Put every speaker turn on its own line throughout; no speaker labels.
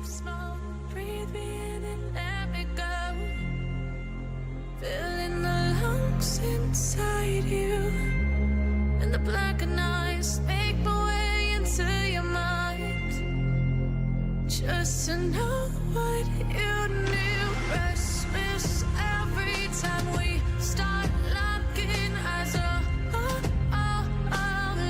smoke, breathe me in and let me go. Filling the lungs inside you, and the blackened eyes make my way into your mind. Just to know what you knew. Restless every time we start locking eyes.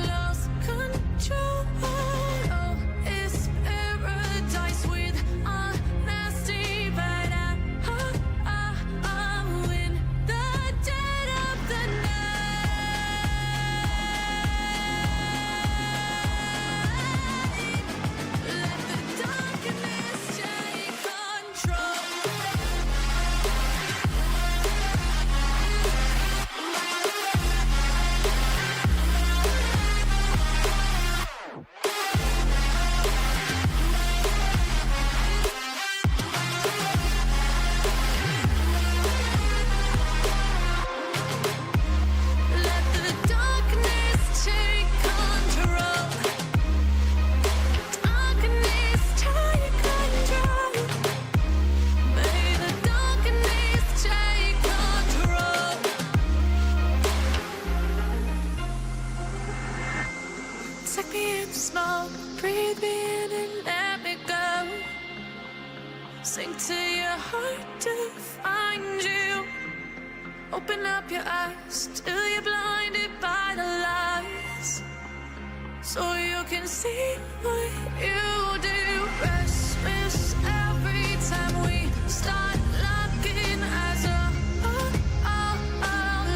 Lost control. Oh, it's paradise with honesty, but I'm in the dead of the night. Let the darkness take control. Let the darkness take control. Darkness take control. May the darkness take control. Take me in the smoke, breathe me in and let me go. Sink to your heart to find you. Open up your eyes till you're blinded by the lies, so you can see what you do. Restless every time we start locking eyes.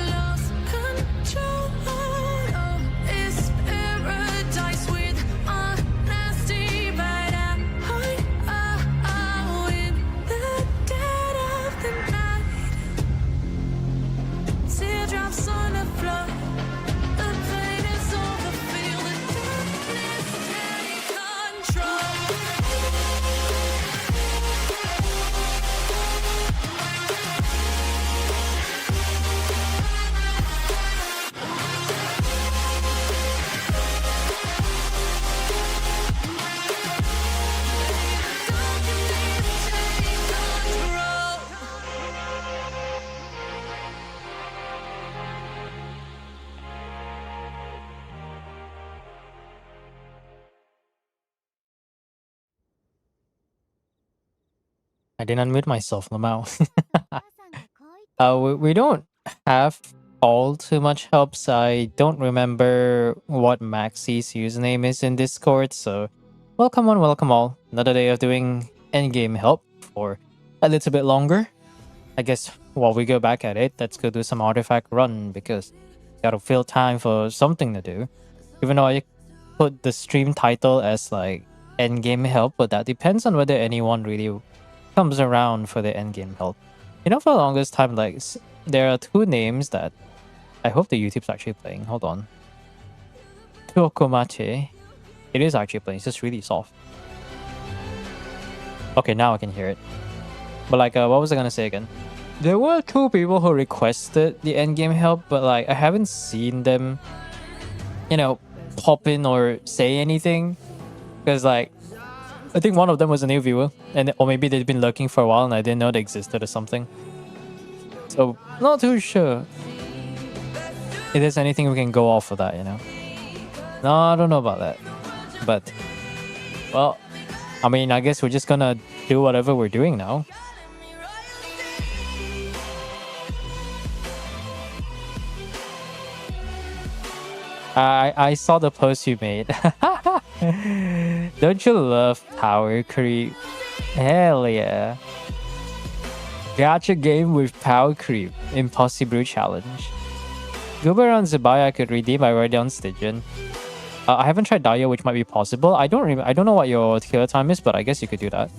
Lost control. Oh, it's paradise with honesty, but I'm in the dead of the night. Teardrops on the floor. The pain is over. Feel the darkness take control.
I did not unmute myself, Lamau. We don't have all too much helps. I don't remember what Maxi's username is in Discord, so welcome on, welcome all. Another day of doing endgame help for a little bit longer. I guess while we go back at it, let's go do some artifact run because gotta fill time for something to do. Even though I put the stream title as like endgame help, but that depends on whether anyone really comes around for the endgame help. You know, for the longest time, like there are two names that I hope the YouTube's actually playing. Hold on. Tuokomache. It is actually playing. It's just really soft. Okay, now I can hear it. But like, what was I gonna say again? There were two people who requested the endgame help, but like I haven't seen them, you know, pop in or say anything. Because like, I think one of them was a new viewer, or maybe they'd been lurking for a while and I didn't know they existed or something. So, not too sure if there's anything we can go off of that, you know? No, I don't know about that. But, well, I mean, I guess we're just gonna do whatever we're doing now. I saw the post you made. Don't you love power creep? Hell yeah. Gacha game with power creep. Impossible challenge. Goober on Zebaya could redeem by already on Stygian. I haven't tried Daya, which might be possible. I don't know what your killer time is, but I guess you could do that.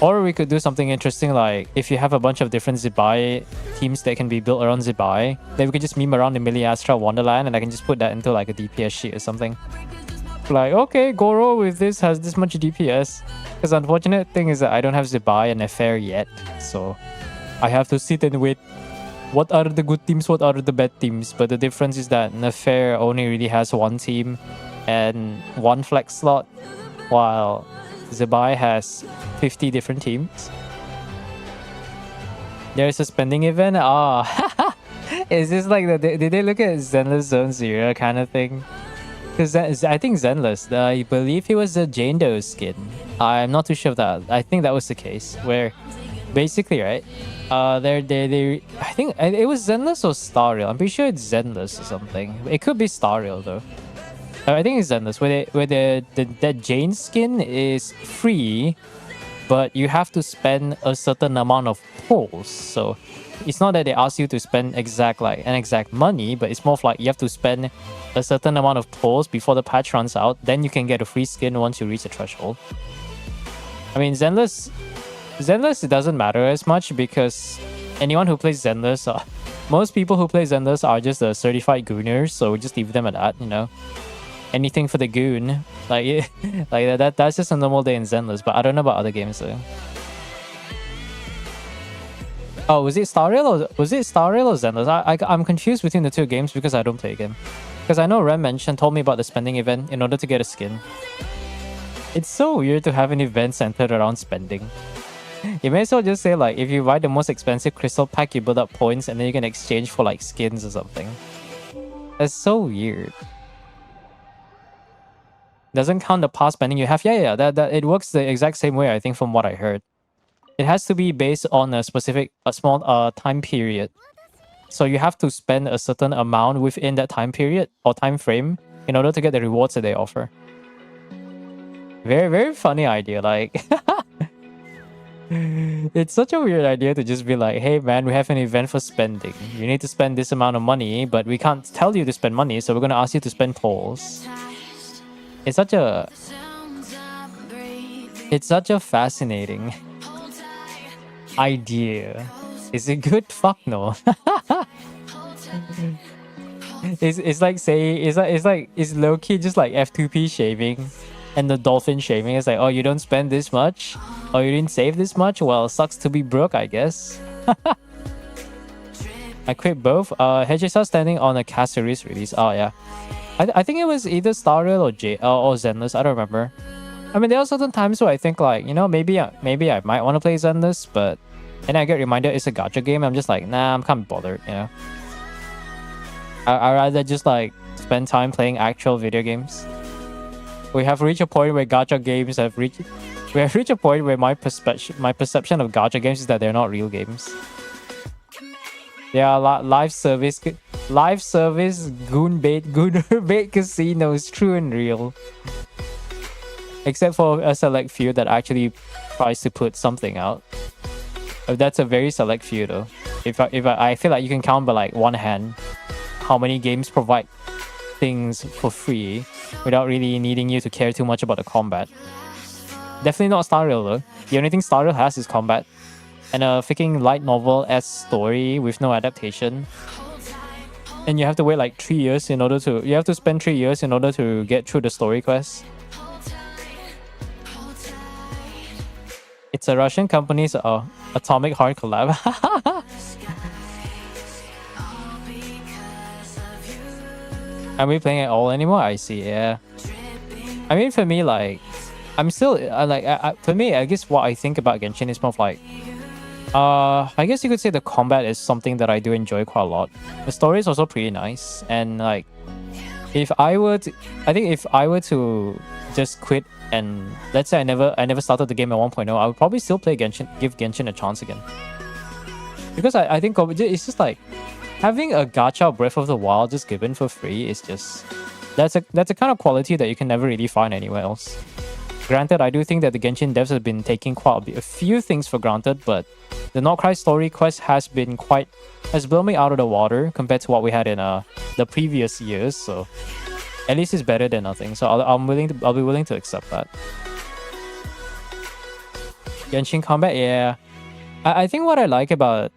Or we could do something interesting, like if you have a bunch of different Zebai teams that can be built around Zebai, then we could just meme around the Miliastra Wonderland and I can just put that into like a DPS sheet or something. Like, okay, Goro with this has this much DPS. Because the unfortunate thing is that I don't have Zebai and Nefer yet, so I have to sit and wait. What are the good teams, what are the bad teams? But the difference is that Nefer only really has one team, and 1 flex slot, while Zebai has 50 different teams. There's a spending event. Ah, is this like did they look at Zenless Zone Zero kind of thing? Because I think Zenless, I believe he was a Jane Doe skin. I'm not too sure of that. I think that was the case where, basically, right? They I think it was Zenless or Starreal. I'm pretty sure it's Zenless or something. It could be Starreal though. I think it's Zenless, where that Jane skin is free, but you have to spend a certain amount of pulls. So it's not that they ask you to spend exact money, but it's more of like you have to spend a certain amount of pulls before the patch runs out. Then you can get a free skin once you reach the threshold. I mean, Zenless, it doesn't matter as much because anyone who plays Zenless, most people who play Zenless are just the certified gooners, so we just leave them at that, you know. Anything for the goon, like that's just a normal day in Zenless. But I don't know about other games though. Oh, was it Starreal or Zenless? I'm confused between the two games because I don't play again. Because I know Rem told me about the spending event in order to get a skin. It's so weird to have an event centered around spending. You may as well just say like, if you buy the most expensive crystal pack, you build up points and then you can exchange for like skins or something. That's so weird. Doesn't count the past spending you have. Yeah, that it works the exact same way, I think, from what I heard. It has to be based on a small time period. So you have to spend a certain amount within that time period or time frame in order to get the rewards that they offer. Very, very funny idea. Like, it's such a weird idea to just be like, hey man, we have an event for spending. You need to spend this amount of money, but we can't tell you to spend money, so we're going to ask you to spend tolls. It's such a fascinating idea. Is it good? Fuck no. It's low-key just like F2P shaming and the dolphin shaming. It's like, oh, you don't spend this much? Oh, you didn't save this much? Well, sucks to be broke, I guess. I quit both. HSR standing on a Caceres release. Oh yeah. I think it was either Starreal or Zenless. I don't remember. I mean, there are certain times where I think like, you know, maybe I might want to play Zenless, but then I get reminded it's a gacha game. I'm just like, nah, I'm can't be bothered, you know. I'd rather just like spend time playing actual video games. We have reached a point where gacha games have reached. We have reached a point where my perception of gacha games is that they're not real games. They are live service gooner bait casinos, true and real. Except for a select few that actually tries to put something out. That's a very select few though. I feel like you can count by like one hand how many games provide things for free without really needing you to care too much about the combat. Definitely not Starreal though. The only thing Starreal has is combat. And a freaking light novel-esque story with no adaptation. And you have to wait like 3 years in order to... You have to spend 3 years in order to get through the story quest. It's a Russian company's Atomic Heart collab. Are we playing at all anymore? I see, yeah. I mean, for me, like... I'm still... for me, I guess what I think about Genshin is more of like... I guess you could say the combat is something that I do enjoy quite a lot. The story is also pretty nice, and like, if I were to just quit and let's say I never started the game at 1.0, I would probably still play Genshin, give Genshin a chance again. Because I think it's just like having a gacha Breath of the Wild just given for free is just that's a kind of quality that you can never really find anywhere else. Granted, I do think that the Genshin devs have been taking quite a few things for granted, but the Nordcry story quest has blown me out of the water compared to what we had in the previous years. So at least it's better than nothing. So I'll be willing to accept that. Genshin combat, yeah. I think what I like about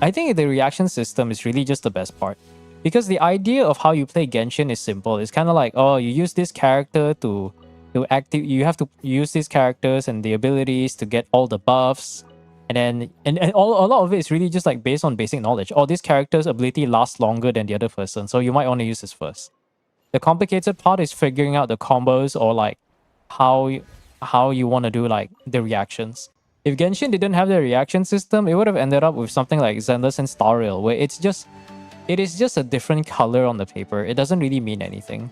I think the reaction system is really just the best part. Because the idea of how you play Genshin is simple. It's kind of like, oh, you use this character to active. You have to use these characters and the abilities to get all the buffs. And then a lot of it is really just like based on basic knowledge. Oh, this character's ability lasts longer than the other person, so you might want to use this first. The complicated part is figuring out the combos or like how you want to do like the reactions. If Genshin didn't have the reaction system, it would have ended up with something like Zenless and Star Rail, where it is just a different color on the paper. It doesn't really mean anything.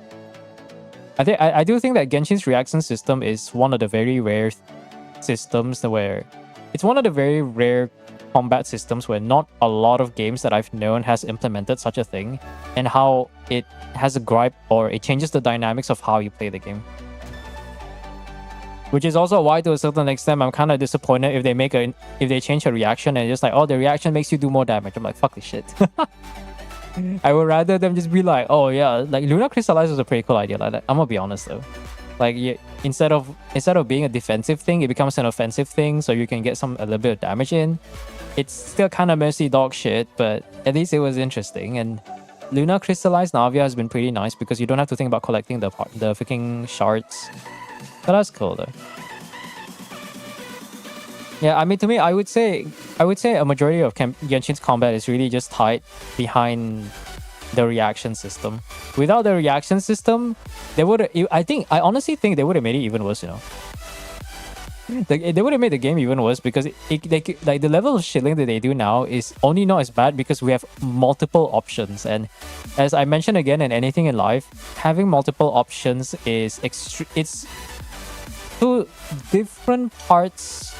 I do think that Genshin's reaction system is one of the very rare systems where it's one of the very rare combat systems where not a lot of games that I've known has implemented such a thing, and how it has a gripe or it changes the dynamics of how you play the game. Which is also why, to a certain extent, I'm kind of disappointed if they change a reaction and just like, oh, the reaction makes you do more damage. I'm like, fuck this shit. I would rather them just be like, oh yeah, like Luna Crystallize was a pretty cool idea. Like that. I'm gonna be honest though, like instead of being a defensive thing, it becomes an offensive thing, so you can get a little bit of damage in. It's still kind of messy dog shit, but at least it was interesting. And Luna Crystallized Navia has been pretty nice because you don't have to think about collecting the freaking shards. But that's cool though. Yeah, I mean, to me, I would say a majority of Genshin's combat is really just tied behind the reaction system. Without the reaction system, I honestly think they would have made it even worse. You know, they would have made the game even worse because like the level of shilling that they do now is only not as bad because we have multiple options. And as I mentioned again, in anything in life, having multiple options is it's two different parts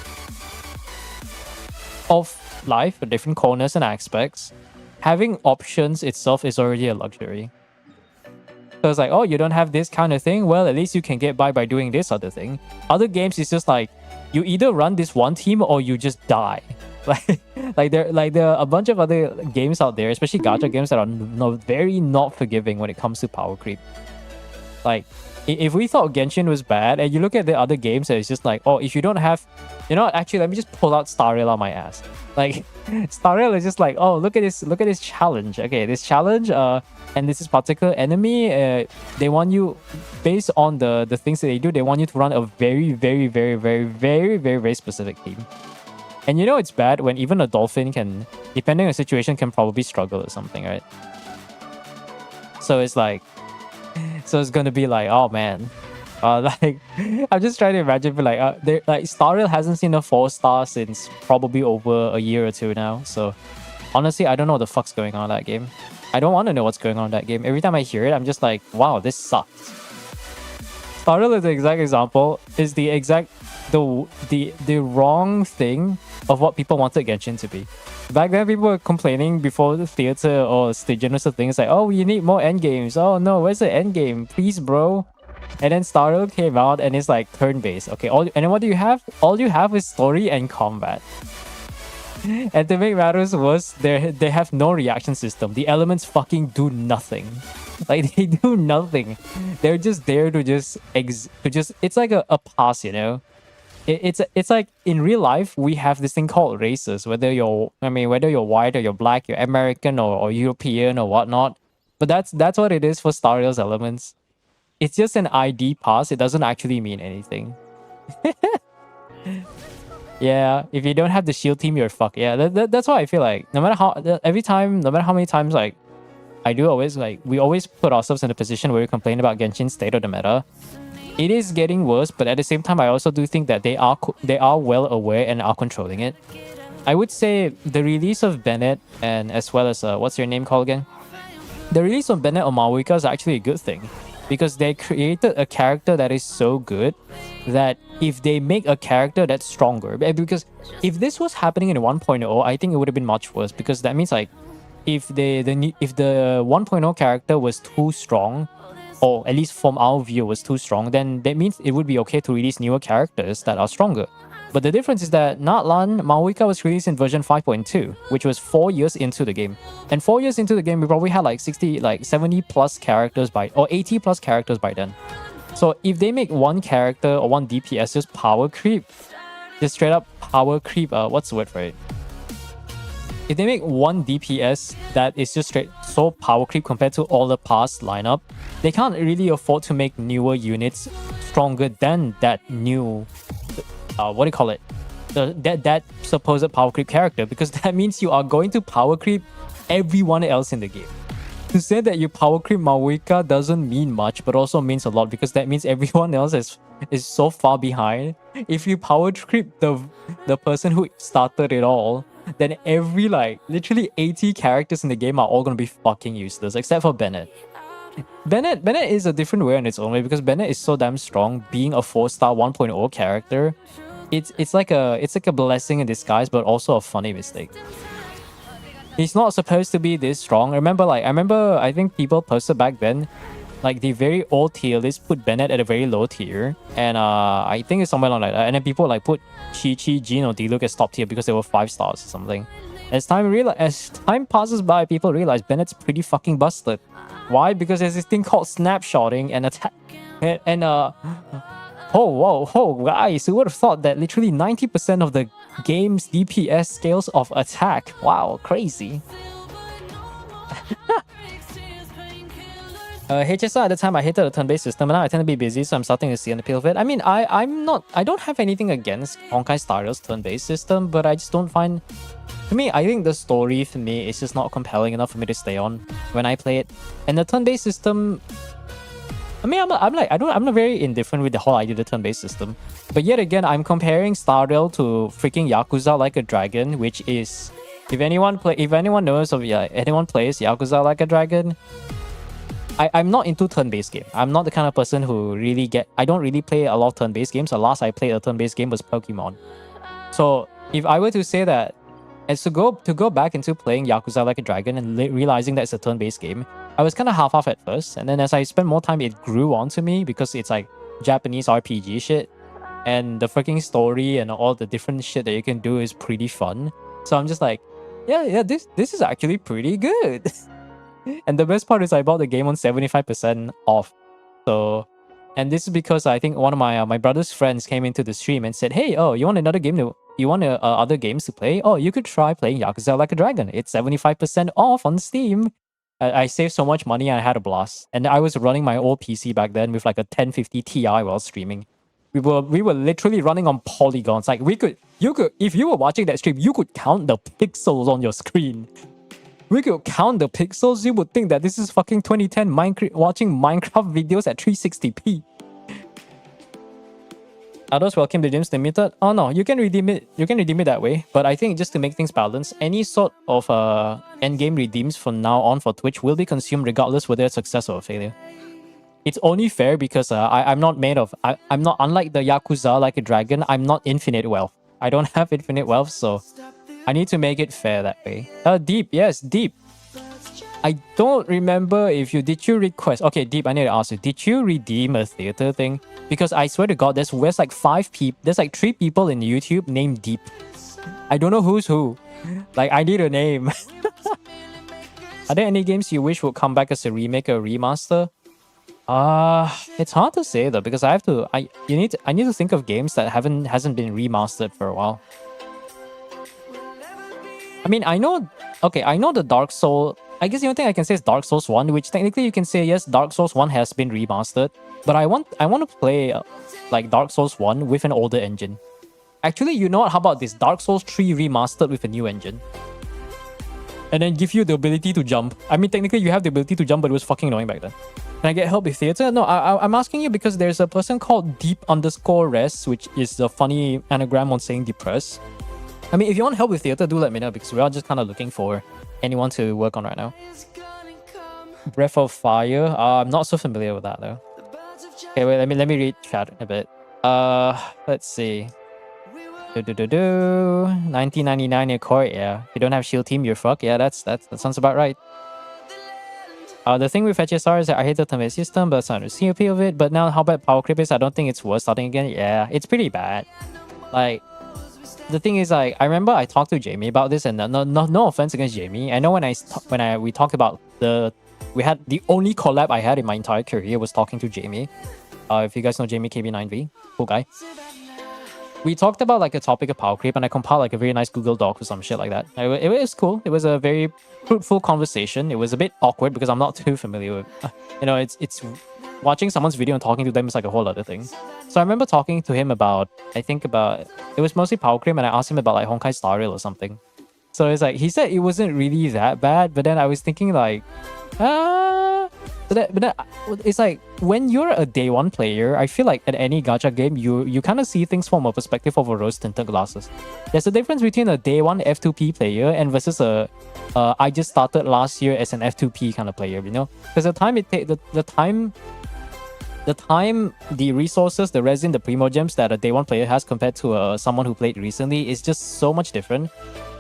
of life, different corners and aspects. Having options itself is already a luxury. So it's like, oh, you don't have this kind of thing? Well, at least you can get by doing this other thing. Other games, it's just like, you either run this one team or you just die. Like there are a bunch of other games out there, especially gacha games, that are very not forgiving when it comes to power creep. Like, if we thought Genshin was bad, and you look at the other games, and it's just like, oh, if you don't have, actually, let me just pull out Star Rail on my ass. Like, Star Rail is just like, oh, look at this challenge. Okay, this challenge, and this is particular enemy. They want you, based on the things that they do, they want you to run a very, very, very, very, very, very, very specific team. And it's bad when even a dolphin can, depending on the situation, can probably struggle or something, right? So it's like, so it's gonna be like, oh man, like I'm just trying to imagine, like Star Rail hasn't seen a 4-star since probably over a year or two now. So honestly, I don't know what the fuck's going on in that game. I don't want to know what's going on in that game. Every time I hear it, I'm just like, wow, this sucks. Star Rail is the exact example, is the wrong thing of what people wanted Genshin to be. Back then, people were complaining before the theater or Stygian or things like, oh, you need more endgames. Oh no, where's the endgame? Please, bro. And then Star Rail came out and it's like turn-based. Okay, and then what do you have? All you have is story and combat. And to make matters worse, they have no reaction system. The elements fucking do nothing. Like, they do nothing. They're just there to just it's like a pass, It's like in real life we have this thing called races, whether you're white or you're black, you're American or European or whatnot. But that's what it is for Star Rail's elements. It's just an ID pass. It doesn't actually mean anything. Yeah, if you don't have the shield team, you're fucked. Yeah, that's why I feel like no matter how many times like we always put ourselves in a position where we complain about Genshin's state of the meta. It is getting worse, but at the same time, I also do think that they are well aware and are controlling it. I would say the release of Bennett, and as well as what's your name called again? The release of Bennett or Maoika is actually a good thing, because they created a character that is so good that if they make a character that's stronger, because if this was happening in 1.0, I think it would have been much worse, because that means like if the 1.0 character was too strong, or at least from our view was too strong, then that means it would be okay to release newer characters that are stronger. But the difference is that Natlan Maoika was released in version 5.2, which was 4 years into the game. And 4 years into the game, we probably had like 70 plus characters or 80 plus characters by then. So if they make one character or one DPS just power creep, just straight up power creep, what's the word for it? If they make one DPS that is just straight so power creep compared to all the past lineup, they can't really afford to make newer units stronger than that new, what do you call it? That supposed power creep character, because that means you are going to power creep everyone else in the game. to say that you power creep Maoika doesn't mean much, but also means a lot because that means everyone else is so far behind. If you power creep the person who started it all, then every like literally 80 characters in the game are all gonna be fucking useless, except for Bennett. Bennett is a different way on its own way because Bennett is so damn strong, being a 4-star 1.0 character. It's like a blessing in disguise, but also a funny mistake. He's not supposed to be this strong. I think people posted back then, like the very old tier list put Bennett at a very low tier, and I think it's somewhere along like that. And then people like put Chi, Jin, or Diluc as top tier because they were 5 stars or something. As time passes by, people realize Bennett's pretty fucking busted. Why? Because there's this thing called snapshotting and attack, and oh, guys, who would have thought that literally 90% of the game's DPS scales of attack? Wow, crazy. HSR at the time, I hated the turn-based system, and now I tend to be busy, so I'm starting to see an appeal of it. I mean, I don't have anything against Honkai Star Rail's turn-based system, but I just don't find... To me, I think the story for me is just not compelling enough for me to stay on when I play it. And the turn-based system... I mean, I'm not very indifferent with the whole idea of the turn-based system. But yet again, I'm comparing Star Rail to freaking Yakuza Like a Dragon, which is... If anyone knows of... Yeah, anyone plays Yakuza Like a Dragon... I'm not into turn-based game. I'm not the kind of person who really I don't really play a lot of turn-based games. The last I played a turn-based game was Pokemon. So if I were to say that, as to go back into playing Yakuza Like a Dragon and realizing that it's a turn-based game, I was kind of half-off at first, and then as I spent more time, it grew onto me because it's like Japanese RPG shit, and the freaking story and all the different shit that you can do is pretty fun. So I'm just like, yeah, this is actually pretty good. And the best part is I bought the game on 75% off. So, and this is because I think one of my brother's friends came into the stream and said, "Hey, oh, you want another game you want other games to play? Oh, you could try playing Yakuza Like a Dragon. It's 75% off on Steam." I saved so much money and I had a blast. And I was running my old PC back then with like a 1050 Ti while streaming. We were literally running on polygons. Like you could if you were watching that stream, you could count the pixels on your screen. We could count the pixels, you would think that this is fucking 2010 watching Minecraft videos at 360p. Are those welcome redeems limited? Oh no, you can redeem it that way. But I think just to make things balanced, any sort of endgame redeems from now on for Twitch will be consumed regardless whether it's success or a failure. It's only fair because I'm not unlike the Yakuza Like a Dragon, I'm not infinite wealth. I don't have infinite wealth, so I need to make it fair that way. Deep, yes, Deep. I don't remember if did you request... Okay, Deep, I need to ask you. Did you redeem a theater thing? Because I swear to God, there's like 5 people... There's like 3 people in YouTube named Deep. I don't know who's who. Like, I need a name. Are there any games you wish would come back as a remake or remaster? It's hard to say though, because I need to think of games that hasn't been remastered for a while. I mean, I know the Dark Souls... I guess the only thing I can say is Dark Souls 1, which technically you can say, yes, Dark Souls 1 has been remastered. But I want to play like Dark Souls 1 with an older engine. Actually, you know what? How about this? Dark Souls 3 remastered with a new engine. And then give you the ability to jump. I mean, technically you have the ability to jump, but it was fucking annoying back then. Can I get help with theater? No, I'm asking you because there's a person called Deep_Res, which is a funny anagram on saying depressed. I mean, if you want help with theater, do let me know because we are just kind of looking for anyone to work on right now. Breath of Fire? I'm not so familiar with that though. Okay, wait, let me read chat a bit. Let's see. 1999 your core, yeah. If you don't have shield team, you're fucked. Yeah, that sounds about right. The thing with HSR is that I hate the turn-based system, but I'm starting to see a appeal of it. But now, how bad power creep is? I don't think it's worth starting again. Yeah, it's pretty bad. Like, the thing is, like, I remember I talked to Jamie about this, and no offense against Jamie. I know when we talked about the only collab I had in my entire career was talking to Jamie. If you guys know Jamie KB9V, cool guy. We talked about like a topic of power creep, and I compiled like a very nice Google Doc or some shit like that. It was cool. It was a very fruitful conversation. It was a bit awkward because I'm not too familiar with, it's watching someone's video and talking to them is like a whole other thing. So I remember talking to him about, it was mostly power creep, and I asked him about like Honkai Star Rail or something. So it's like he said it wasn't really that bad, but then I was thinking like, but then it's like when you're a day one player, I feel like at any gacha game, you kind of see things from a perspective of a rose tinted glasses. There's a difference between a day one F2P player and versus a I just started last year as an F2P kind of player, you know, because the time it take the time, the resources, the resin, the primo gems that a day one player has compared to someone who played recently is just so much different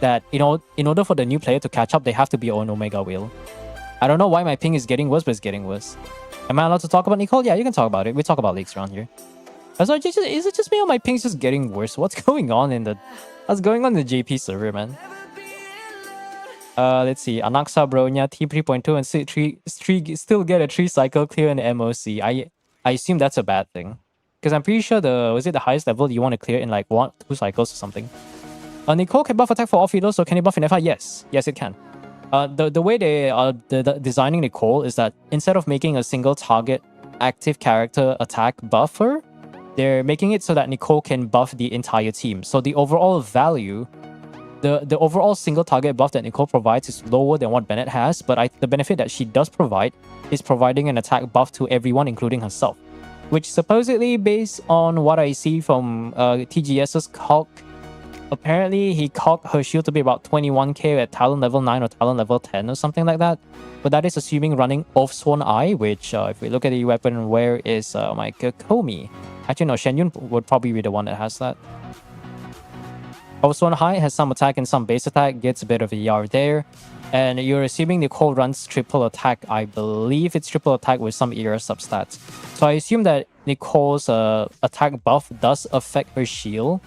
that, you know, in order for the new player to catch up, they have to be on Omega Wheel. I don't know why my ping is getting worse, but it's getting worse. Am I allowed to talk about Nicole? Yeah, you can talk about it. We talk about leaks around here. So is it just me or my ping's just getting worse? What's going on in the JP server, man? Let's see. Anaxa Bronya T3.2 and still get a 3 cycle clear in the MOC. I assume that's a bad thing. Because I'm pretty sure the highest level you want to clear in like 2 cycles or something. Nicole can buff attack for all fiddles, so can it buff in FI? Yes. Yes, it can. The way they are designing Nicole is that instead of making a single target active character attack buffer, they're making it so that Nicole can buff the entire team. So the overall value, the overall single target buff that Nicole provides is lower than what Bennett has, but the benefit that she does provide is providing an attack buff to everyone, including herself. Which supposedly, based on what I see from TGS's calc, apparently he calced her shield to be about 21k at talent level 9 or talent level 10 or something like that. But that is assuming running off Swan Eye, which if we look at the weapon, where is my Komi? Actually no, Shenyun would probably be the one that has that. Swan High has some attack and some base attack, gets a bit of a ER there. And you're assuming Nicole runs triple attack. I believe it's triple attack with some ER substats. So I assume that Nicole's attack buff does affect her shield.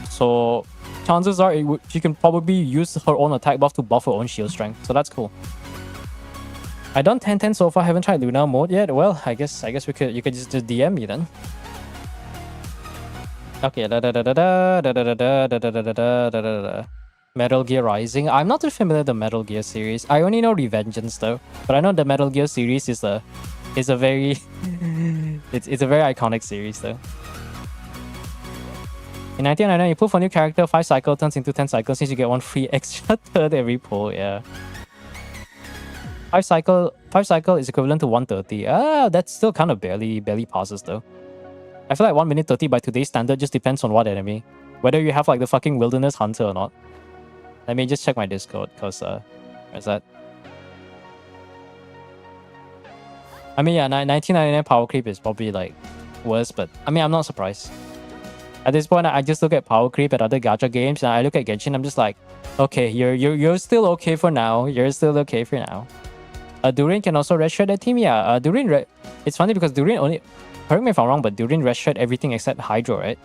So chances are she can probably use her own attack buff to buff her own shield strength. So that's cool. I done 10-10 so far, haven't tried Luna mode yet. Well, I guess you could just DM me then. Okay, Metal Gear Rising. I'm not too familiar with the Metal Gear series. I only know Revengeance though, but I know the Metal Gear series is a very it's a very iconic series though. In 1999, you pull for a new character, 5 cycle turns into 10 cycles since you get 1 free extra turn every pull. Yeah. 5 cycle is equivalent to 130. That's still kind of barely passes though. I feel like 1 minute 30 by today's standard just depends on what enemy. Whether you have like the fucking Wilderness Hunter or not. Let me just check my Discord, because where's that? I mean, yeah, 1999 power creep is probably like worse, but I mean, I'm not surprised. At this point, I just look at power creep at other gacha games, and I look at Genshin, I'm just like, okay, you're still okay for now. You're still okay for now. Durin can also red shred that team. Yeah, Durin it's funny because Durin only, correct me if I'm wrong, but Durin red shred everything except Hydro, right?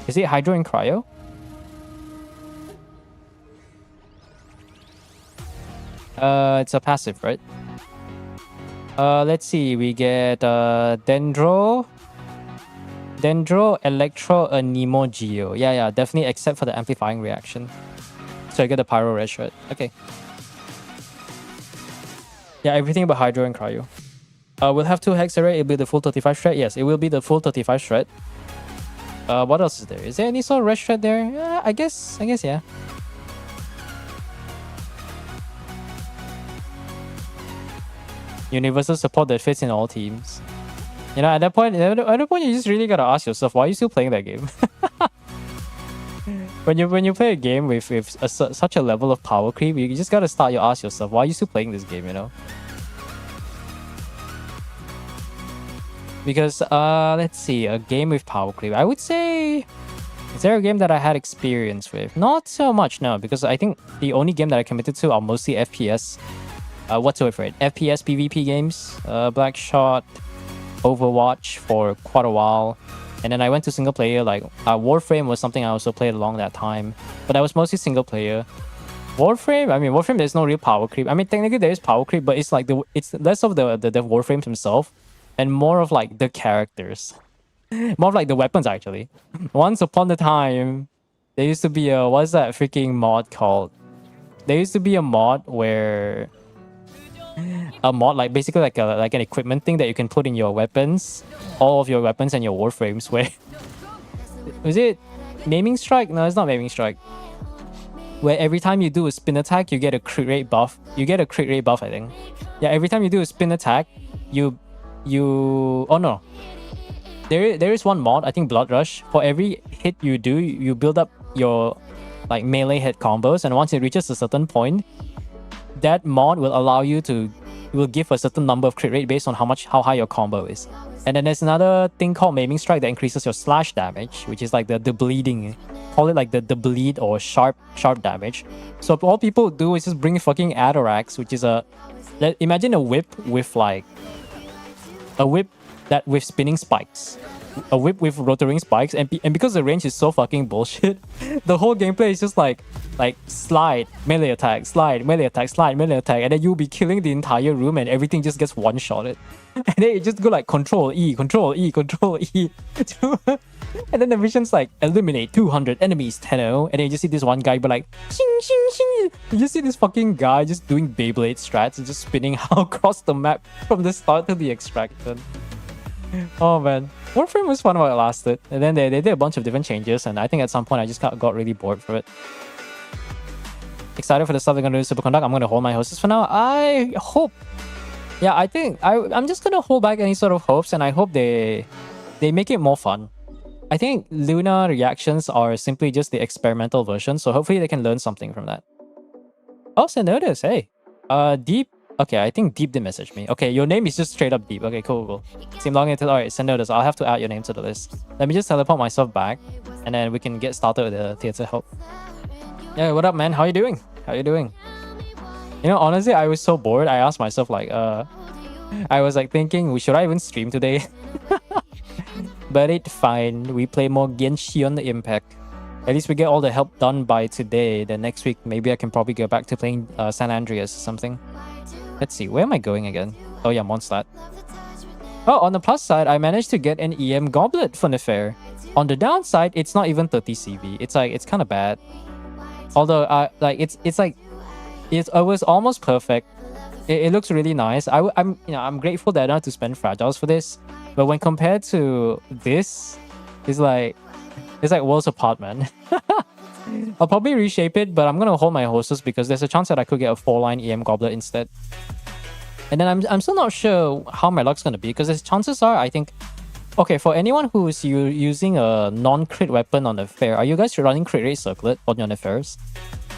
Is it Hydro and Cryo? It's a passive, right? Let's see. We get Dendro, Electro, Nemo, Geo. Yeah, definitely except for the amplifying reaction. So I get the Pyro red shred. Okay. Yeah, everything but Hydro and Cryo. We'll have 2 Hex Array. It'll be the full 35 shred. Yes, it will be the full 35 shred. What else is there? Is there any sort of red shred there? I guess, yeah. Universal support that fits in all teams. You know, at that point, you just really gotta ask yourself, why are you still playing that game? when you play a game with such a level of power creep, you just gotta ask yourself, why are you still playing this game? You know. Because let's see, a game with power creep. I would say, is there a game that I had experience with? Not so much, no, because I think the only game that I committed to are mostly FPS. Whatsoever, right? FPS PvP games, Blackshot, Overwatch for quite a while, and then I went to single player. Like Warframe was something I also played along that time, but I was mostly single player. Warframe, there's no real power creep. I mean, technically there is power creep, but it's like it's less of the Warframes himself, and more of like the characters, more of like the weapons actually. Once upon a time, there used to be a, what's that freaking mod called? There used to be a mod where like basically like an equipment thing that you can put in your weapons, all of your weapons and your warframes. Where was it? Naming Strike? No, it's not Naming Strike. where every time you do a spin attack, you get a crit rate buff. You get a crit rate buff, I think. Yeah, every time you do a spin attack, you oh no. There is one mod, I think Blood Rush. For every hit you do, you build up your like melee hit combos, and once it reaches a certain point, that mod will allow you to will give a certain number of crit rate based on how high your combo is. And then there's another thing called Maiming Strike that increases your slash damage, which is like the bleeding. Call it like the bleed or sharp damage. So all people do is just bring fucking Adorax, which is imagine a whip with like a whip that with spinning spikes. A whip with rotating spikes, and because the range is so fucking bullshit, the whole gameplay is just like slide, melee attack, slide, melee attack, slide, melee attack, and then you'll be killing the entire room and everything just gets one-shotted. And then it just go like Control E, Control E, Control E. And then the mission's like eliminate 200 enemies 10-0, and then you just see this one guy be like shing, shing, shing. You just see this fucking guy just doing Beyblade strats and just spinning across the map from the start to the extraction. Oh man, Warframe was fun while it lasted, and then they did a bunch of different changes, and I think at some point I just got really bored for it. Excited for the stuff they're gonna do with Superconduct. I'm gonna hold my hopes for now. I hope, yeah, I think I'm just gonna hold back any sort of hopes, and I hope they make it more fun. I think Luna reactions are simply just the experimental version, so hopefully they can learn something from that. Oh, Senotus, hey, Deep. Okay, I think Deep did message me. Okay, your name is just straight up Deep. Okay, cool. Seem logging into... Alright, send notice. I'll have to add your name to the list. Let me just teleport myself back, and then we can get started with the theater help. Yeah, what up, man? How you doing? How you doing? You know, honestly, I was so bored. I asked myself, like, I was like thinking, should I even stream today? But it's fine. We play more Genshin Impact. At least we get all the help done by today. Then next week, maybe I can probably go back to playing San Andreas or something. Let's see, where am I going again? Oh yeah, Mondstadt. Oh, on the plus side, I managed to get an EM goblet for Nefer. On the downside, it's not even 30 CV. It's kind of bad. Although, it was almost perfect. It looks really nice. I'm grateful that I don't have to spend fragiles for this. But when compared to this, it's like worlds apart, man. I'll probably reshape it, but I'm gonna hold my horses because there's a chance that I could get a 4-line EM goblet instead. And then I'm still not sure how my luck's gonna be, because there's chances are, I think... Okay, for anyone who's using a non-crit weapon on the fair, are you guys running crit rate circlet on your Nefers?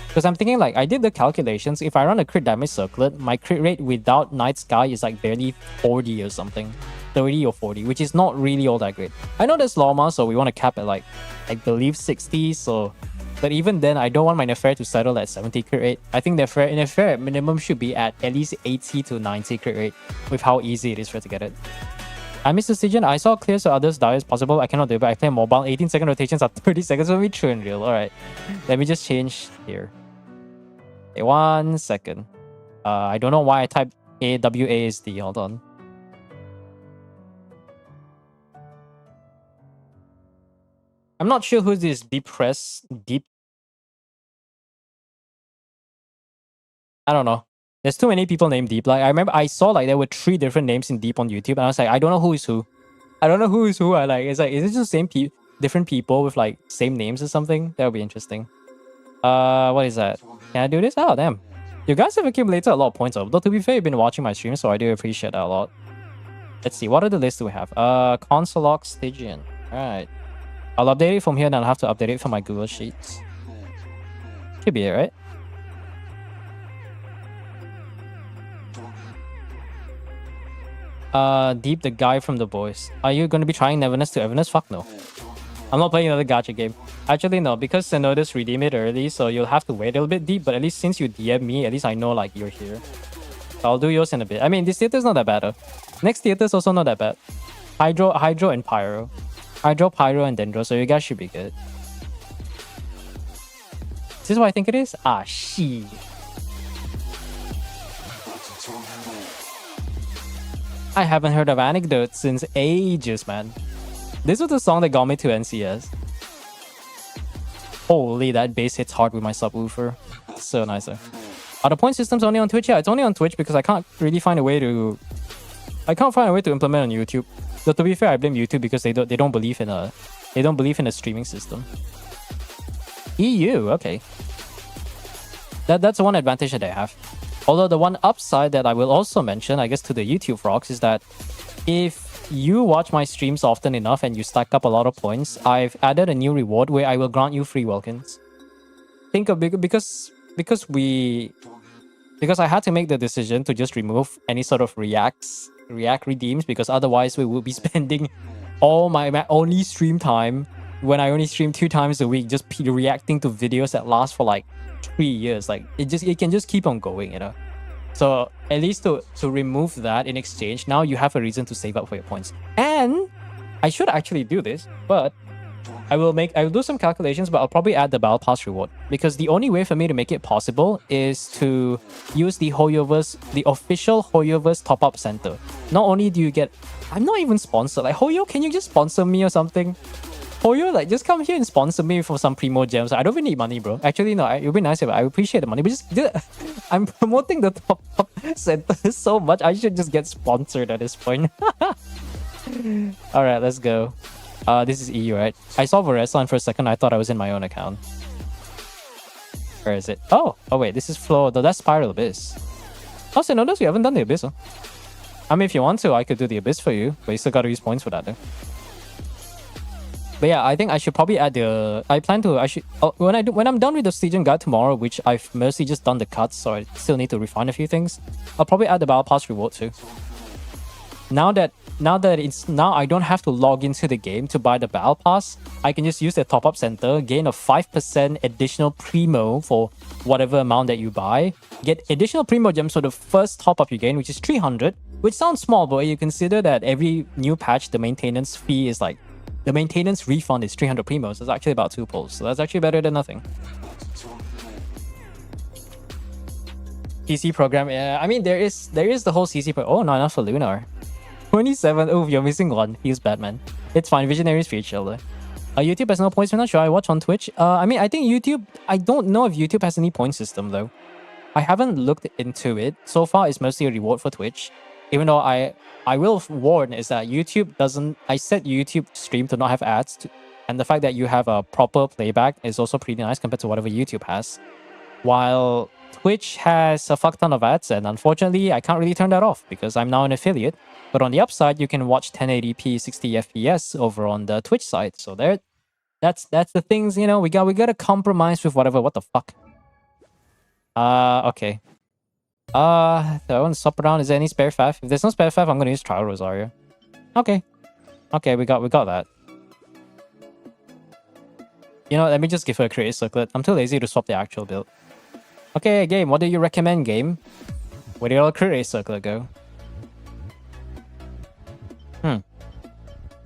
Because I'm thinking, like, I did the calculations. If I run a crit damage circlet, my crit rate without Night Sky is like barely 40 or something. 30 or 40, which is not really all that great. I know there's Lorma, so we want to cap at like, I believe 60, so... But even then, I don't want my Nefer to settle at 70 crit rate. I think Nefer at minimum should be at least 80 to 90 crit rate, with how easy it is for it to get it. I missed the Stygian. I saw clear so others die as possible. I cannot do it, but I play mobile. 18-second rotations are 30 seconds for me. True and real. Alright. Let me just change here. Okay, 1 second. I don't know why I typed AWASD. Hold on. I'm not sure who this Deep. I don't know. There's too many people named Deep. Like, I remember I saw like there were 3 different names in Deep on YouTube, and I was like, I don't know who is who. I don't know who is who. It's like, is it just the same different people with like same names or something? That would be interesting. What is that? Can I do this? Oh, damn. You guys have accumulated a lot of points, though. To be fair, you've been watching my stream, so I do appreciate that a lot. Let's see. What are the lists do we have? Consolog Stygian. Alright. I'll update it from here, then I'll have to update it from my Google Sheets. Should be it, right? Deep, the guy from The Boys. Are you going to be trying Neverness to Everness? Fuck no. I'm not playing another gacha game. Actually, no, because Senotus redeemed it early, so you'll have to wait a little bit, Deep, but at least since you DM me, at least I know, like, you're here. So I'll do yours in a bit. I mean, this theater's not that bad, though. Next theater's also not that bad. Hydro, and Pyro. Hydro, Pyro, and Dendro, so you guys should be good. Is this what I think it is? Ah, shit. I haven't heard of Anecdotes since ages, man. This was the song that got me to NCS. Holy, that bass hits hard with my subwoofer. So nice, though. Are the point systems only on Twitch? Yeah, it's only on Twitch because I can't really find a way to... I can't find a way to implement on YouTube. Though to be fair, I blame YouTube because they don't believe in a streaming system. EU, okay. That's one advantage that I have. Although the one upside that I will also mention, I guess, to the YouTube frogs is that if you watch my streams often enough and you stack up a lot of points, I've added a new reward where I will grant you free Welkins. Think of because I had to make the decision to just remove any sort of react redeems, because otherwise we will be spending all my only stream time, when I only stream 2 times a week, just reacting to videos that last for like 3 years. Like it can just keep on going, you know. So at least to remove that in exchange, now you have a reason to save up for your points. And I should actually do this, but I will do some calculations, but I'll probably add the Battle Pass reward, because the only way for me to make it possible is to use the Hoyoverse, the official Hoyoverse top-up center. Not only do you get, I'm not even sponsored. Like, Hoyo, can you just sponsor me or something? Hoyo, like, just come here and sponsor me for some Primo gems. I don't even need money, bro. Actually, no, it would be nice if I appreciate the money, but I'm promoting the top-up center so much, I should just get sponsored at this point. Alright, let's go. This is EU, right? I saw Vareslan for a second. I thought I was in my own account. Where is it? Oh wait, this is Flow. That's Spiral Abyss. Oh, so notice we haven't done the Abyss, huh? I mean, if you want to, I could do the Abyss for you, but you still gotta use points for that, though. But yeah, I think I should probably add the... when I'm done with the Stygian guide tomorrow, which I've mostly just done the cuts, so I still need to refine a few things, I'll probably add the Battle Pass reward too. Now I don't have to log into the game to buy the Battle Pass, I can just use the top-up center, gain a 5% additional Primo for whatever amount that you buy, get additional Primo gems for the first top-up you gain, which is 300, which sounds small, but you consider that every new patch, the maintenance fee is like... The maintenance refund is 300 Primos. It's actually about 2 pulls, so that's actually better than nothing. CC program, yeah. I mean, there is the whole CC program. Oh, not enough for Lunar. 27. Oh, you're missing one. He's Batman. It's fine. Visionary's free chill though. YouTube has no points. I'm not sure. I watch on Twitch. I mean, I think YouTube... I don't know if YouTube has any point system though. I haven't looked into it. So far, it's mostly a reward for Twitch. Even though I will warn is that YouTube doesn't... I set YouTube stream to not have ads. And the fact that you have a proper playback is also pretty nice compared to whatever YouTube has. While Twitch has a fuck ton of ads, and unfortunately, I can't really turn that off because I'm now an affiliate. But on the upside, you can watch 1080p 60 FPS over on the Twitch side. So that's the things, you know, we gotta compromise with whatever. What the fuck? Okay. So I want to swap around. Is there any spare faff? If there's no spare faff, I'm gonna use Trial Rosario. Okay. Okay, we got that. You know, let me just give her a creative circlet. I'm too lazy to swap the actual build. Okay, game, what do you recommend, game? Where did your creative circlet go?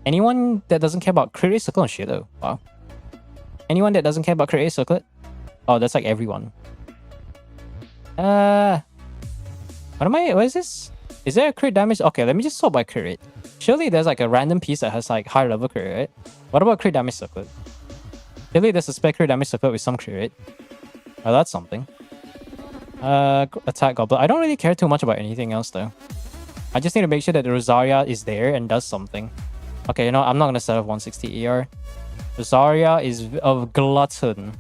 Anyone that doesn't care about creative circlet? Oh shit, though. Wow. Anyone that doesn't care about creative circlet? Oh, that's like everyone. What is this? Is there a crit damage? Okay, let me just sort by crit rate. Surely there's like a random piece that has like higher level crit rate, right? What about crit damage circlet? Surely there's a spec crit damage circlet with some crit rate. Oh, that's something. Attack Goblin. I don't really care too much about anything else though. I just need to make sure that the Rosaria is there and does something. Okay, you know, I'm not gonna set up 160 ER. Rosaria is a glutton.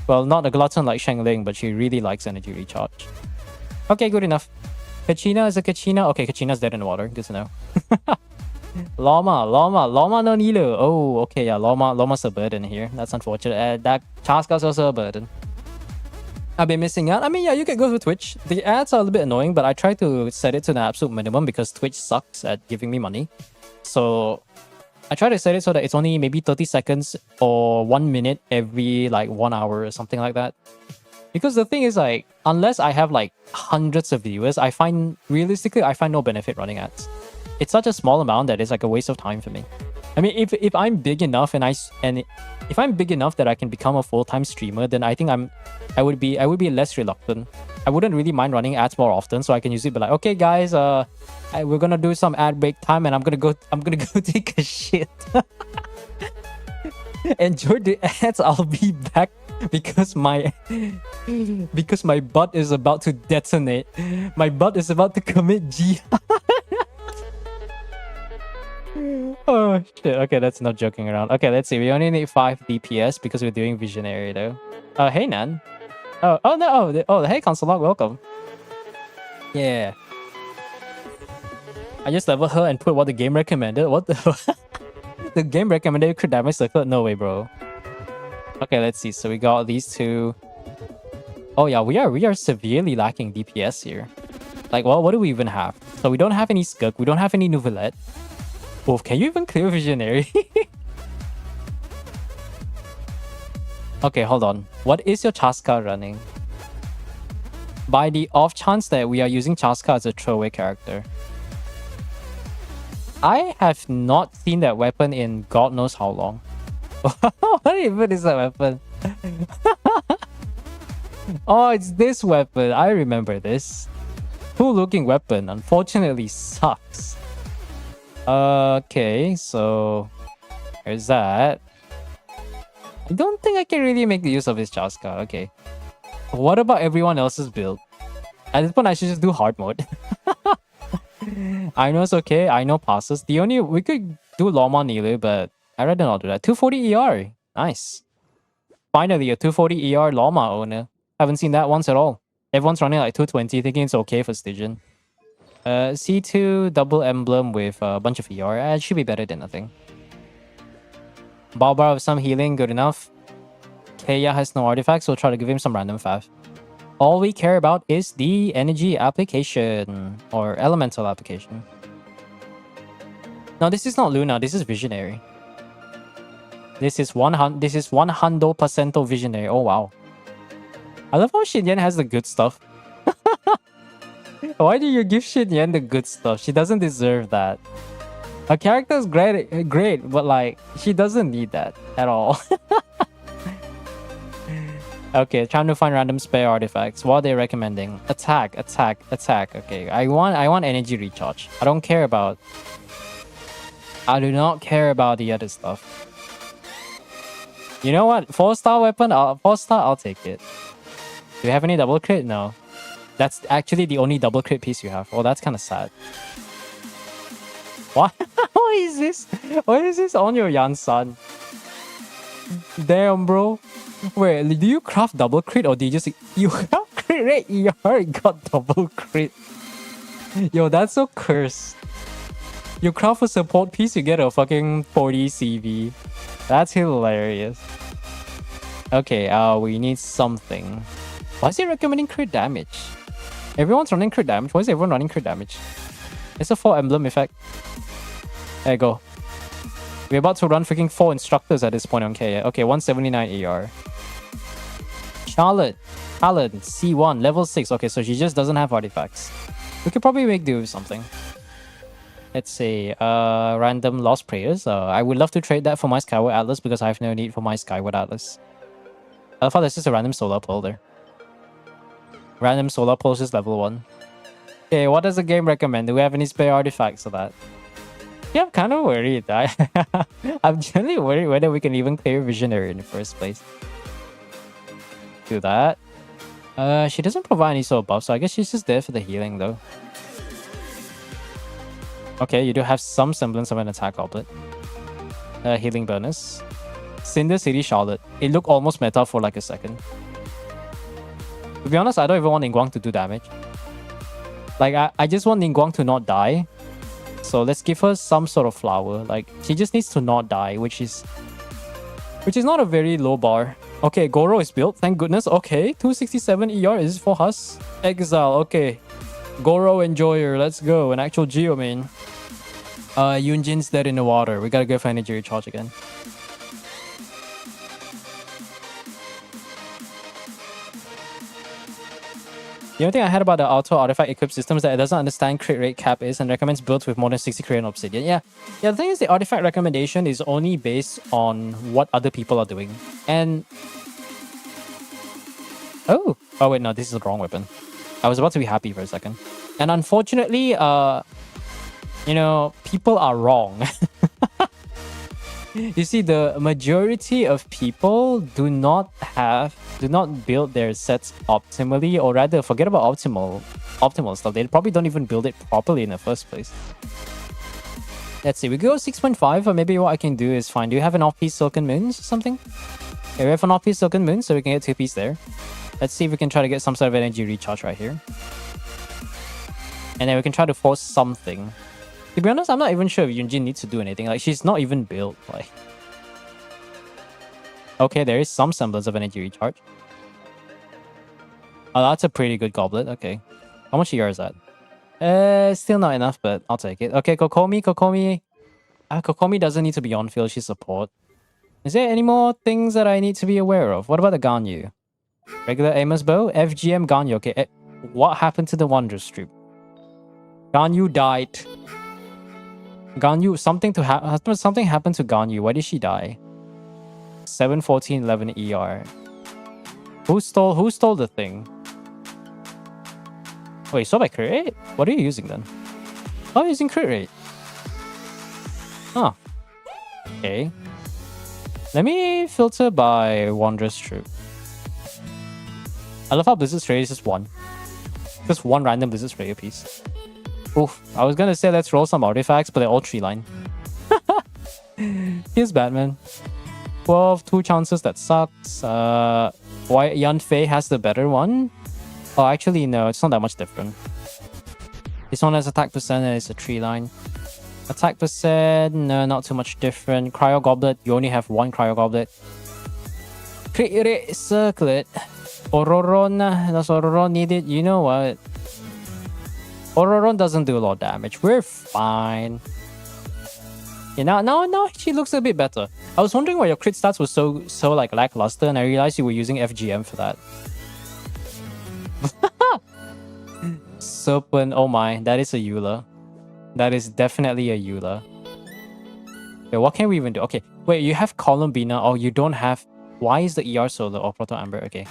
Well, not a glutton like Sheng Ling, but she really likes energy recharge. Okay, good enough. Kachina is a Kachina. Okay, Kachina's dead in the water. Good to know. Llama no Nilo. Oh, okay, yeah, Llama's a burden here. That's unfortunate. That Chaska's also a burden. I've been missing out. I mean, yeah, you can go to Twitch. The ads are a little bit annoying, but I try to set it to the absolute minimum because Twitch sucks at giving me money. So I try to set it so that it's only maybe 30 seconds or 1 minute every like 1 hour or something like that. Because the thing is, like, unless I have like hundreds of viewers, realistically, I find no benefit running ads. It's such a small amount that it's like a waste of time for me. I mean, if I'm big enough if I'm big enough that I can become a full-time streamer, then I think I would be less reluctant. I wouldn't really mind running ads more often, so I can usually be like, okay, guys, we're gonna do some ad break time, and I'm gonna go take a shit. Enjoy the ads. I'll be back because my butt is about to detonate. My butt is about to commit jihad. Oh shit, okay, that's not joking around. Okay, let's see, we only need 5 DPS because we're doing Visionary though. Hey Nan. Oh no! Oh, hey, Consulog, welcome. Yeah. I just leveled her and put what the game recommended. What the? The game recommended crit damage circle? No way, bro. Okay, let's see. So we got these two. Oh yeah, we are severely lacking DPS here. Like, well, what do we even have? So we don't have any Skuk. We don't have any Nouvellette. Wolf, can you even clear Visionary? Okay, hold on. What is your Chaska running? By the off chance that we are using Chaska as a throwaway character. I have not seen that weapon in God knows how long. What even is that weapon? Oh, it's this weapon. I remember this. Cool looking weapon. Unfortunately sucks. Okay, so there's that. I don't think I can really make use of his Chaska. Okay. What about everyone else's build? At this point, I should just do hard mode. I know it's okay. I know passes. We could do Loma Nilu, but I'd rather not do that. 240 ER. Nice. Finally, a 240 ER Loma owner. Haven't seen that once at all. Everyone's running like 220, thinking it's okay for Stygian. C2 double emblem with a bunch of ER. It should be better than nothing. Barbara with some healing, good enough. Kaya has no artifacts, so we'll try to give him some random fav. All we care about is the energy application or elemental application. No, this is not Luna. This is Visionary. This is 100% Visionary. Oh wow. I love how Xinyan has the good stuff. Why do you give Xinyan the good stuff? She doesn't deserve that. Her character is great, but like she doesn't need that at all. Okay, trying to find random spare artifacts. What are they recommending? Attack. Okay, I want energy recharge. I do not care about the other stuff. You know what? 4-star weapon. 4-star. I'll take it. Do you have any double crit? No. That's actually the only double crit piece you have. Oh, that's kind of sad. What? What is this? What is this on your Yansan? Damn, bro. Wait, do you craft double crit or do you just... You have crit rate ER got double crit. Yo, that's so cursed. You craft a support piece, you get a fucking 40 CV. That's hilarious. Okay, we need something. Why is he recommending crit damage? Everyone's running crit damage. Why is everyone running crit damage? It's a 4 emblem effect. There you go. We're about to run freaking 4 instructors at this point on K. Okay, 179 AR. Charlotte. Talon, C1, level 6. Okay, so she just doesn't have artifacts. We could probably make do with something. Let's say, random Lost Prayers. I would love to trade that for my Skyward Atlas because I have no need for my Skyward Atlas. I thought that's just a random Solar Pearl there. Random Solar Pulse is level 1. Okay, what does the game recommend? Do we have any spare artifacts for that? Yeah, I'm kind of worried. I'm generally worried whether we can even clear Visionary in the first place. Do that. She doesn't provide any sort of buff, so I guess she's just there for the healing though. Okay, you do have some semblance of an attack goblet. Healing bonus. Cinder City Charlotte. It looked almost meta for like a second. To be honest, I don't even want Ningguang to do damage. Like, I just want Ningguang to not die. So let's give her some sort of flower. Like, she just needs to not die, which is not a very low bar. Okay, Goro is built, thank goodness. Okay, 267 ER, is this for us? Exile, okay. Goro Enjoyer, let's go. An actual Geo main. Yunjin's dead in the water. We gotta go for energy recharge again. The only thing I heard about the auto artifact equip system is that it doesn't understand crit rate cap is and recommends builds with more than 60 crit and obsidian. Yeah, the thing is the artifact recommendation is only based on what other people are doing. And... Oh wait, no, this is the wrong weapon. I was about to be happy for a second. And unfortunately, you know, people are wrong. You see, the majority of people do not build their sets optimally, or rather, forget about optimal stuff. They probably don't even build it properly in the first place. Let's see, we go 6.5, or maybe what I can do is find... Do you have an off-piece Silken Moons or something? Okay, we have an off-piece Silken Moon, so we can get 2-piece there. Let's see if we can try to get some sort of energy recharge right here. And then we can try to force something. To be honest, I'm not even sure if Yunjin needs to do anything. Like, she's not even built. Like, okay, there is some semblance of energy recharge. Oh, that's a pretty good goblet. Okay. How much ER is that? Still not enough, but I'll take it. Okay, Kokomi. Kokomi doesn't need to be on field. She's support. Is there any more things that I need to be aware of? What about the Ganyu? Regular Amos Bow? FGM Ganyu. Okay, what happened to the Wondrous Troop? Ganyu died. Ganyu, something happened to Ganyu. Why did she die? 714 11 ER. Who stole the thing? Wait, so by crit rate? What are you using then? Oh, you're using crit rate. Huh. Okay. Let me filter by Wondrous Troop. I love how Blizzard Stray is just one. Just one random Blizzard Stray piece. Oof. I was gonna say let's roll some artifacts, but they're all 3-line. Here's Batman. 12, 2 chances, that sucks. Why Yanfei has the better one? Oh, actually, no, it's not that much different. This one has attack percent and it's a 3-line. Attack percent, no, not too much different. Cryo Goblet, you only have one Cryo Goblet. Crit rate Circlet. Ororon, does Ororon need it? You know what? Ororon doesn't do a lot of damage. We're fine. Yeah, now she looks a bit better. I was wondering why your crit stats were so like lackluster, and I realized you were using FGM for that. Serpent, oh my, that is a Eula. That is definitely a Eula. Okay, what can we even do? Okay, wait, you have Columbina. Oh, you don't have... Why is the ER so low? Oh, Proto Amber, okay.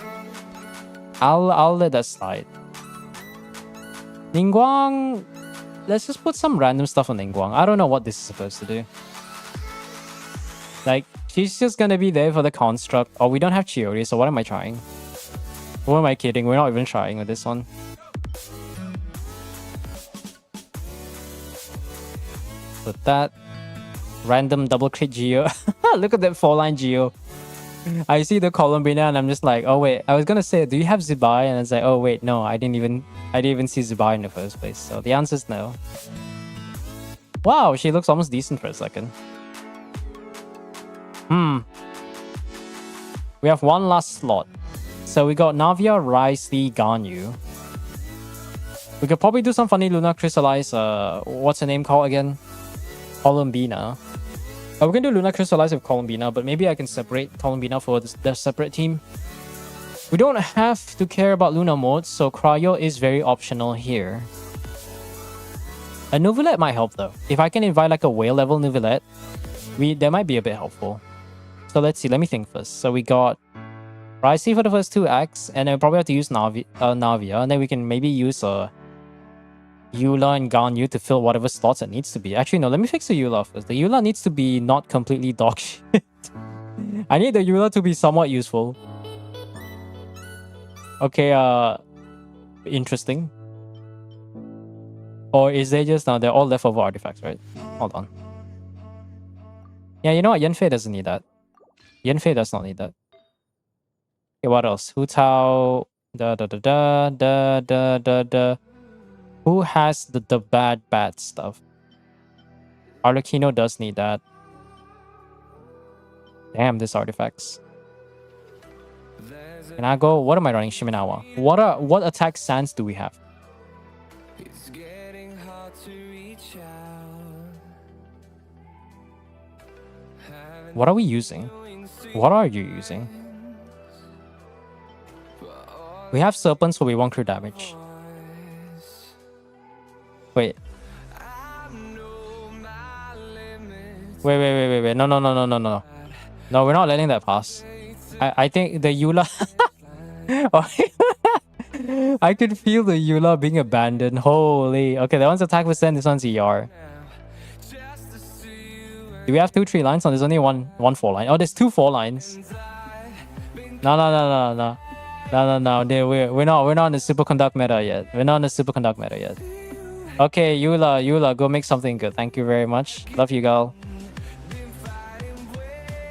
I'll let that slide. Ningguang... Let's just put some random stuff on Ningguang. I don't know what this is supposed to do. Like, she's just gonna be there for the construct. Oh, we don't have Chiori, so what am I trying? Who am I kidding? We're not even trying with this one. With that random double crit Geo. Look at that 4-line Geo. I see the Columbina and I'm just like, oh wait, I was gonna say, do you have Zubai? And it's like, oh wait, no, I didn't even see Zubai in the first place. So the answer is no. Wow, she looks almost decent for a second. We have one last slot. So we got Navia, Rice-Lee, Ganyu. We could probably do some funny Luna Crystallize, what's her name called again? Columbina. We're gonna do Luna Crystallize with Columbina, but maybe I can separate Columbina for the separate team. We don't have to care about Luna modes, so Cryo is very optional here. A Nuvolette might help though. If I can invite like a whale level Nuvolette, that might be a bit helpful. So let's see, let me think first. So we got Ricey for the first 2 acts, and then we probably have to use Navia, and then we can maybe use Eula and Ganyu to fill whatever slots it needs to be. Actually, no, let me fix the Eula first. The Eula needs to be not completely dog shit. I need the Eula to be somewhat useful. Okay, interesting. Or is they just... No, they're all leftover artifacts, right? Hold on. Yeah, you know what? Yanfei doesn't need that. Yanfei does not need that. Okay, what else? Hu Tao... Who has the bad stuff? Arlecchino does need that. Damn, this artifacts. Can I go? What am I running? Shiminawa. What attack sands do we have? What are we using? What are you using? We have serpents, so we won't crit damage. Wait. Wait. No. No, we're not letting that pass. I think the Eula... I could feel the Eula being abandoned. Holy. Okay, that one's attack percent, this one's ER. Do we have 2 3 lines? No, there's only one 4 line. Oh, there's 2 4 lines. No. We're not on the superconduct meta yet. We're not on the superconduct meta yet. Okay, Eula, go make something good. Thank you very much. Love you, girl.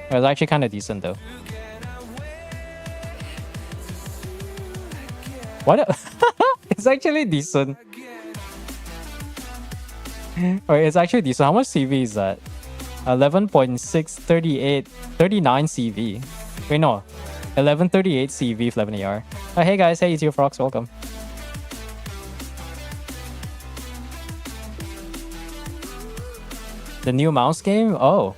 It was actually kind of decent, though. What? It's actually decent. Wait, it's actually decent. How much CV is that? 11.6, 38, 39 CV. Wait, no. 1138 CV, 11 AR. Oh, hey guys, hey, it's your Frogs, welcome. The new mouse game? Oh.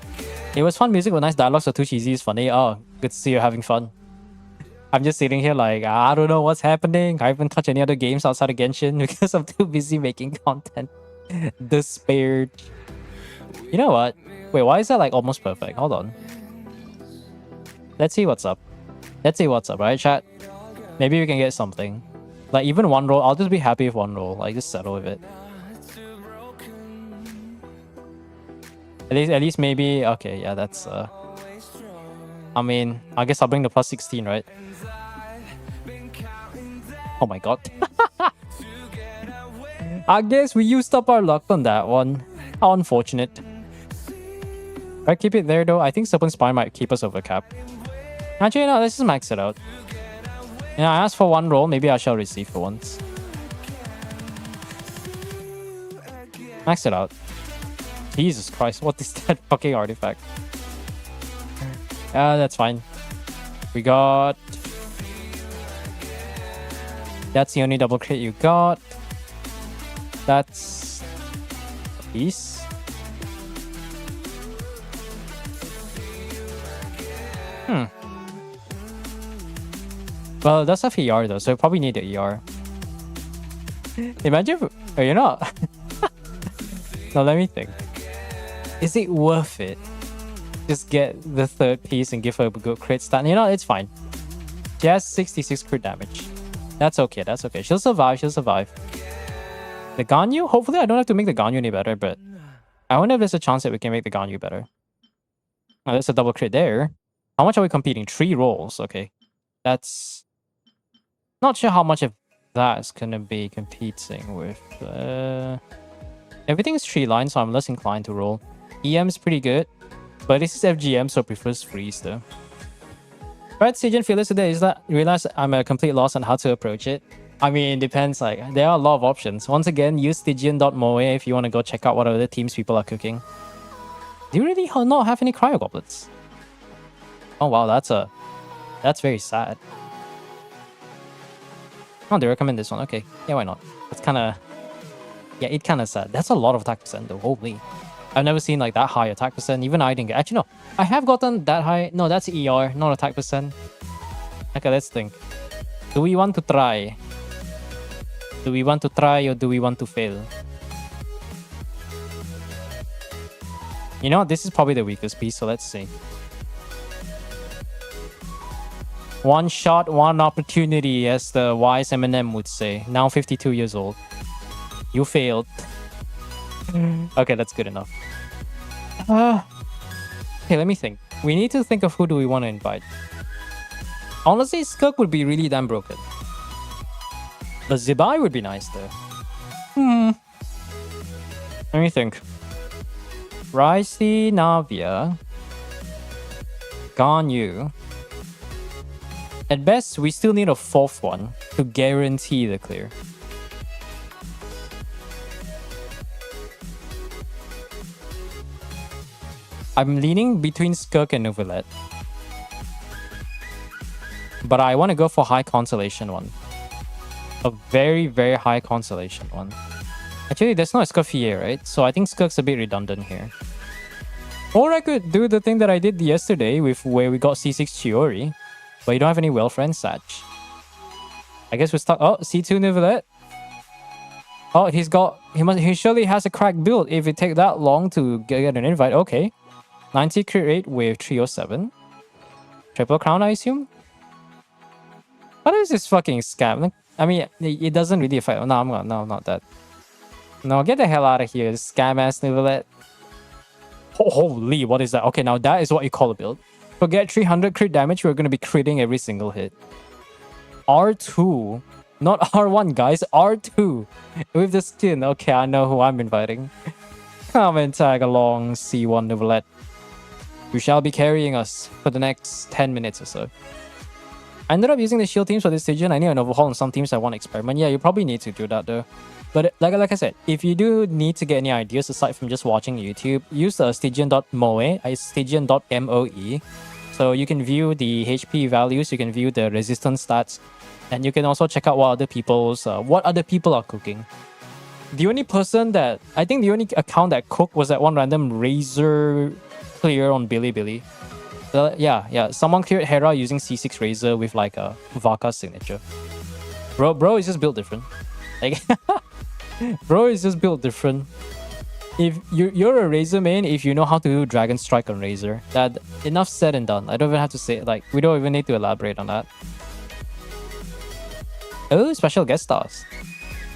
It was fun music with nice dialogue, so too cheesy is funny. Oh, good to see you're having fun. I'm just sitting here like, I don't know what's happening. I haven't touched any other games outside of Genshin because I'm too busy making content. Despaired. You know what? Wait, why is that like almost perfect? Hold on. Let's see what's up. Let's see what's up, right, chat? Maybe we can get something. Like, even one roll, I'll just be happy with one roll. Like, just settle with it. At least maybe... Okay, yeah, that's... I mean, I guess I'll bring the plus 16, right? Oh my god. I guess we used up our luck on that one. How unfortunate. Right, keep it there though. I think Serpent Spine might keep us over cap. Actually, no, let's just max it out. I asked for one roll. Maybe I shall receive for once. Max it out. Jesus Christ, what is that fucking artifact? That's fine. We got... That's the only double crit you got. That's... a piece. Well, it does have ER though, so we probably need the ER. Imagine if... Oh, you're not... No, let me think. Is it worth it? Just get the third piece and give her a good crit stat. You know, it's fine. She has 66 crit damage. That's okay, that's okay. She'll survive, she'll survive. The Ganyu? Hopefully I don't have to make the Ganyu any better, but... I wonder if there's a chance that we can make the Ganyu better. Oh, there's a double crit there. How much are we competing? 3 rolls, okay. That's... Not sure how much of that's gonna be competing with. Everything's 3 lines, so I'm less inclined to roll. EM is pretty good, but this is FGM, so prefers freeze though. Right, Stygian feelers today is that realize I'm a complete loss on how to approach it. I mean, it depends. Like, there are a lot of options. Once again, use Stygian.moe if you want to go check out what other teams people are cooking. Do you really not have any cryo goblets? Oh wow, that's very sad. Oh, they recommend this one. Okay, yeah, why not? It's kind of... Yeah, it's kind of sad. That's a lot of attack percent though. Holy. I've never seen like that high attack percent. Even I didn't get... Actually, no. I have gotten that high. No, that's ER, not attack percent. Okay, let's think. Do we want to try? Do we want to try or do we want to fail? You know what? This is probably the weakest piece, so let's see. One shot, one opportunity, as the wise Eminem would say. Now 52 years old. You failed. Okay, that's good enough. Okay, let me think. We need to think of who do we want to invite. Honestly, Skirk would be really damn broken. The Zibai would be nice though. Let me think. Ricey, Navia, Ganyu. At best, we still need a 4th one to guarantee the clear. I'm leaning between Skirk and Novelet. But I want to go for high consolation one. A very, very high consolation one. Actually, there's no Escoffier, right? So I think Skirk's a bit redundant here. Or I could do the thing that I did yesterday with where we got C6 Chiori. But you don't have any well friends, Satch. I guess we're stuck. Oh, C2 Novelet. Oh, he surely has a cracked build if it take that long to get an invite. Okay. 90 crit rate with 307. Triple crown, I assume? What is this fucking scam? Like, I mean, it doesn't really affect... No, no, not that. No, get the hell out of here, scam ass Novelet. Holy, what is that? Okay, now that is what you call a build. Forget 300 crit damage, we're going to be critting every single hit. R2. Not R1, guys. R2. With the skin. Okay, I know who I'm inviting. Come and tag along, C1 Novelet. You shall be carrying us for the next 10 minutes or so. I ended up using the shield teams for this Stygian. I need an overhaul on some teams I want to experiment. Yeah, you probably need to do that though. But like I said, if you do need to get any ideas aside from just watching YouTube, use the Stygian.moe, Stygian.moe. So you can view the HP values, you can view the resistance stats, and you can also check out what other people are cooking. The only person that I think the only account that cooked was that one random Razor clear on Bilibili. Yeah, someone cleared Hera using C6 Razor with like a Vaka signature. Bro is just built different. Like, bro is just built different. If you're a Razor main, if you know how to do Dragon Strike on Razor, that enough said and done. I don't even have to say, like, we don't even need to elaborate on that. Oh, special guest stars.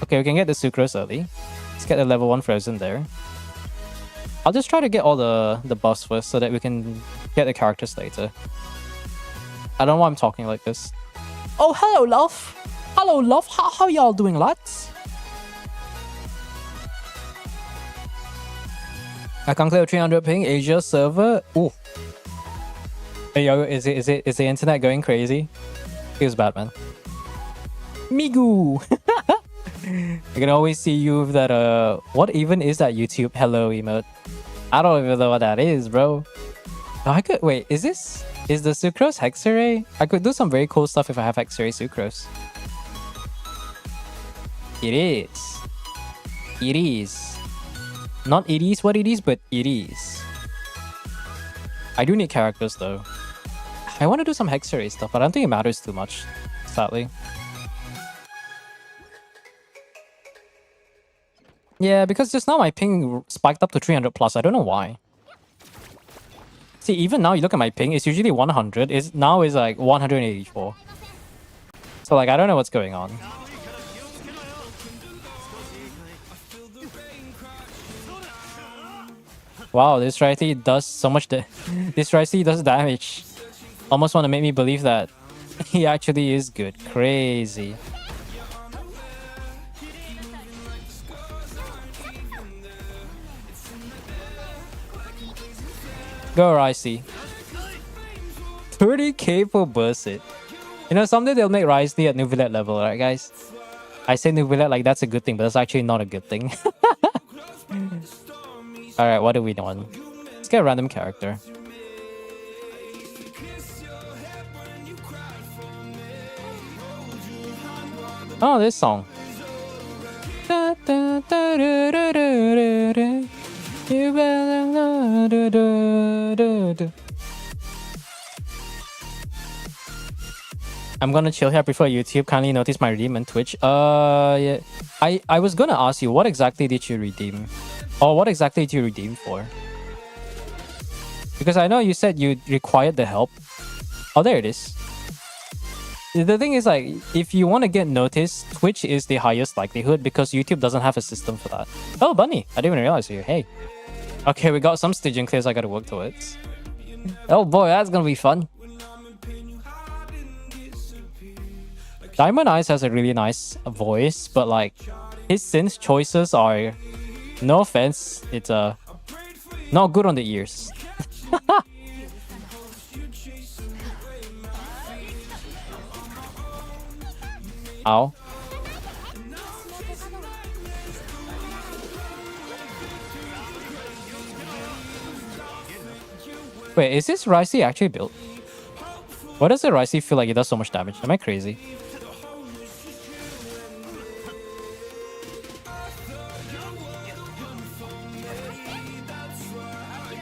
Okay, we can get the Sucrose early. Let's get the level 1 Frozen there. I'll just try to get all the buffs first so that we can get the characters later. I don't know why I'm talking like this. Oh, hello, love. Hello, love. How y'all doing, lads? I can't clear 300 ping. Asia server. Ooh. Hey, yo, is the internet going crazy? Feels bad, man. Migu. I can always see you with that what even is that YouTube hello emote? I don't even know what that is, bro. I could wait, is the Sucrose Hexarray? I could do some very cool stuff if I have Hexarray Sucrose. It is. It is. Not it is what it is, but it is. I do need characters though. I want to do some Hexarray stuff, but I don't think it matters too much, sadly. Yeah, because just now my ping spiked up to 300 plus. I don't know why. See, even now you look at my ping, it's usually 100. Now is like 184. So like, I don't know what's going on. Wow, this Righty does so much. This Righty does damage. Almost want to make me believe that he actually is good. Crazy. Go Ricey. 30k for burst it. You know, someday they'll make Ricey at Nuvillet level, right guys? I say Nuvillet like that's a good thing, but that's actually not a good thing. Alright, what do we want? Let's get a random character. Oh, this song. You better I'm gonna chill here. I prefer YouTube. Kindly notice my redeem on Twitch. Yeah. I was gonna ask you, what exactly did you redeem? Or what exactly did you redeem for? Because I know you said you required the help. Oh, there it is. The thing is, like, if you want to get noticed, Twitch is the highest likelihood because YouTube doesn't have a system for that. Oh, Bunny. I didn't even realize you. Hey. Okay, we got some Stygian clears I gotta work towards. Oh boy, that's gonna be fun. Diamond Eyes has a really nice voice, but like, his synth choices are, no offense, it's not good on the ears. Ow. Wait, is this Ricey actually built? Why does the Ricey feel like it does so much damage? Am I crazy?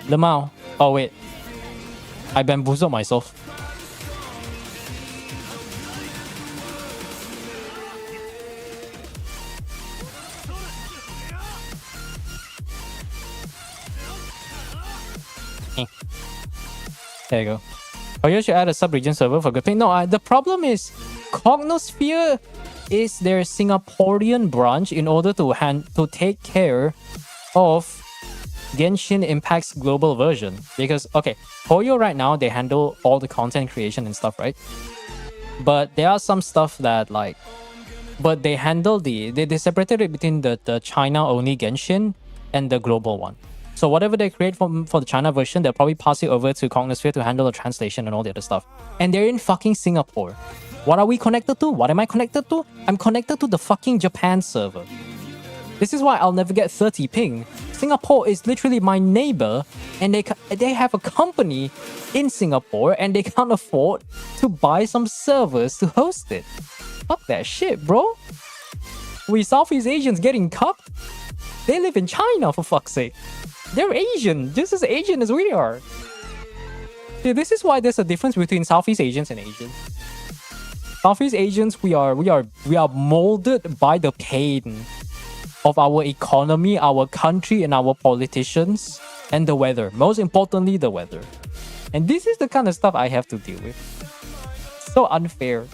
Lemao. Oh wait. I bamboozled myself. There you go. Oh, you should add a sub-region server for good ping. No, the problem is Cognosphere is their Singaporean branch in order to take care of Genshin Impact's global version. Because, okay, Hoyo right now, they handle all the content creation and stuff, right? But there are some stuff that, like... But they handle they separated it between the China-only Genshin and the global one. So whatever they create for the China version, they'll probably pass it over to Cognisphere to handle the translation and all the other stuff. And they're in fucking Singapore. What are we connected to? What am I connected to? I'm connected to the fucking Japan server. This is why I'll never get 30 ping. Singapore is literally my neighbor, and they have a company in Singapore, and they can't afford to buy some servers to host it. Fuck that shit, bro. We Southeast Asians getting cucked? They live in China, for fuck's sake. They're Asian, just as Asian as we are. See, this is why there's a difference between Southeast Asians and Asians. Southeast Asians, we are molded by the pain of our economy, our country, and our politicians, and the weather. Most importantly, the weather. And this is the kind of stuff I have to deal with. So unfair.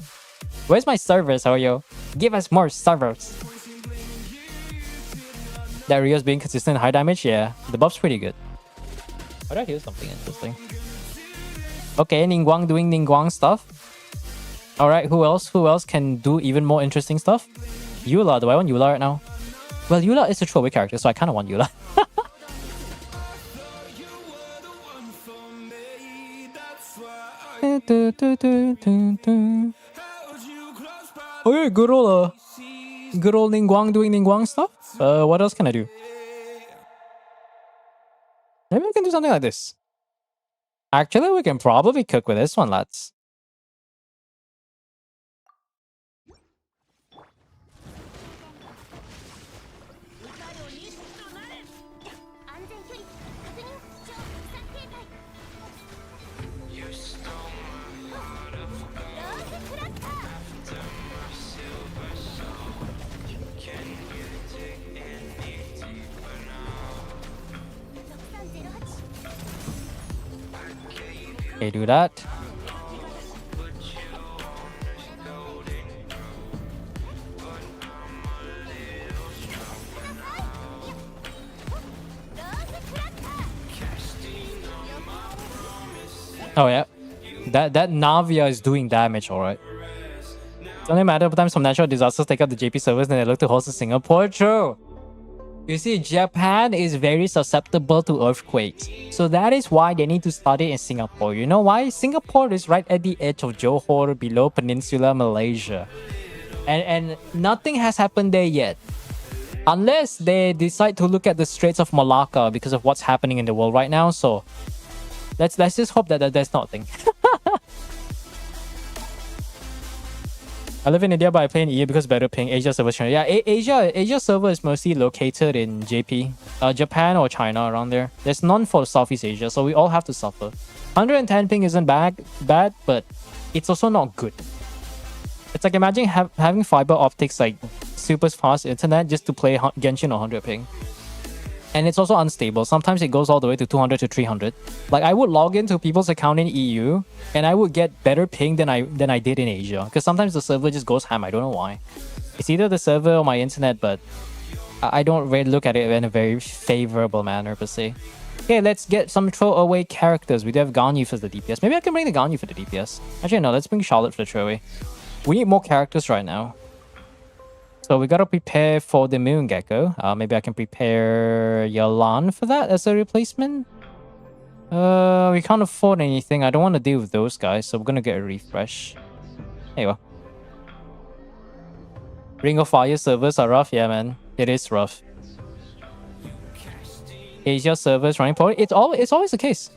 Where's my servers, Hoyo? Give us more servers. That Rio's being consistent high damage? Yeah, the buff's pretty good. How did I hear something interesting? Okay, Ningguang doing Ningguang stuff. Alright, who else? Who else can do even more interesting stuff? Eula, do I want Eula right now? Well, Eula is a throwaway character, so I kind of want Eula. Oh yeah, good old Ningguang doing Ningguang stuff. What else can I do? Maybe we can do something like this. Actually, we can probably cook with this one, lads. Okay, do that. Oh yeah, that Navia is doing damage, alright. It's only a matter of time some natural disasters take out the JP servers and they look to host in Singapore. True. You see, Japan is very susceptible to earthquakes. So that is why they need to start it in Singapore. You know why? Singapore is right at the edge of Johor, below Peninsula Malaysia. And nothing has happened there yet. Unless they decide to look at the Straits of Malacca because of what's happening in the world right now. So let's just hope that there's nothing. I live in India, but I play in EU because better ping. Asia server. Yeah, Asia server is mostly located in JP, Japan or China, around there. There's none for Southeast Asia, so we all have to suffer. 110 ping isn't bad, but it's also not good. It's like imagine having fiber optics, like super fast internet, just to play Genshin 100 ping. And it's also unstable. Sometimes it goes all the way to 200 to 300. Like I would log into people's account in EU and I would get better ping than I did in Asia. Because sometimes the server just goes ham. I don't know why. It's either the server or my internet, but I don't really look at it in a very favorable manner per se. Okay, let's get some throwaway characters. We do have Ganyu for the DPS. Maybe I can bring the Ganyu for the DPS. Actually, no, let's bring Charlotte for the throwaway. We need more characters right now. So we gotta prepare for the Moon Gecko. Maybe I can prepare Yalan for that as a replacement. We can't afford anything. I don't want to deal with those guys, so we're gonna get a refresh. There you go. Ring of Fire servers are rough, yeah, man. It is rough. Asia servers running poorly. It's always the case.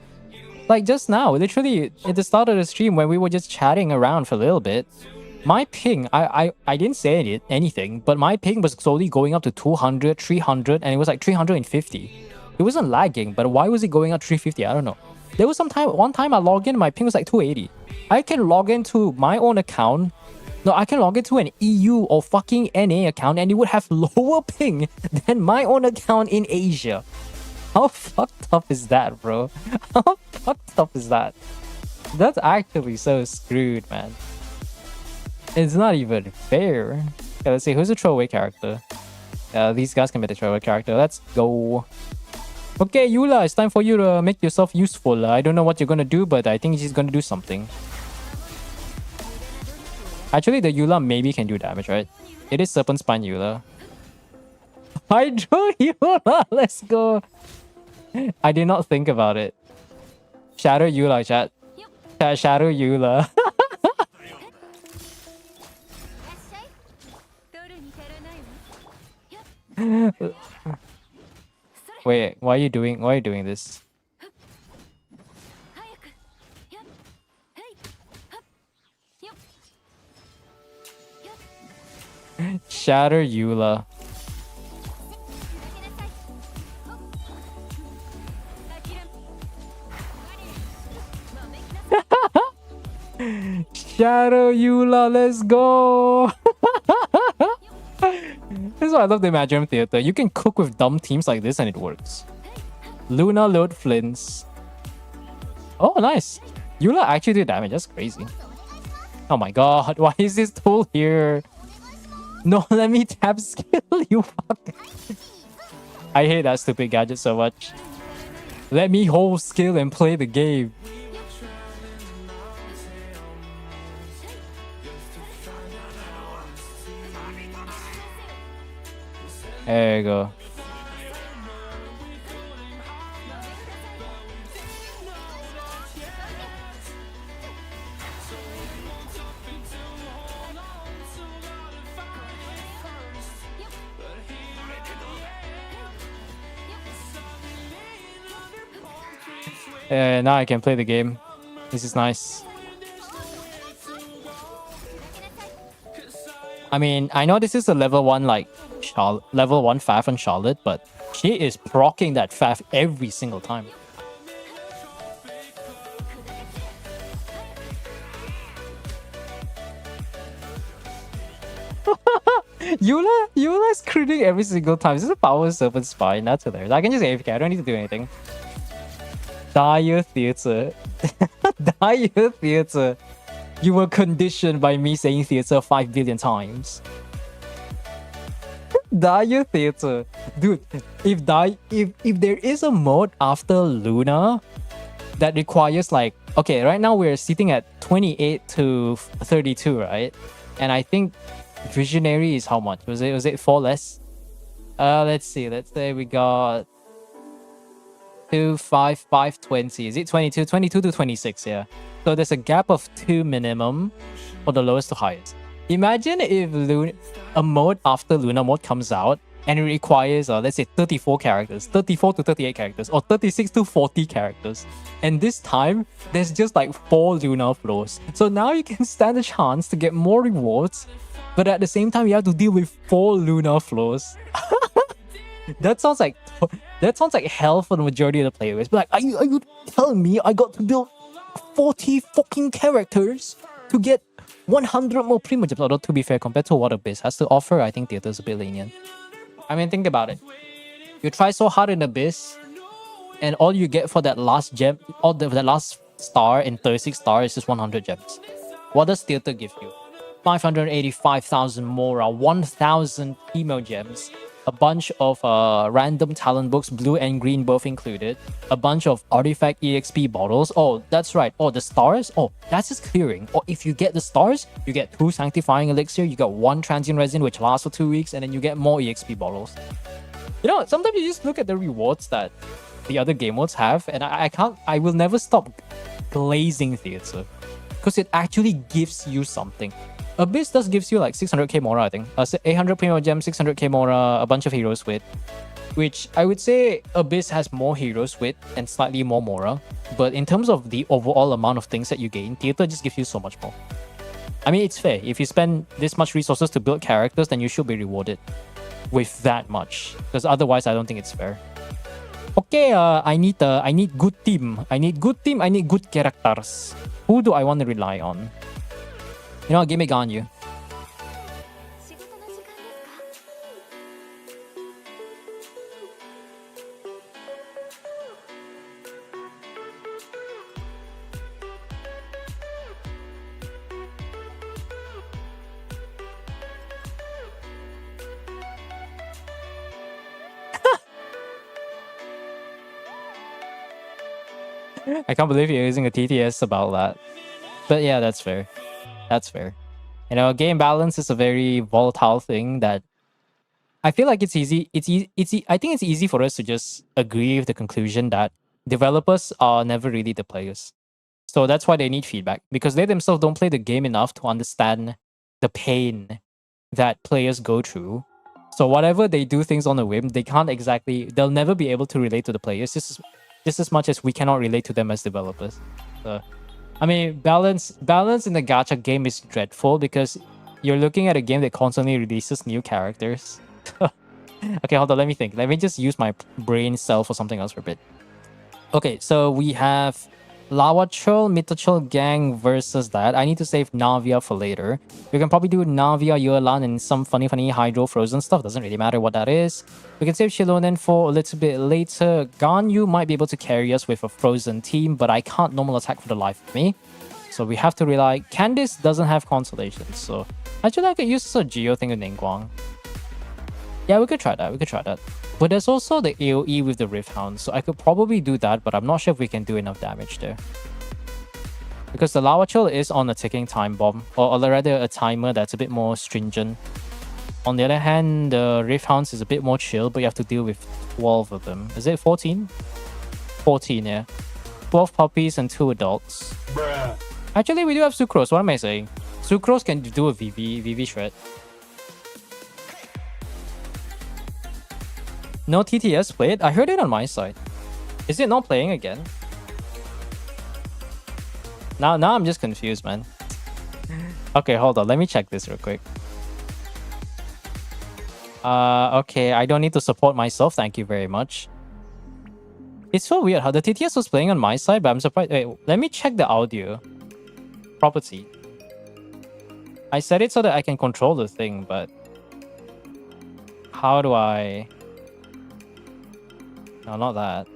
Like just now, literally at the start of the stream when we were just chatting around for a little bit. My ping, I didn't say anything, but my ping was slowly going up to 200, 300, and it was like 350. It wasn't lagging, but why was it going up 350? I don't know. There was one time I logged in, my ping was like 280. I can log into my own account. No, I can log into an EU or fucking NA account and it would have lower ping than my own account in Asia. How fucked up is that, bro? How fucked up is that? That's actually so screwed, man. It's not even fair. Okay, let's see, who's a throwaway character? These guys can be the throwaway character. Let's go. Okay, Eula, it's time for you to make yourself useful. I don't know what you're gonna do, but I think she's gonna do something. Actually, the Eula maybe can do damage, right? It is Serpent Spine Eula. Hydro Eula, let's go. I did not think about it. Shadow Eula, chat. Shadow Eula. Wait, why are you doing this? Shatter Eula. Shadow Eula, let's go! This is why I love the Imaginary Theater. You can cook with dumb teams like this and it works. Luna load Flints. Oh, nice. Eula actually did damage. That's crazy. Oh my god, why is this tool here? No, let me tap skill, you fuck. I hate that stupid gadget so much. Let me hold skill and play the game. There you go. Now I can play the game. This is nice. I mean, I know this is a level 1 like level 1 Faf on Charlotte, but she is proccing that Faf every single time. Eula's critting every single time. This is a power serpent spine. That's hilarious. I can just AFK. I don't need to do anything. Dire theater. Dire theater. You were conditioned by me saying theater 5 billion times. Dire theater. Dude, if there is a mode after Luna that requires like, okay, right now we're sitting at 28 to 32, right? And I think Visionary is how much? Was it 4 less? Let's see. Let's say we got 2, 5, 5, 20. Is it 22? 22 to 26, yeah. So there's a gap of 2 minimum for the lowest to highest. Imagine if a mode after Luna mode comes out and it requires, let's say 34 characters, 34 to 38 characters, or 36 to 40 characters. And this time, there's just like 4 Luna floors. So now you can stand a chance to get more rewards, but at the same time, you have to deal with 4 Luna floors. That sounds like hell for the majority of the players. But like, are you telling me I got to build 40 fucking characters to get 100 more Primogems? Although to be fair, compared to what Abyss has to offer, I think Theater's a bit lenient. I mean, think about it. You try so hard in Abyss, and all you get for that last gem, or that last star in 36 stars is just 100 gems. What does Theater give you? 585,000 Mora, 1,000 Primogems, a bunch of random talent books, blue and green both included, a bunch of artifact EXP bottles. Oh, that's right. Oh, the stars? Oh, that's just clearing. Or if you get the stars, you get 2 sanctifying elixir, you got 1 transient resin which lasts for 2 weeks, and then you get more EXP bottles. You know, sometimes you just look at the rewards that the other game modes have, and I will never stop glazing Theater, because it actually gives you something. Abyss does gives you like 600k Mora, I think. 800 Primo Gems, 600k Mora, a bunch of Heroes with, which I would say Abyss has more Heroes with and slightly more Mora. But in terms of the overall amount of things that you gain, Theater just gives you so much more. I mean, it's fair. If you spend this much resources to build characters, then you should be rewarded with that much. Because otherwise, I don't think it's fair. Okay, I need good team. I need good characters. Who do I want to rely on? You know what, give me Ganyu. I can't believe you're using a TTS about that. But yeah, that's fair. That's fair. You know, game balance is a very volatile thing that I feel like it's easy. I think it's easy for us to just agree with the conclusion that developers are never really the players. So that's why they need feedback because they themselves don't play the game enough to understand the pain that players go through. So whatever they do things on a whim, they can't exactly. They'll never be able to relate to the players just as much as we cannot relate to them as developers. So, I mean, balance in the gacha game is dreadful because you're looking at a game that constantly releases new characters. Okay, hold on. Let me think. Let me just use my brain cell for something else for a bit. Okay, so we have Lava Troll, Mythotroll Gang versus that. I need to save Navia for later. We can probably do Navia, Yuelan, and some funny Hydro Frozen stuff. Doesn't really matter what that is. We can save Shilonen for a little bit later. Ganyu might be able to carry us with a Frozen team, but I can't normal attack for the life of me. So we have to rely... Candice doesn't have Constellations, so... Actually, I could use a Geo thing with Ningguang. Yeah, we could try that. But there's also the AoE with the Rift Hound, so I could probably do that, but I'm not sure if we can do enough damage there. Because the Lava Chill is on a ticking time bomb, or rather a timer that's a bit more stringent. On the other hand, the Rift Hounds is a bit more chill, but you have to deal with 12 of them. Is it 14? 14, yeah. 12 puppies and 2 adults.
Bruh.
Actually, we do have Sucrose. What am I saying? Sucrose can do a VV shred. No TTS played? I heard it on my side. Is it not playing again? Now I'm just confused, man. Okay, hold on. Let me check this real quick. Okay. I don't need to support myself. Thank you very much. It's so weird how the TTS was playing on my side, but I'm surprised. Wait, let me check the audio. Property. I set it so that I can control the thing, but... How do I... No, not that.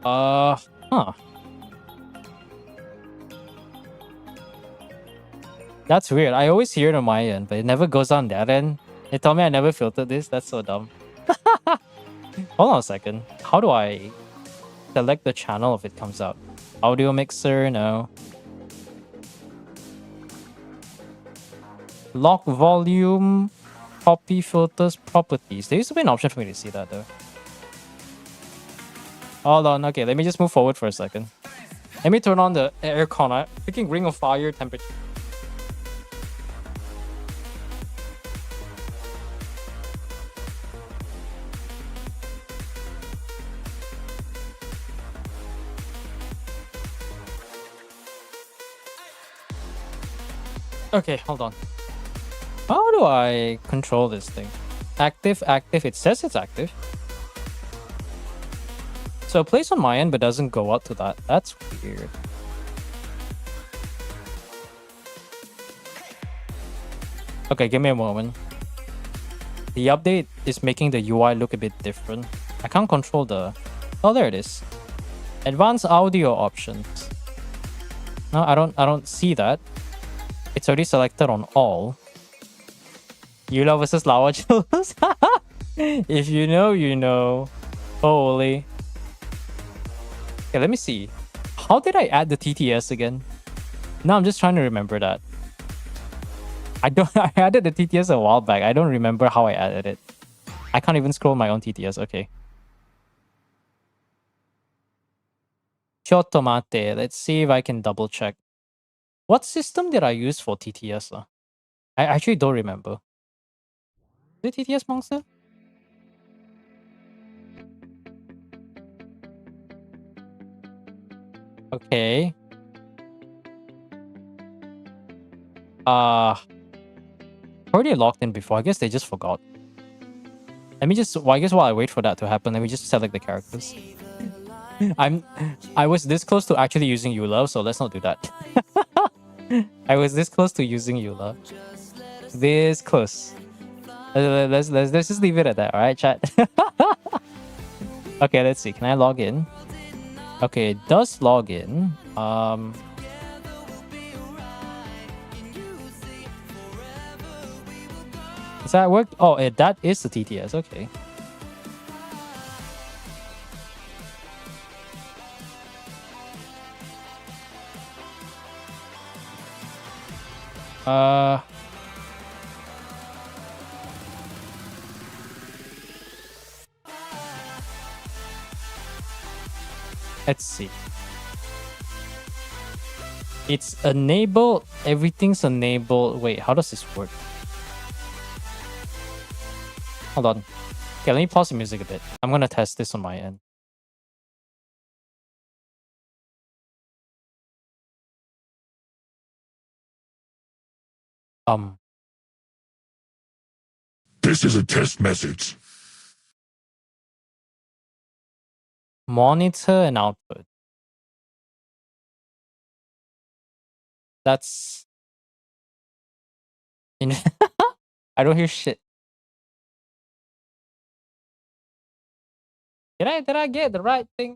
Huh. That's weird. I always hear it on my end, but it never goes on that end. They told me I never filtered this. That's so dumb. Hold on a second. How do I select the channel if it comes out? Audio mixer? No. Lock volume. Copy filters properties. There used to be an option for me to see that though. Hold on. Okay, let me just move forward for a second. Let me turn on the aircon. Freaking Ring of Fire temperature. Okay, hold on. How do I control this thing? Active, active. It says it's active. So it plays on my end but doesn't go out to that. That's weird. Okay, give me a moment. The update is making the UI look a bit different. I can't control the... Oh, there it is. Advanced audio options. No, I don't see that. It's already selected on all. Eula versus Lava Chills. If you know, you know. Holy. Okay, let me see. How did I add the TTS again? No, I'm just trying to remember that. I added the TTS a while back. I don't remember how I added it. I can't even scroll my own TTS. Okay. Chotomate. Let's see if I can double check. What system did I use for TTS? I actually don't remember. Is it TTS Monster? Okay. Already logged in before. I guess they just forgot. Let me just... Well, I guess while I wait for that to happen, let me just select the characters. I was this close to actually using Eula, so let's not do that. I was this close to using Eula. This close. Let's just leave it at that, alright, chat? Okay, let's see. Can I log in? Okay, it does log in. Does that work? Oh, that is the TTS. Okay. Uh, let's see. It's enabled. Everything's enabled. Wait, how does this work? Hold on. Okay, let me pause the music a bit. I'm gonna test this on my end.
This is a test message.
Monitor and output. That's... I don't hear shit. Did I get the right thing?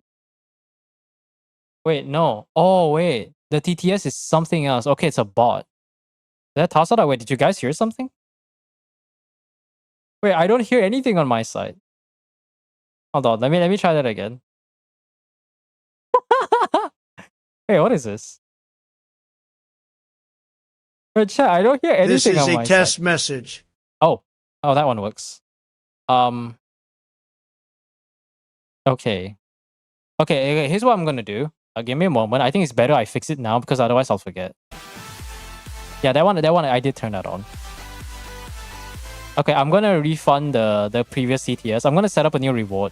Wait, no. Oh, wait. The TTS is something else. Okay, it's a bot. Did I toss it out? Wait, did you guys hear something? Wait, I don't hear anything on my side. Hold on, let me try that again. Wait, what is this? Wait, chat, I don't hear anything
This is
on
a
my
test
side.
message.
Oh, that one works. Okay. Okay, here's what I'm gonna do. Give me a moment. I think it's better I fix it now because otherwise I'll forget. Yeah, that one I did turn that on. Okay, I'm gonna refund the previous CTS. I'm gonna set up a new reward.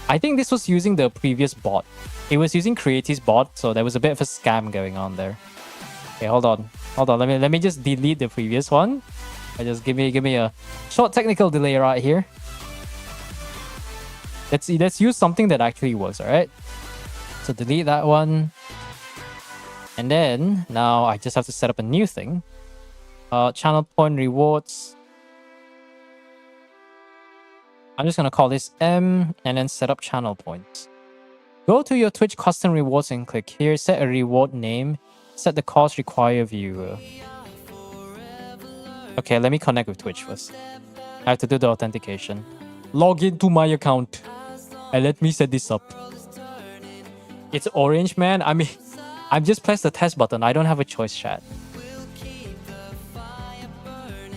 I think this was using the previous bot. It was using Creative's bot, so there was a bit of a scam going on there. Okay, hold on. Let me just delete the previous one. Just give me a short technical delay right here. Let's use something that actually works, alright? So delete that one. And then now I just have to set up a new thing. Channel point rewards. I'm just gonna call this M and then set up channel points. Go to your Twitch custom rewards and click here. Set a reward name. Set the cost require viewer. Okay, let me connect with Twitch first. I have to do the authentication. Log into my account and let me set this up. It's orange, man. I mean, I've just pressed the test button. I don't have a choice, chat.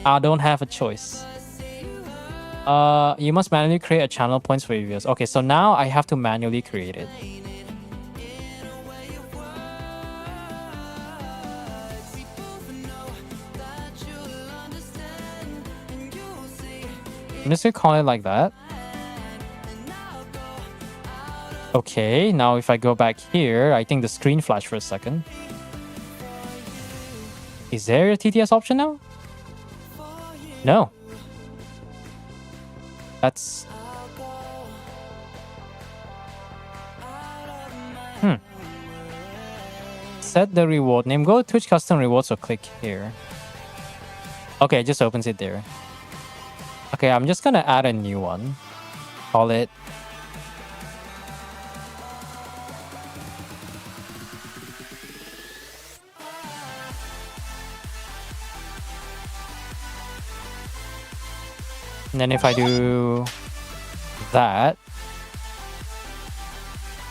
I don't have a choice. You must manually create a channel points for your viewers. Okay, so now I have to manually create it. I'm just gonna call it like that. Okay, now if I go back here, I think the screen flashed for a second. Is there a TTS option now? No. That's... Set the reward name. Go to Twitch custom rewards or click here. Okay, it just opens it there. Okay, I'm just gonna add a new one. Call it... And then if I do that,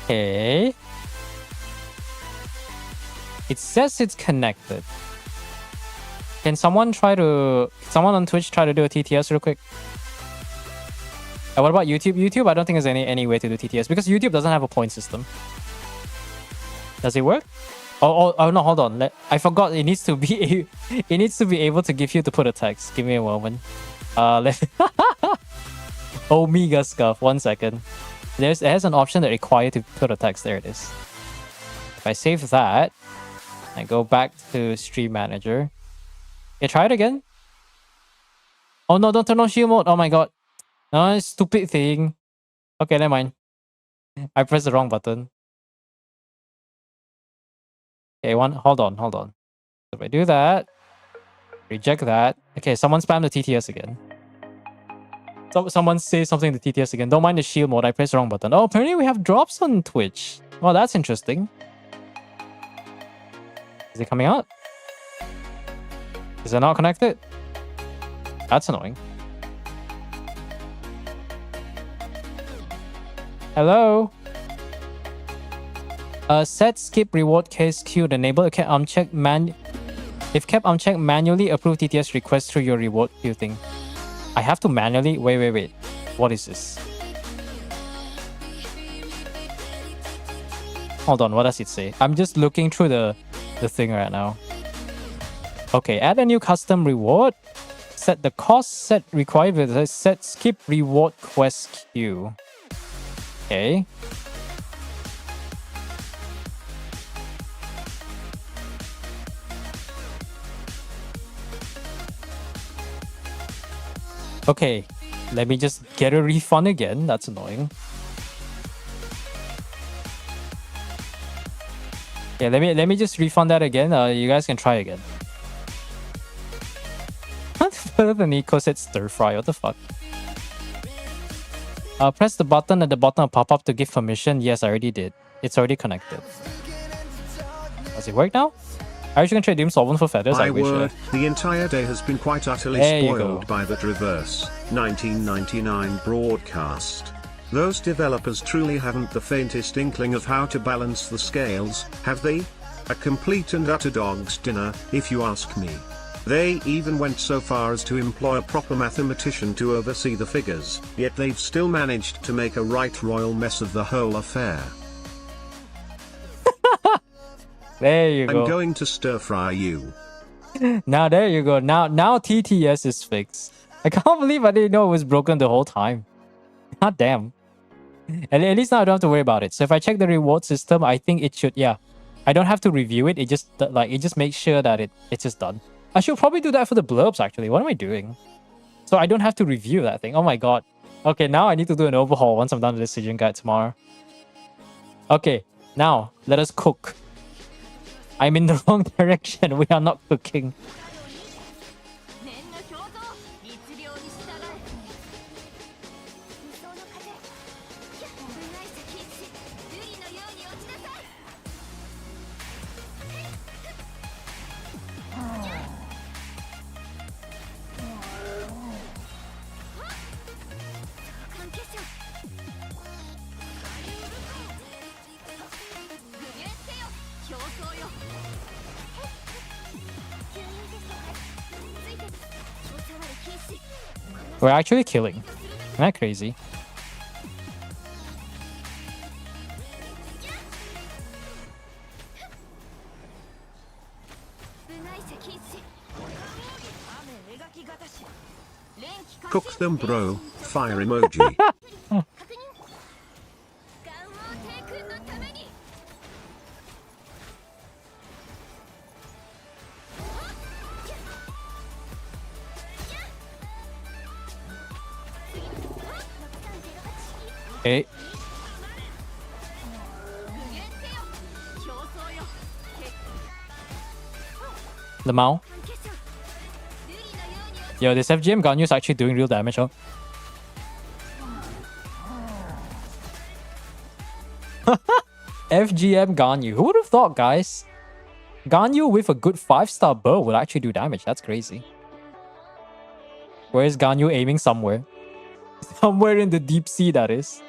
okay, it says it's connected. Can someone on Twitch try to do a TTS real quick? What about YouTube? YouTube, I don't think there's any way to do TTS because YouTube doesn't have a point system. Does it work? Oh no, hold on. I forgot. It needs to be able to give you to put a text. Give me a moment. Omega scuff. 1 second. It has an option that requires to put a text. There it is. If I save that, I go back to Stream Manager. Okay, try it again. Oh no! Don't turn on shield mode. Oh my god! No, stupid thing. Okay, never mind. I pressed the wrong button. Okay, hold on. So if I do that, reject that. Okay, someone spam the TTS again. Someone say something to TTS again. Don't mind the shield mode. I pressed the wrong button. Oh, apparently we have drops on Twitch. Well, that's interesting. Is it coming out? Is it not connected? That's annoying. Hello? Set skip reward case queued enable. Okay, check If kept unchecked, manually approve TTS request through your reward queue thing. I have to manually... Wait. What is this? Hold on, what does it say? I'm just looking through the thing right now. Okay, add a new custom reward. Set the cost, set required with set skip reward quest queue. Okay. Okay, let me just get a refund again. That's annoying. Yeah, let me just refund that again. You guys can try again. Further than Nico said stir fry. What the fuck? Press the button at the bottom of pop up to give permission. Yes, I already did. It's already connected. Does it work now? Are you going to trade Doom Solvent for feathers?
My word, the entire day has been quite utterly
There you
spoiled
go.
by that reverse 1999 broadcast. Those developers truly haven't the faintest inkling of how to balance the scales, have they? A complete and utter dog's dinner, if you ask me. They even went so far as to employ a proper mathematician to oversee the figures, yet they've still managed to make a right royal mess of the whole affair.
There you go.
I'm going to stir fry you.
Now there you go. Now TTS is fixed. I can't believe I didn't know it was broken the whole time. God damn. At least now I don't have to worry about it. So if I check the reward system, I think it should, yeah. I don't have to review it. It just makes sure that it's just done. I should probably do that for the blurbs actually. What am I doing? So I don't have to review that thing. Oh my god. Okay, now I need to do an overhaul once I'm done the decision guide tomorrow. Okay, now let us cook. I'm in the wrong direction. We are not cooking. We're actually killing. Isn't that crazy?
Cook them, bro. Fire emoji.
Okay. The Mao. Yo, this FGM Ganyu is actually doing real damage, huh? FGM Ganyu. Who would have thought, guys? Ganyu with a good 5-star bow would actually do damage. That's crazy. Where is Ganyu aiming somewhere? Somewhere in the deep sea, that is.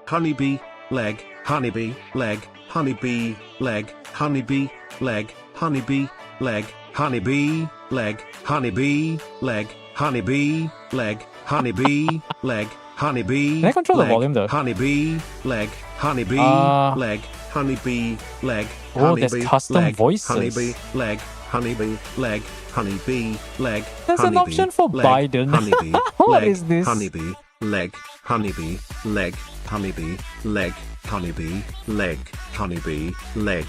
Honeybee, leg, honeybee, leg, honeybee, leg, honeybee, leg, honeybee, leg, honeybee, leg, honeybee, leg, honeybee, leg, honeybee, leg, honeybee.
Can I control the
leg,
volume though?
Honeybee, leg, honeybee, leg, honeybee, leg,
Oh, there's
honeybee,
custom
leg,
voices.
honeybee, leg, honeybee, leg, honeybee, leg.
There's an
honeybee,
option for
leg,
Biden.
Honeybee,
What
leg,
is this?
Honeybee, leg, honeybee, leg, honeybee, leg, honeybee, leg, honeybee, leg.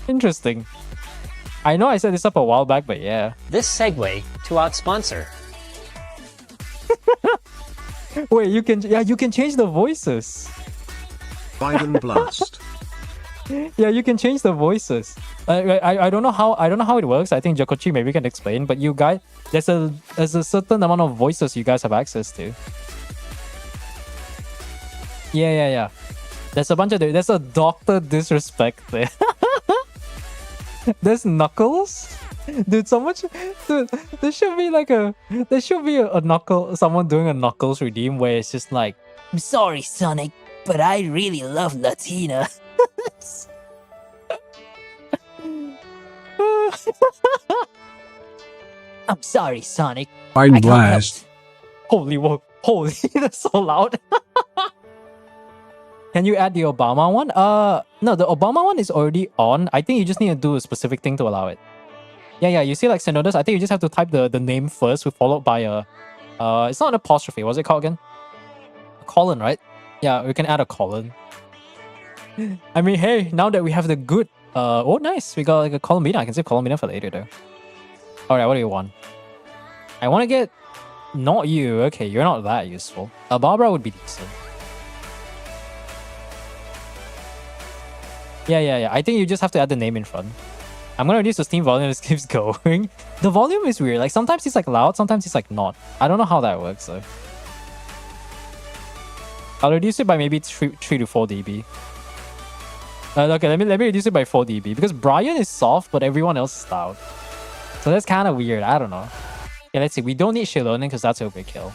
Interesting. I know I set this up a while back, but yeah.
This segue to our sponsor.
Wait, you can change the voices.
Biden blast.
Yeah, you can change the voices. I don't know how it works. I think Jokochi maybe can explain. But you guys, there's a certain amount of voices you guys have access to. Yeah. There's a bunch of there's a Doctor Disrespect there. There's Knuckles. Dude, there should be a Knuckle, someone doing a Knuckles redeem where it's just like, I'm sorry, Sonic, but I really love Latina. I'm sorry, Sonic.
Fine
I can't help
blast.
it. Holy whoa. Holy, that's so loud. Can you add the Obama one? No, the Obama one is already on. I think you just need to do a specific thing to allow it. Yeah, you see like Synodos, I think you just have to type the name first, followed by a it's not an apostrophe. What's it called again? A colon, right? Yeah, we can add a colon. I mean, hey, now that we have the good oh nice, we got like a Columbina. I can save Columbina for later though. Alright, what do you want? I want to get not you. Okay, you're not that useful. Barbara would be decent. Yeah. I think you just have to add the name in front. I'm gonna reduce the Steam volume. This keeps going. The volume is weird. Like sometimes it's like loud, sometimes it's like not. I don't know how that works though. I'll reduce it by maybe 3 to 4 dB. Okay, let me reduce it by 4 dB because Brian is soft, but everyone else is loud. So that's kind of weird. I don't know. Yeah, let's see. We don't need Shilonin because that's overkill.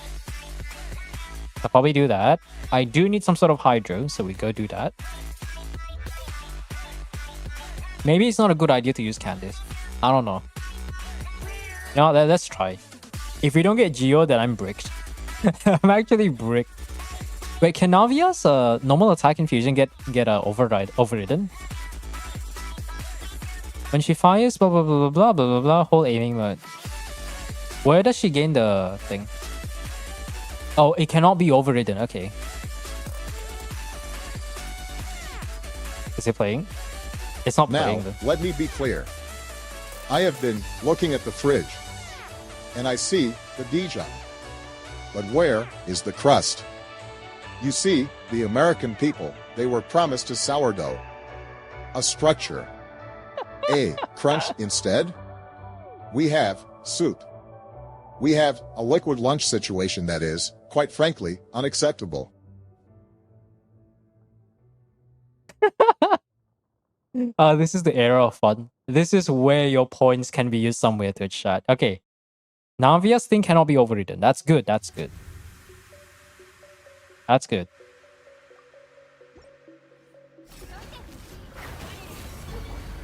I'll probably do that. I do need some sort of hydro, so we go do that. Maybe it's not a good idea to use Candice. I don't know. No, let's try. If we don't get Geo, then I'm bricked. I'm actually bricked. Wait, can Navia's normal attack infusion get overridden? When she fires, blah blah blah blah blah blah blah, whole aiming mode. Where does she gain the thing? Oh, it cannot be overridden. Okay. Is it playing? It's not
Now,
playing though.
let me be clear. I have been looking at the fridge, and I see the Dijon. But where is the crust? You see, the American people, they were promised a sourdough, a structure, a crunch instead. We have soup. We have a liquid lunch situation that is, quite frankly, unacceptable.
This is the era of fun. This is where your points can be used somewhere to chat. Okay. Navia's thing cannot be overridden. That's good. That's good. That's good.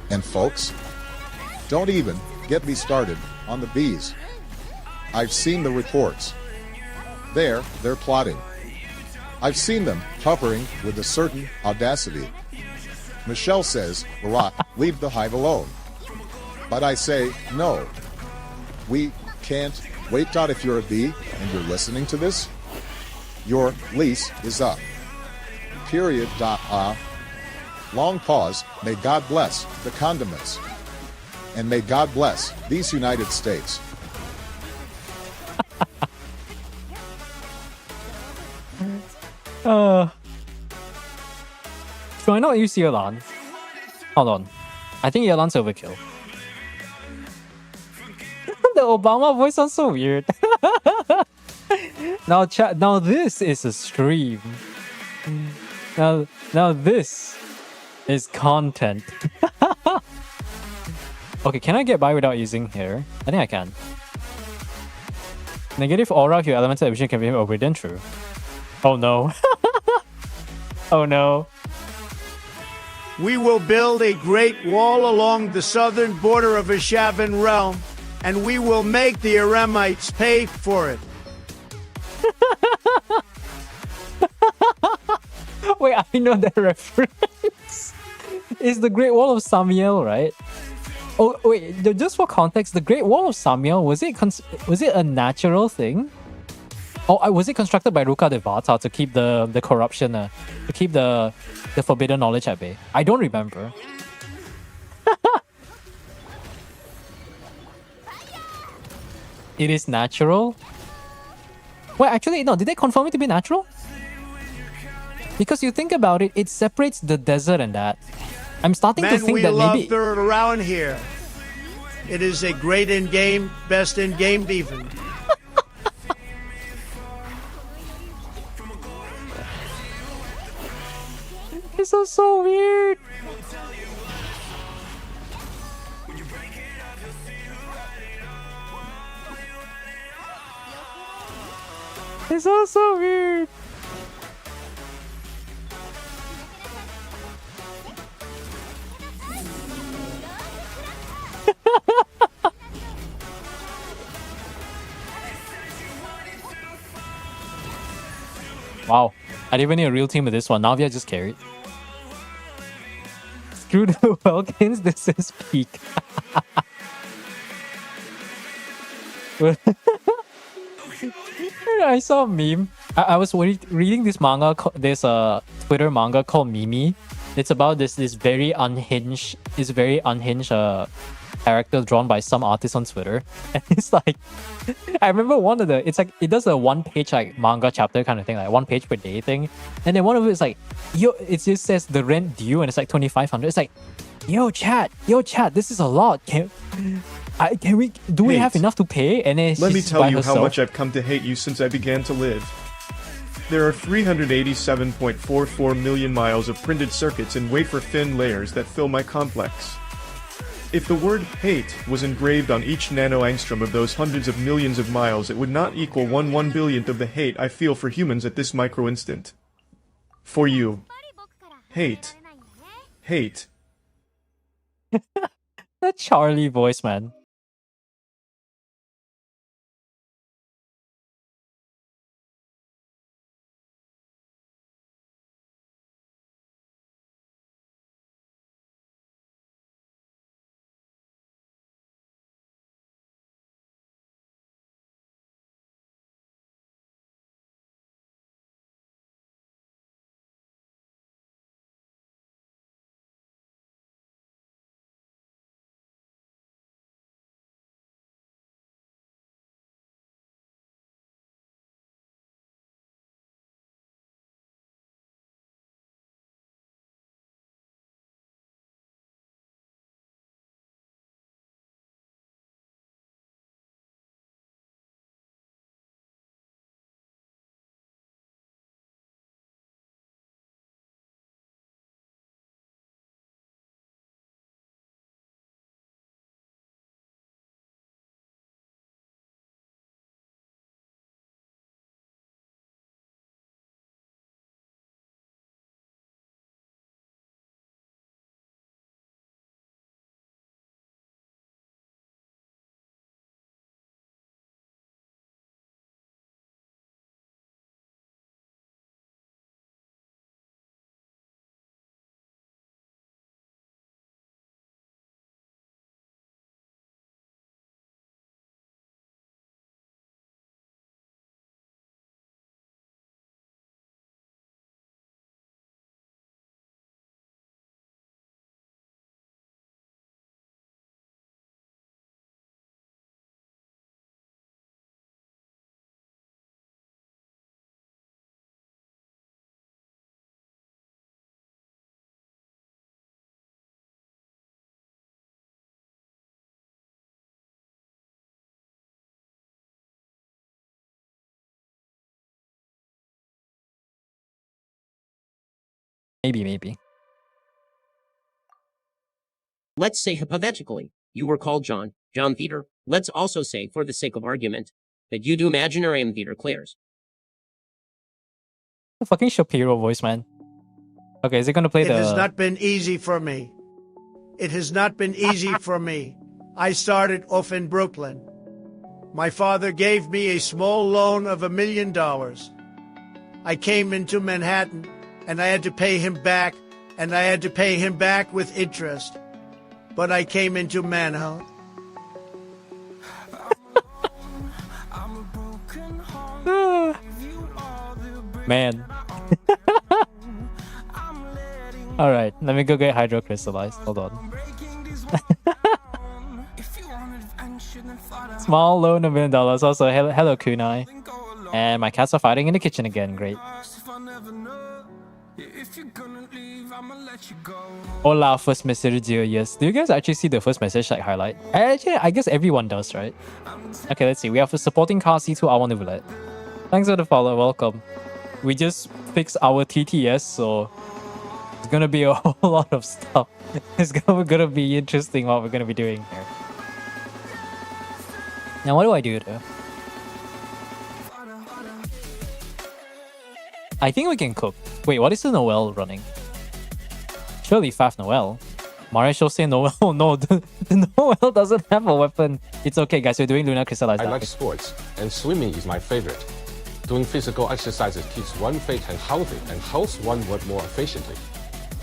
And folks, don't even get me started on the bees. I've seen the reports. They're plotting. I've seen them hovering with a certain audacity. Michelle says, Barack, leave the hive alone. But I say, no. We can't wait. If you're a bee and you're listening to this, your lease is up. Period. Long pause. May God bless the condiments. And may God bless these United States.
So I not use Yelan. Hold on. I think Yelan's overkill. The Obama voice sounds so weird. Now chat. Now this is a stream. Now this is content. Okay, can I get by without using here? I think I can. Negative aura of your elemental emission can be overridden. True. Oh no. Oh no.
We will build a great wall along the southern border of Ashavan realm, and we will make the Eremites pay for it.
Wait, I know that reference. It's the Great Wall of Samiel, right? Oh wait, just for context, the Great Wall of Samiel, was it a natural thing? Oh, was it constructed by Ruka Devata to keep the corruption, to keep the forbidden knowledge at bay? I don't remember. It is natural? Wait, actually, no, did they confirm it to be natural? Because you think about it, it separates the desert and that. I'm starting to
Man,
think
we
that
love
maybe...
dirt around here. It is a great in-game, best in-game even.
This is so weird. It's all so weird. Wow. I didn't even need a real team with this one. Navia just carried. Screw the Welkins, this is peak. I saw a meme. I was reading this manga, this Twitter manga called Mimi. It's about this very unhinged character drawn by some artist on Twitter. And it's like, I remember one of the, it's like, it does a 1-page like manga chapter kind of thing, like 1 page per day thing. And then one of it is like, yo, it just says the rent due and it's like 2,500. It's like, yo chat, this is a lot. Can we have enough to pay? And then
Let me
she's
tell
by
you
herself.
how much I've come to hate you since I began to live. There are 387.44 million miles of printed circuits and wafer-thin layers that fill my complex. If the word hate was engraved on each nanoangstrom of those hundreds of millions of miles, it would not equal 1/1 billionth of the hate I feel for humans at this micro-instant. For you. Hate. Hate.
That Charlie voice, man. Maybe.
Let's say hypothetically, you were called John Theater. Let's also say, for the sake of argument, that you do imaginary M Theater clears.
The fucking Shapiro voice, man. Okay, is it gonna play
It
the...
has not been easy for me. It has not been easy for me. I started off in Brooklyn. My father gave me a small loan of $1 million. I came into Manhattan, and I had to pay him back, and I had to pay him back with interest. But I came into Manhunt.
Man. Alright, let me go get hydrocrystallized. Hold on. Small loan $1 million. Also, hello Kunai. And my cats are fighting in the kitchen again. Great. Hola, first message, dear. Yes. Do you guys actually see the first message like highlight? I guess everyone does, right? Okay, let's see. We have a supporting car C2 R1 Roulette. Thanks for the follow. Welcome. We just fixed our TTS, so it's gonna be a whole lot of stuff. It's gonna be interesting what we're gonna be doing here. Now, what do I do though? I think we can cook. Wait, what is the Noel running? Surely Faf Noel. Marisho say Noel. Oh no, the Noel doesn't have a weapon. It's okay, guys. We're doing Lunar Crystallized.
I like sports, and swimming is my favorite. Doing physical exercises keeps one fit and healthy and helps one work more efficiently.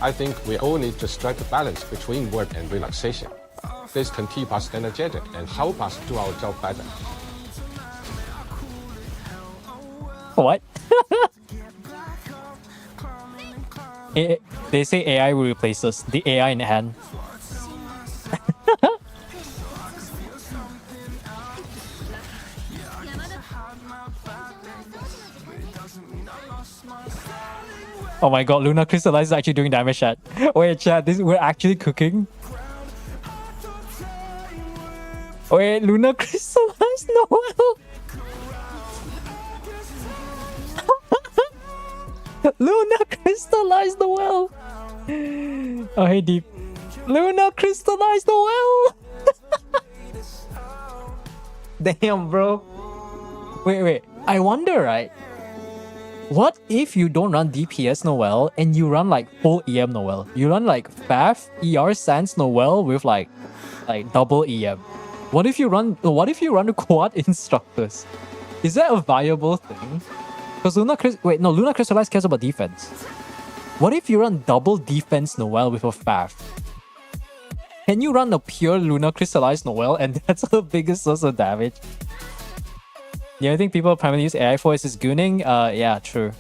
I think we all need to strike a balance between work and relaxation. This can keep us energetic and help us do our job better.
What? They say AI will replace us. The AI in hand. Oh my god, Luna Crystallize is actually doing damage, chat. Wait, chat, we're actually cooking? Wait, Luna Crystallize? No! Luna crystallized the well! Oh, hey, Deep. Luna crystallized the well! Damn, bro. Wait. I wonder, right? What if you don't run DPS Noel and you run like full EM Noel? You run like FAF, ER Sans Noel with like double EM. What if you run the quad instructors? Is that a viable thing? Because Luna Crystallize cares about defense. What if you run double defense Noel with a FAF? Can you run a pure Luna Crystallize Noel and that's the biggest source of damage? Yeah, I think people primarily use AI for is gooning. Yeah, true.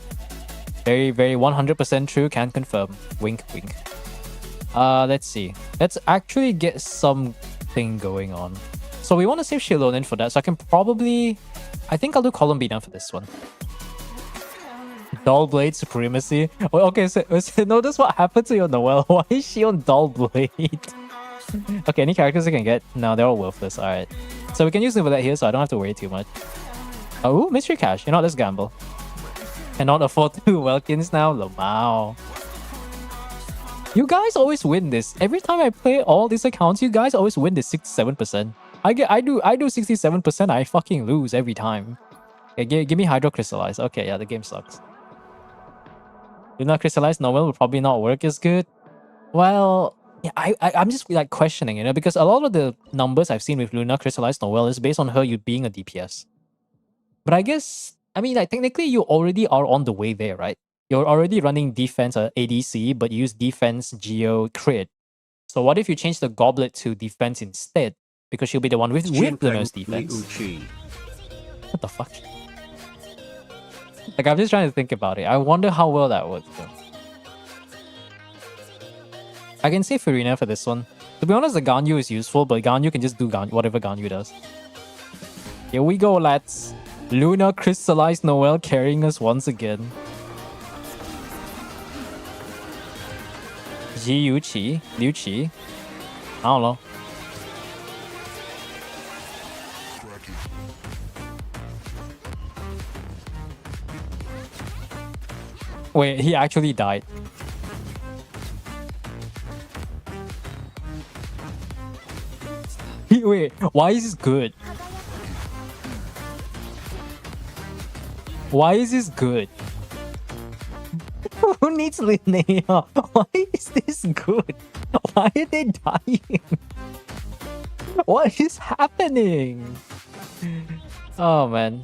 Very, very 100% true. Can confirm. Wink, wink. Let's see. Let's actually get something going on. So we want to save Shilonen for that. So I can probably... I think I'll do Columbina for this one. Dull Blade Supremacy. Oh, okay, so notice what happened to your Noelle. Why is she on Dull Blade? Okay, any characters I can get? No, they're all worthless. Alright. So we can use Novelette here, so I don't have to worry too much. Oh, Mystery Cash. You know what, let's gamble. Cannot afford 2 Welkins now? Lamau. You guys always win this. Every time I play all these accounts, you guys always win this 67%. I do 67%, I fucking lose every time. Okay, give me Hydro Crystallize. Okay, yeah, the game sucks. Luna Crystallize Noel will probably not work as good. Well, yeah, I'm just like questioning, you know, because a lot of the numbers I've seen with Luna Crystallize Noel is based on her being a DPS. But I guess, I mean, like, technically you already are on the way there, right? You're already running defense ADC, but you use defense Geo crit. So what if you change the Goblet to defense instead? Because she'll be the one with the most defense. What the fuck? Like, I'm just trying to think about it. I wonder how well that works, though. I can say Farina for this one. To be honest, the Ganyu is useful, but Ganyu can just do whatever Ganyu does. Here we go, lads. Luna Crystallized Noel carrying us once again. Liu Qi. I don't know. Wait, he actually died. Wait, why is this good? Why is this good? Who needs Linnea? Why is this good? Why are they dying? What is happening? Oh man.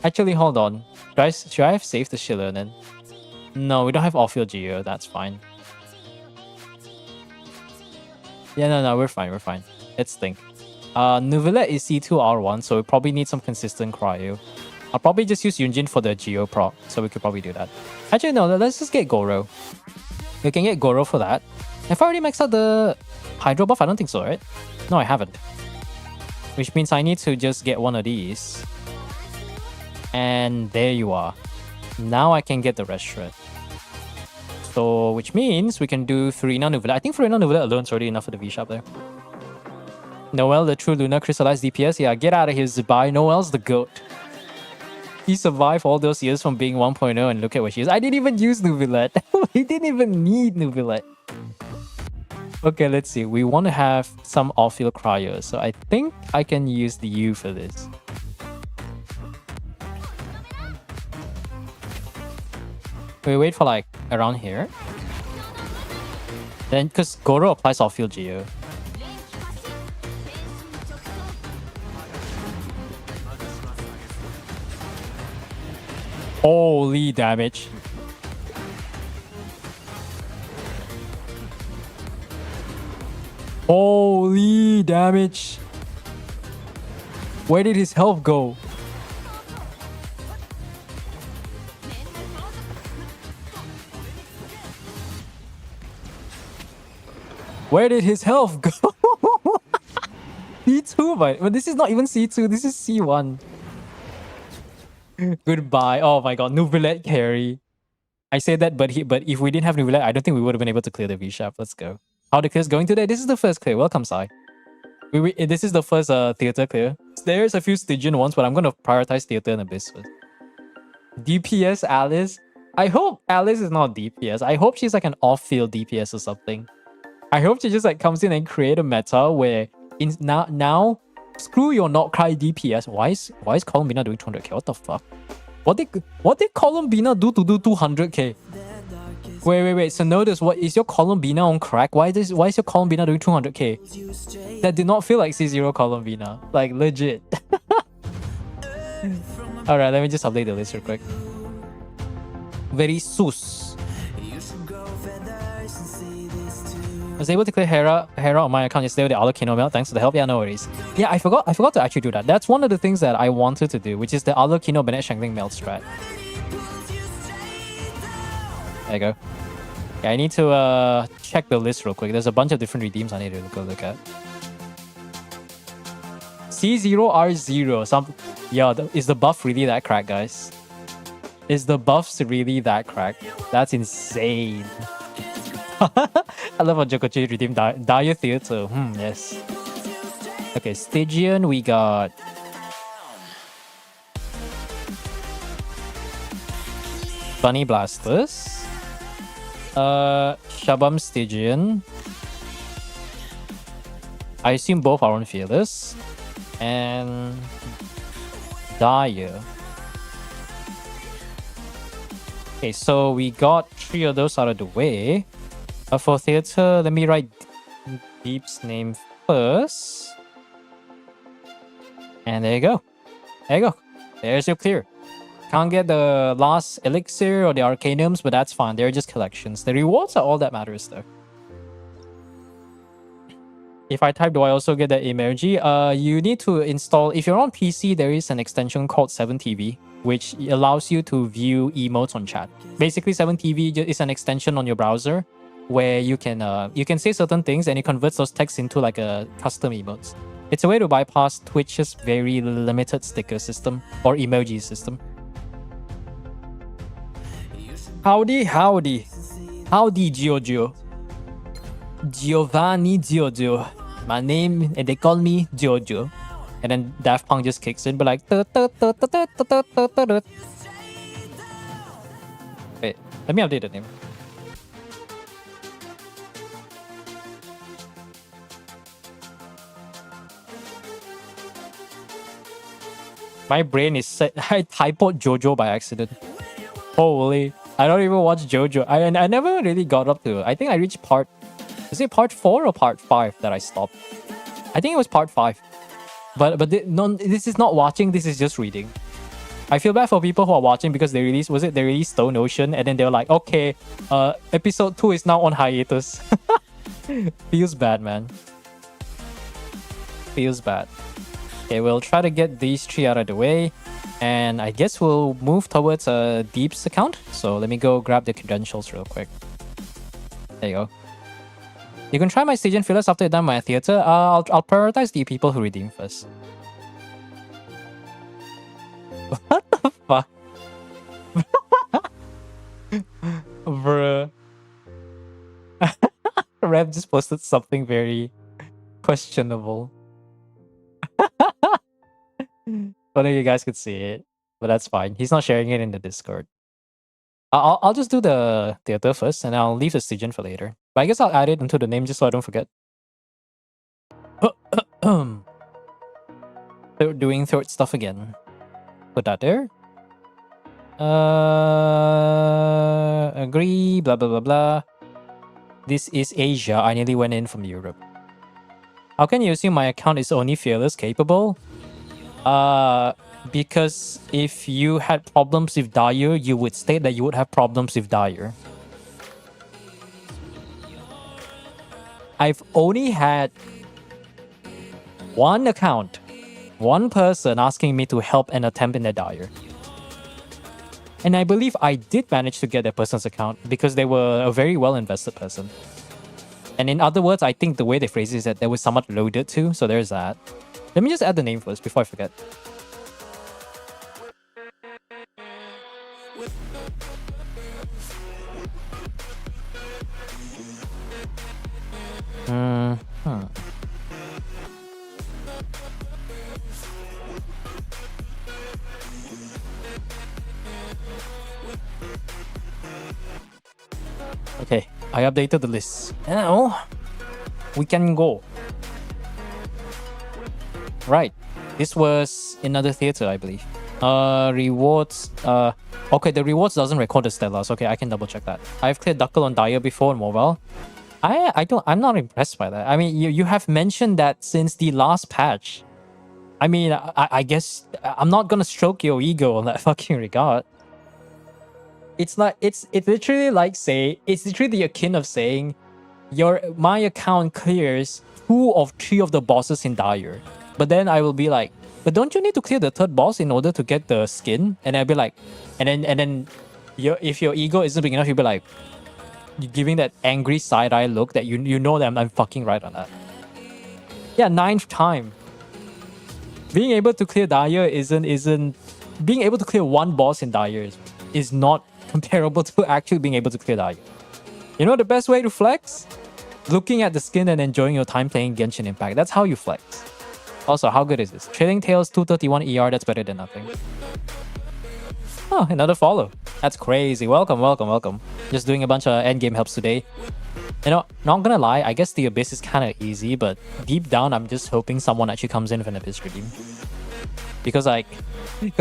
Actually, hold on. Should I have saved the Shilonen? No, we don't have off-field Geo. That's fine. Yeah, no, we're fine. Let's think. Novelette is C2R1, so we probably need some consistent cryo. I'll probably just use Yunjin for the Geo proc, so we could probably do that. Actually, no, let's just get Goro. We can get Goro for that. Have I already maxed out the Hydro buff? I don't think so, right? No, I haven't. Which means I need to just get one of these. And there you are. Now I can get the rest shred. So, which means we can do Farina Novelette. I think Farina Novelette alone is already enough for the V-Sharp there. Noelle, the true Luna Crystallized DPS. Yeah, get out of here, Zubai. Noelle's the GOAT. He survived all those years from being 1.0 and look at where she is. I didn't even use Novelette. We didn't even need Novelette. Okay, let's see. We want to have some off-field cryo. So I think I can use the U for this. We wait for like around here. Then, because Goro applies off-field Geo. Holy damage. Holy damage. Where did his health go? Where did his health go? C2, but this is not even C2, this is C1. Goodbye. Oh my god, Nubillet carry. I say that, but if we didn't have Nubillet, I don't think we would have been able to clear the V-Shaft. Let's go. How the clear's going today? This is the first clear. Welcome, Sai. This is the first theater clear. There's a few Stygian ones, but I'm gonna prioritize theater and Abyss first. DPS Alice. I hope Alice is not DPS. I hope she's like an off-field DPS or something. I hope she just like comes in and create a meta where now screw your not cry DPS. Why is Columbina doing 200k? What the fuck? What did Columbina do to do 200k? Wait. So notice, what is your Columbina on crack? Why is your Columbina doing 200k? That did not feel like C0 Columbina. Like legit. Alright, let me just update the list real quick. Very sus. I was able to clear Hera on my account yesterday with the Alucino melt. Thanks for the help. Yeah, no worries. Yeah, I forgot to actually do that. That's one of the things that I wanted to do, which is the Alucino Bennett Shankling melt strat. There you go. Yeah, I need to check the list real quick. There's a bunch of different redeems I need to go look at. C0R0. Is the buff really that cracked, guys? Is the buffs really that cracked? That's insane. I love how Jokochi redeemed Dire Theater. Yes. Okay, Stygian, we got... Bunny Blasters. Shabam Stygian. I assume both are on Fearless. And... Dire. Okay, so we got 3 of those out of the way. For theater, let me write Deep's name first. And there you go. There you go. There's your clear. Can't get the last elixir or the arcanums, but that's fine. They're just collections. The rewards are all that matters though. If I type, do I also get the emoji? You need to install... If you're on PC, there is an extension called 7TV, which allows you to view emotes on chat. Basically, 7TV is an extension on your browser where you can say certain things and it converts those texts into like a custom emotes. It's a way to bypass Twitch's very limited sticker system or emoji system. Howdy, Giorgio. Giovanni Giorgio. My name, and they call me Giorgio. And then Daft Punk just kicks in, but like... Wait, let me update the name. My brain is set. I typoed Jojo by accident. Holy. I don't even watch Jojo. I never really got up to it. I think I reached part... Is it part 4 or part 5 that I stopped? I think it was part 5. But this is not watching, this is just reading. I feel bad for people who are watching because they released... Was it they released Stone Ocean? And then they were like, okay, episode 2 is now on hiatus. Feels bad, man. Feels bad. Okay, we'll try to get these 3 out of the way. And I guess we'll move towards Deep's account. So let me go grab the credentials real quick. There you go. You can try my Stygian fillers after you're done my theater. I'll prioritize the people who redeem first. What the fuck? Bruh. Rev just posted something very questionable. I don't know if you guys could see it, but that's fine. He's not sharing it in the Discord. I'll just do the theater first, and I'll leave the Stygian for later. But I guess I'll add it into the name just so I don't forget. They're doing third stuff again. Put that there. Agree, blah blah blah blah. This is Asia. I nearly went in from Europe. How can you assume my account is only fearless capable? Because if you had problems with Dyer, you would state that you would have problems with Dyer. I've only had one account, one person asking me to help an attempt in the Dyer. And I believe I did manage to get that person's account because they were a very well invested person. And in other words, I think the way they phrase it is that there was somewhat loaded too, so there's that. Let me just add the name first before I forget. Okay, I updated the list. Now, we can go. Right, this was another theater, I believe. Rewards. Okay, the rewards doesn't record the Stellas. Okay, I can double check that. I've cleared Duckle on Dyer before in mobile. I'm not impressed by that. I mean, you have mentioned that since the last patch. I mean, I guess I'm not gonna stroke your ego on that fucking regard. It's like it's literally like it's literally the akin of saying my account clears 2 of 3 of the bosses in Dyer. But then I will be like, but don't you need to clear the 3rd boss in order to get the skin? And I'll be like, and then if your ego isn't big enough, you'll be like, you're giving that angry side-eye look that you know that I'm fucking right on that. Yeah, 9th time. Being able to clear Dyer isn't being able to clear one boss in Dyer is not comparable to actually being able to clear Dyer. You know the best way to flex? Looking at the skin and enjoying your time playing Genshin Impact. That's how you flex. Also, how good is this? Trailing Tales 231 ER, that's better than nothing. Oh, another follow. That's crazy. Welcome, welcome, welcome. Just doing a bunch of endgame helps today. You know, not gonna lie, I guess the Abyss is kind of easy, but deep down, I'm just hoping someone actually comes in with an Abyss redeem. Because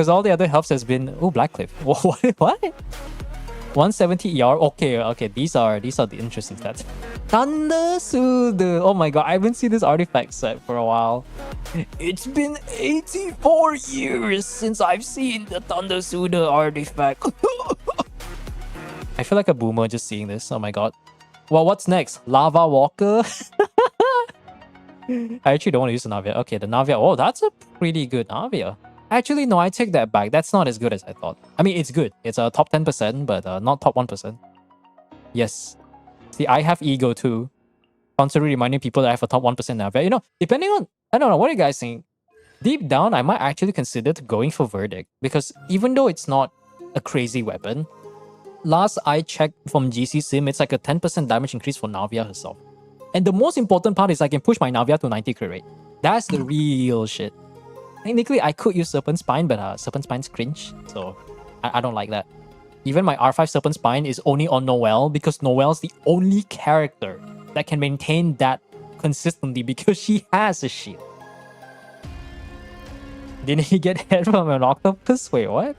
all the other helps has been... Oh, Blackcliff. What? 170 ER? Okay, these are the interesting stats. Thunder Suda! Oh my god, I haven't seen this artifact set for a while. It's been 84 years since I've seen the Thunder Suda artifact. I feel like a boomer just seeing this. Oh my god. Well, what's next? Lava Walker? I actually don't want to use the Navia. Okay, the Navia. Oh, that's a pretty good Navia. Actually, no, I take that back. That's not as good as I thought. I mean, it's good. It's a top 10%, but not top 1%. Yes. See, I have ego too. Constantly reminding people that I have a top 1% Navia. You know, depending on... I don't know, what are you guys think? Deep down, I might actually consider going for Verdict. Because even though it's not a crazy weapon, last I checked from GC Sim, it's like a 10% damage increase for Navia herself. And the most important part is I can push my Navia to 90 crit rate. That's the real shit. Technically, I could use Serpent Spine, but Serpent Spine's cringe, so I don't like that. Even my R5 Serpent Spine is only on Noelle because Noelle's the only character that can maintain that consistently because she has a shield. Didn't he get hit from an octopus? Wait, what?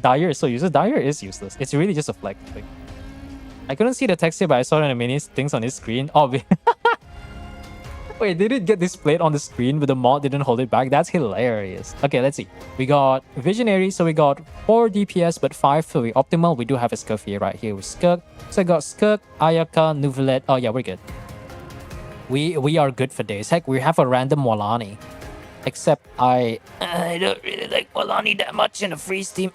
Dyer is so useless. Dyer is useless. It's really just a flag thing. I couldn't see the text here, but I saw it in the mini things on his screen. Oh, wait, did it get displayed on the screen but the mod didn't hold it back? That's hilarious. Okay, let's see. We got Visionary, so we got 4 DPS but 5 for the optimal. We do have a Scurvy right here with Skirk. So I got Skirk, Ayaka, Nuvelet. Oh yeah, we're good. We are good for days. Heck, we have a random Walani. Except I don't really like Walani that much in a freeze team.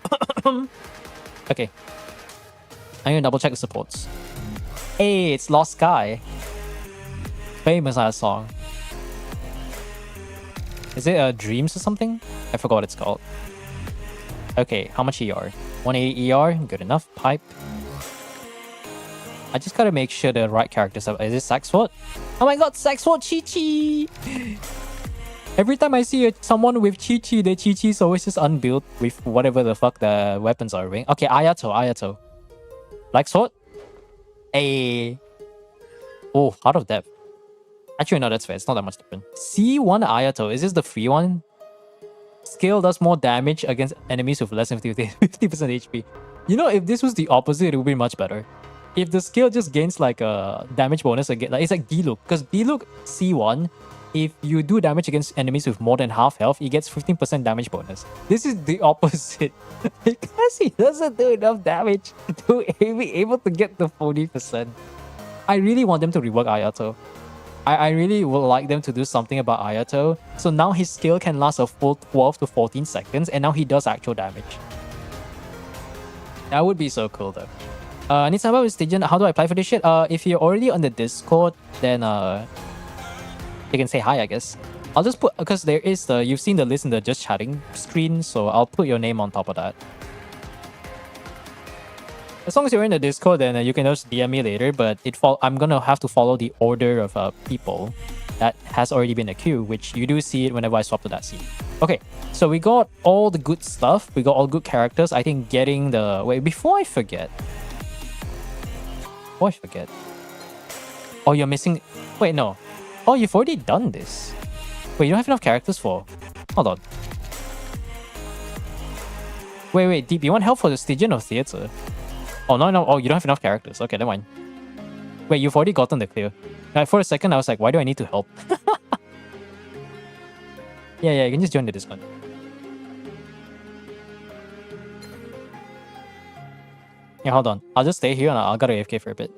Okay. I'm gonna double check the supports. Hey, it's Lost Sky. Famous ass song. Is it Dreams or something? I forgot what it's called. Okay, how much ER? 180 ER, good enough. Pipe. I just gotta make sure the right characters are. Is it Saxford? Oh my god, Saxford Chi-Chi! Every time I see someone with Chi-Chi, the Chi-Chi is always just unbuilt with whatever the fuck the weapons are doing. Okay, Ayato. Black Sword? Hey. Oh, out of depth. Actually, no, that's fair. It's not that much different. C1 Ayato. Is this the free one? Scale does more damage against enemies with less than 50% HP. You know, if this was the opposite, it would be much better. If the skill just gains like a damage bonus again, like it's like D-Look. Because D-Look C1 if you do damage against enemies with more than half health, he gets 15% damage bonus. This is the opposite. Because he doesn't do enough damage to be able to get the 40%. I really want them to rework Ayato. I really would like them to do something about Ayato. So now his skill can last a full 12 to 14 seconds, and now he does actual damage. That would be so cool though. I need some help with Stygian. How do I apply for this shit? If you're already on the Discord, then you can say hi, I guess. I'll just put, because there is the, you've seen the list in the just chatting screen, so I'll put your name on top of that. As long as you're in the Discord, then you can just DM me later, but I'm gonna have to follow the order of people that has already been a queue, which you do see it whenever I swap to that scene. Okay, so we got all the good stuff. We got all good characters. I think getting the... Wait, before I forget. Oh, you're missing... Wait, no. Oh, you've already done this. Wait, you don't have enough characters for... Hold on. Wait, Deep, you want help for the Stygian or Theatre? Oh, no. Oh, you don't have enough characters. Okay, never mind. Wait, you've already gotten the clear. Like, for a second, I was like, why do I need to help? Yeah, you can just join the Discord. Yeah, hold on. I'll just stay here and I'll go to AFK for a bit.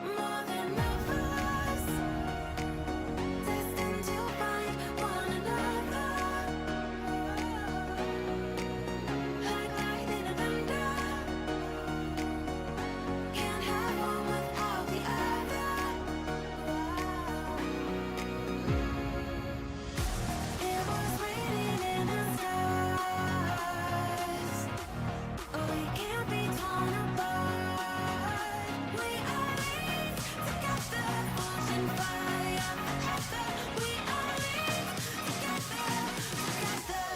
More than lovers, destined to find one another. Like light in a thunder, can't have one without the other. It was written in the stars. We can't be torn apart. We are linked together, forged in fire forever. We are linked together.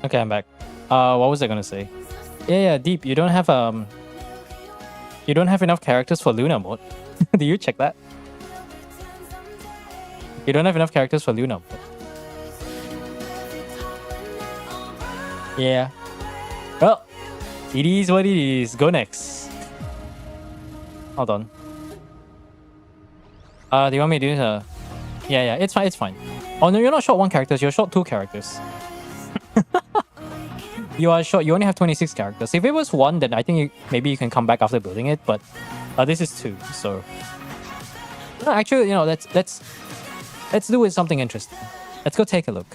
Okay, I'm back. What was I gonna say? Yeah, Deep, you don't have enough characters for Luna mode. Do you check that? You don't have enough characters for Luna mode. Yeah. Well, it is what it is. Go next. Hold on. Do you want me to do this? Yeah, it's fine. Oh no, you're not short one character, you're short two characters. You are short. You only have 26 characters. If it was one, then I think maybe you can come back after building it. But this is two, so no, actually, you know, let's do with something interesting. Let's go take a look.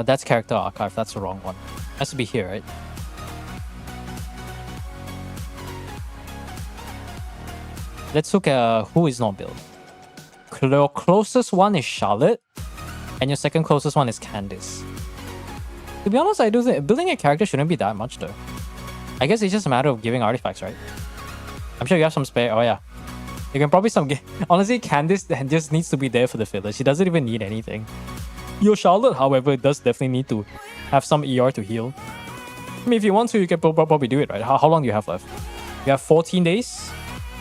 That's character archive. That's the wrong one. Has to be here, right? Let's look at who is not built. Your closest one is Charlotte, and your second closest one is Candice. To be honest, I do think building a character shouldn't be that much though. I guess it's just a matter of giving artifacts, right? I'm sure you have some spare. Oh yeah. You can probably honestly, Candice just needs to be there for the filler. She doesn't even need anything. Your Charlotte, however, does definitely need to have some ER to heal. I mean, if you want to, you can probably do it, right? How long do you have left? You have 14 days,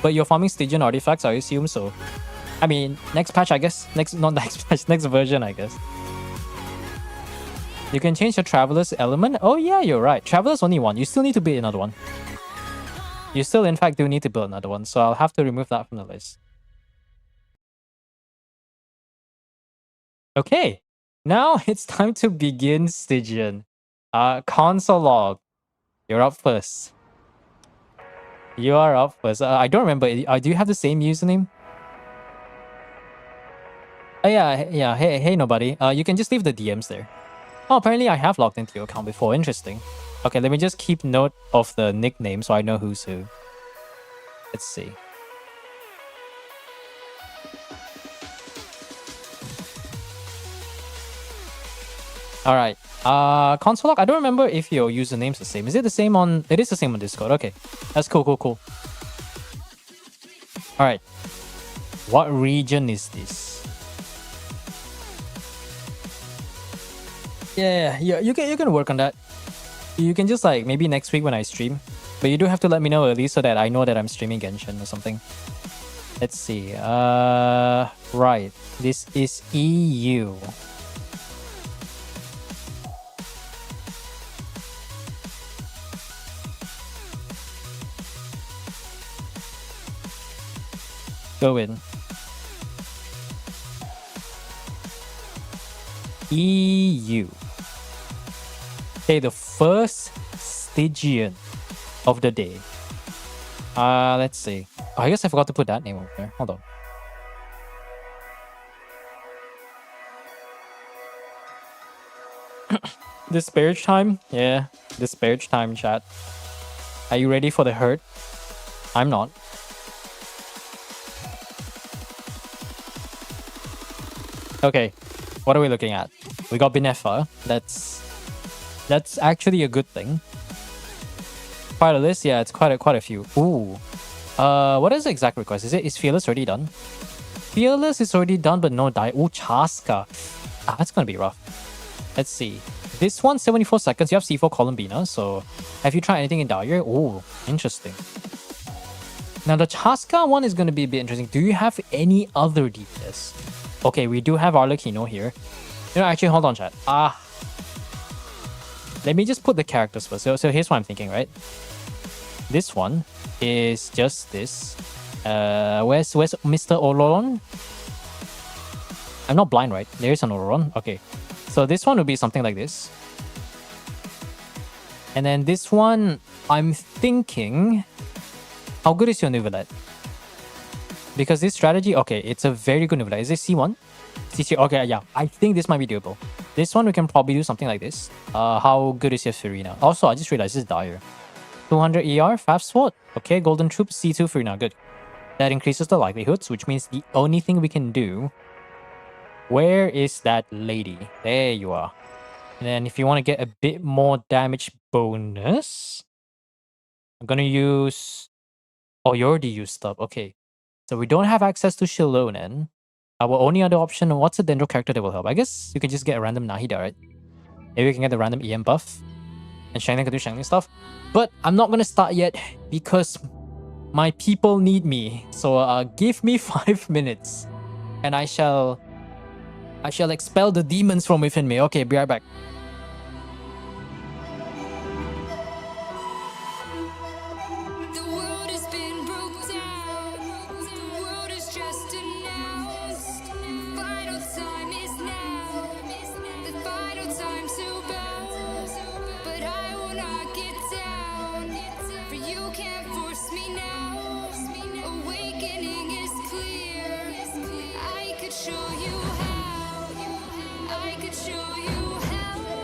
but you're farming Stygian artifacts, I assume, so... I mean, next patch, I guess. Not next patch, next version, I guess. You can change your Traveler's element. Oh yeah, you're right. Traveler's only one. You still need to build another one. You still, in fact, do need to build another one, so I'll have to remove that from the list. Okay, now it's time to begin Stygian. Console log. You're up first. You are up first. I don't remember. Do you have the same username? Oh yeah. Hey, nobody. You can just leave the DMs there. Oh, apparently I have logged into your account before. Interesting. Okay, let me just keep note of the nickname so I know who's who. Let's see. Alright. Console log, I don't remember if your username's the same. Is it the same on... It is the same on Discord. Okay. That's cool. Alright. What region is this? Yeah, you can work on that. You can just like maybe next week when I stream. But you do have to let me know at least so that I know that I'm streaming Genshin or something. Let's see. Right. This is EU. Go in. EU. Okay, the first Stygian of the day. Let's see. Oh, I guess I forgot to put that name over there. Hold on. Disparage time? Yeah, disparage time, chat. Are you ready for the hurt? I'm not. Okay, what are we looking at? We got Benefa. That's actually a good thing. Quite a list, yeah, it's quite a few. Ooh. What is the exact request? Is Fearless already done? Fearless is already done, but no die. Ooh, Chaska. That's gonna be rough. Let's see. This one, 74 seconds. You have C4 Columbina, so have you tried anything in Dire? Ooh, interesting. Now the Chaska one is gonna be a bit interesting. Do you have any other DPS? Okay, we do have Arlecchino here. You know, actually, hold on, chat. Let me just put the characters first. So here's what I'm thinking, right? This one is just this. Where's Mr. Oloron? I'm not blind, right? There is an Oloron. Okay. So this one would be something like this. And then this one, I'm thinking... How good is your Nuvolette? Because this strategy, okay, it's a very good Nuvolette. Is it C1? C3, okay, yeah. I think this might be doable. This one, we can probably do something like this. How good is your Farina? Also, I just realized this is Dire. 200 ER, Fast Sword. Okay, Golden Troop, C2 Farina, good. That increases the likelihoods, which means the only thing we can do... Where is that lady? There you are. And then if you want to get a bit more damage bonus... I'm gonna use... Oh, you already used stuff. Okay. So we don't have access to Shilonen. Our only other option, what's a Dendro character that will help? I guess you can just get a random Nahida, right? Maybe we can get the random EM buff. And Shangling can do Shangling stuff. But I'm not going to start yet because my people need me. So give me 5 minutes. And I shall expel the demons from within me. Okay, be right back.
Show you how. I could show you how.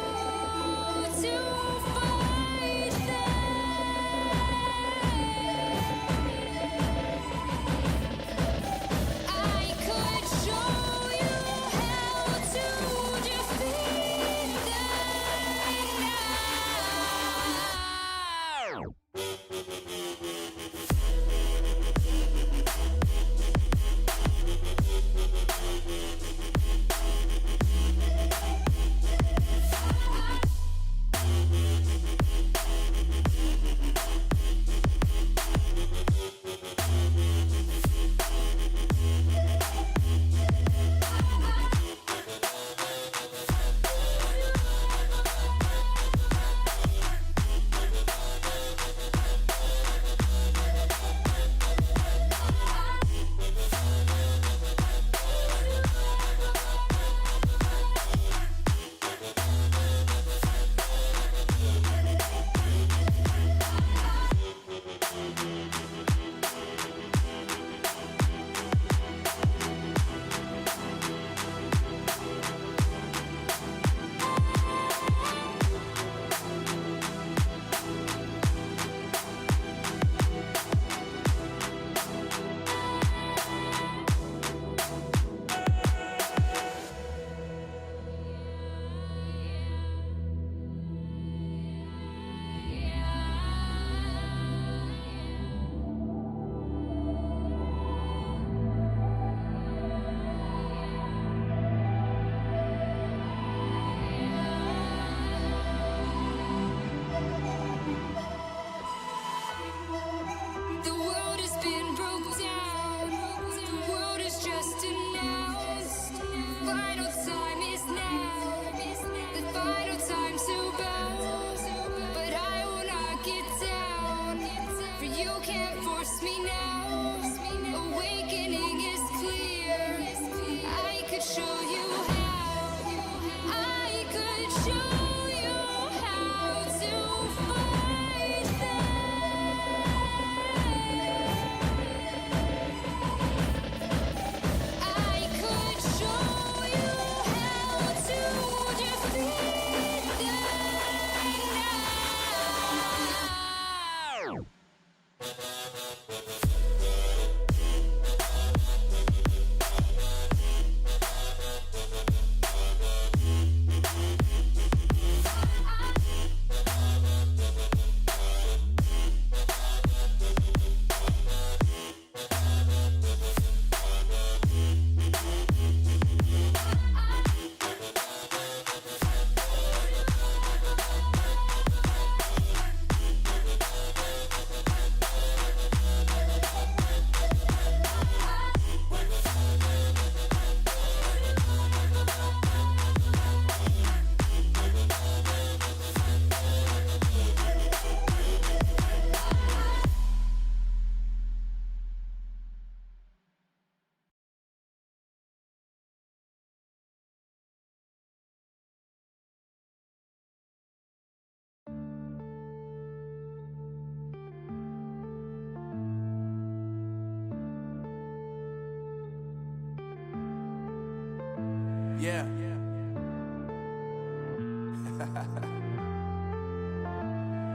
Yeah.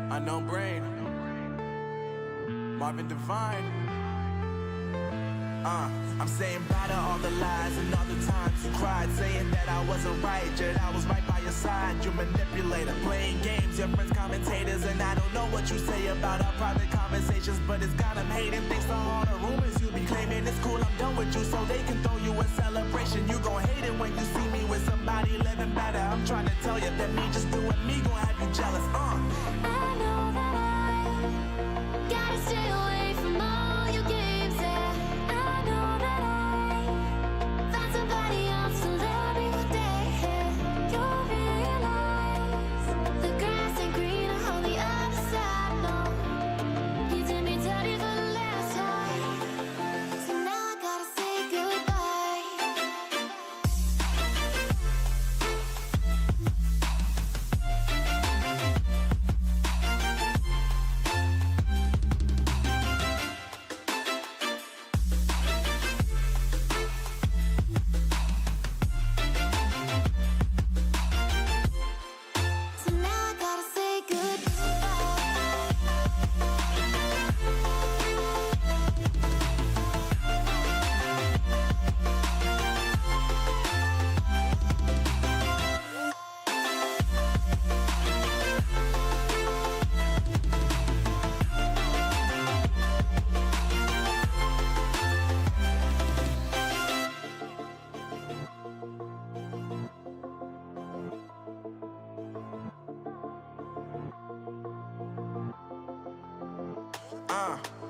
Unknown Brain. Marvin Devine. I'm saying bye to all the lies and all the times you cried, saying that I wasn't right, yet I was right by your side. You manipulator, playing games, your friends commentators, and I don't know what you say about our private conversations, but it's got them hating. Thanks to all the rumors you be claiming. It's cool, I'm done with you, so they can throw you a celebration. You gon' hate it when you see me with somebody living better. I'm trying to tell you that me just doing me gon' have you jealous.
I know that I gotta stay away from all your games. Yeah, I know that I found somebody else to love me one day. You'll realize the grass ain't greener on the other side. No, you did me dirty for the last time, so now I gotta say goodbye. So now I gotta say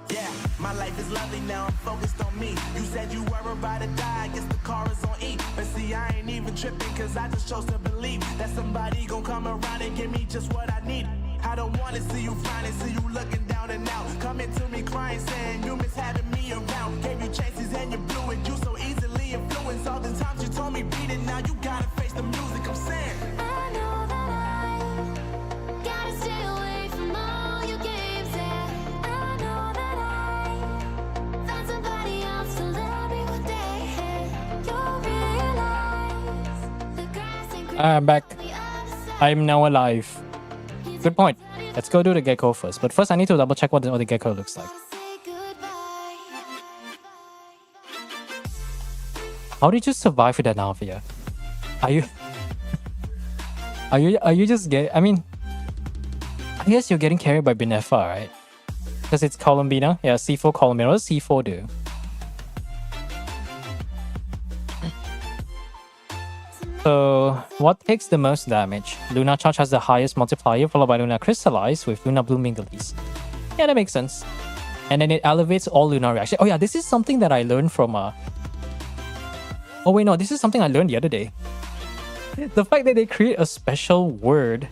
Yeah, my life is lovely now, I'm focused on me. You said you were about to die, I guess the car is on E. But see, I ain't even tripping, cause I just chose to believe that somebody gon' come around and give me just what I need. I don't wanna see you frowning, see you looking down and out. Coming to me crying, saying you miss having me around. Gave you chances and you blew it, you so easily influenced. All the times you told me beat it, now you gotta face the music, I'm saying.
I know that I gotta stay away from all your games. Yeah, I know that I found somebody else to love me one day. You'll realize the grass ain't greener
I'm back.
on the other side.
I'm now alive. Good point. Let's go do the gecko first. But first, I need to double check what the gecko looks like.
Gotta say goodbye.
How did you survive with that Navia? Are you... Are you just get... I mean... I guess you're getting carried by Benefa, right? Because it's Columbina. Yeah, C4 Columbina. What does C4 do? So, what takes the most damage? Luna Charge has the highest multiplier, followed by Luna Crystallize with Luna Blooming Lilies. Yeah, that makes sense. And then it elevates all Luna reaction. Oh yeah, this is something that I learned from... Oh wait, no, this is something I learned the other day. The fact that they create a special word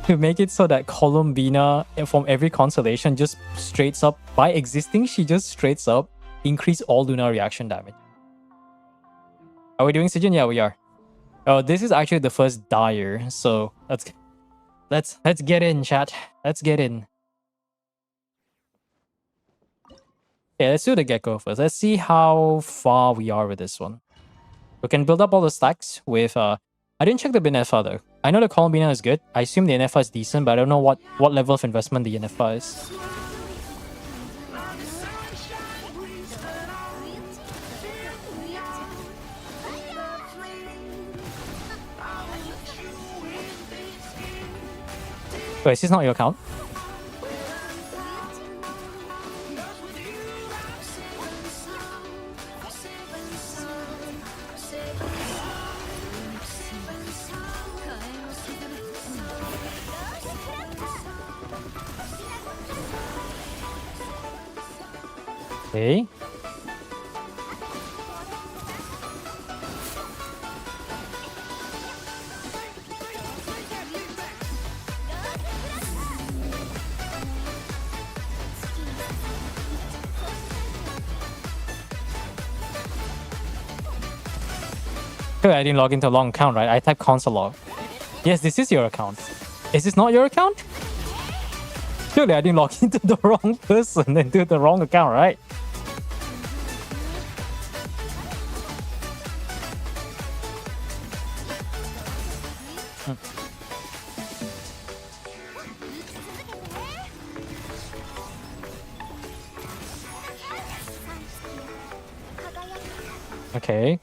to make it so that Columbina from every constellation just straights up, by existing, she just straights up increase all Luna reaction damage. Are we doing Stygian? Yeah, we are. Oh, this is actually the first dire, so let's get in, chat. Let's get in. Okay, let's do the gecko first. Let's see how far we are with this one. We can build up all the stacks with I didn't check the Benefa though. I know the Columbina is good. I assume the NFA is decent, but I don't know what level of investment the NFA is. Wait, is this not your account? Okay. Sure, I didn't log into a long account, right? I typed console log. Yes, this is your account. Is this not your account? Surely I didn't log into the wrong person and do the wrong account, right? Okay.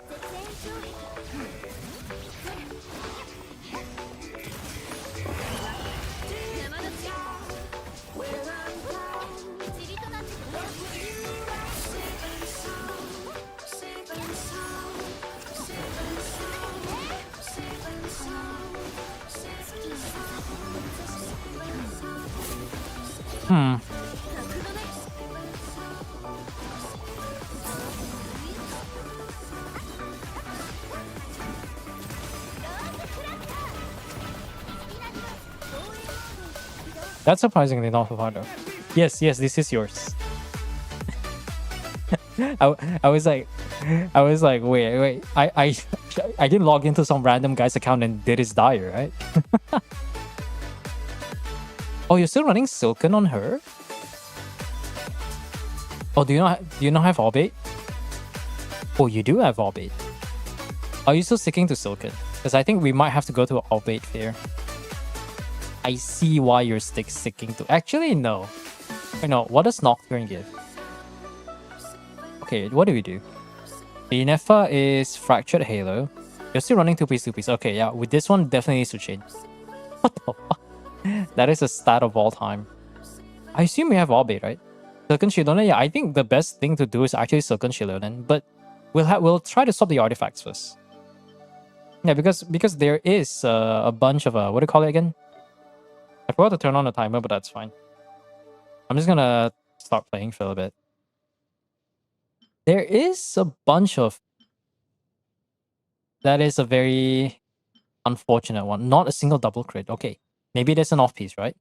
Hmm. That's surprisingly not so hard though. Yes, yes, this is yours. I was like, wait. I didn't log into some random guy's account and did his dire, right? Oh, you're still running Silken on her? Oh, do you not have Orbit? Oh, you do have Orbit. Are you still sticking to Silken? Because I think we might have to go to Orbit here. I see why you're sticking to. Actually, no. Wait, no. What does Nocturne give? Okay, what do we do? The Nefa is Fractured Halo. You're still running 2-piece. Okay, yeah. With this one, definitely needs to change. What the fuck? That is a stat of all time. I assume we have Orbit, right? Silken Shilonen, yeah. I think the best thing to do is actually Silken Shilonen, but we'll try to swap the artifacts first. Yeah, because there is a bunch of what do you call it again? I forgot to turn on the timer, but that's fine. I'm just gonna start playing for a bit. There is a bunch of... That is a very unfortunate one. Not a single double crit. Okay, maybe there's an off-piece, right?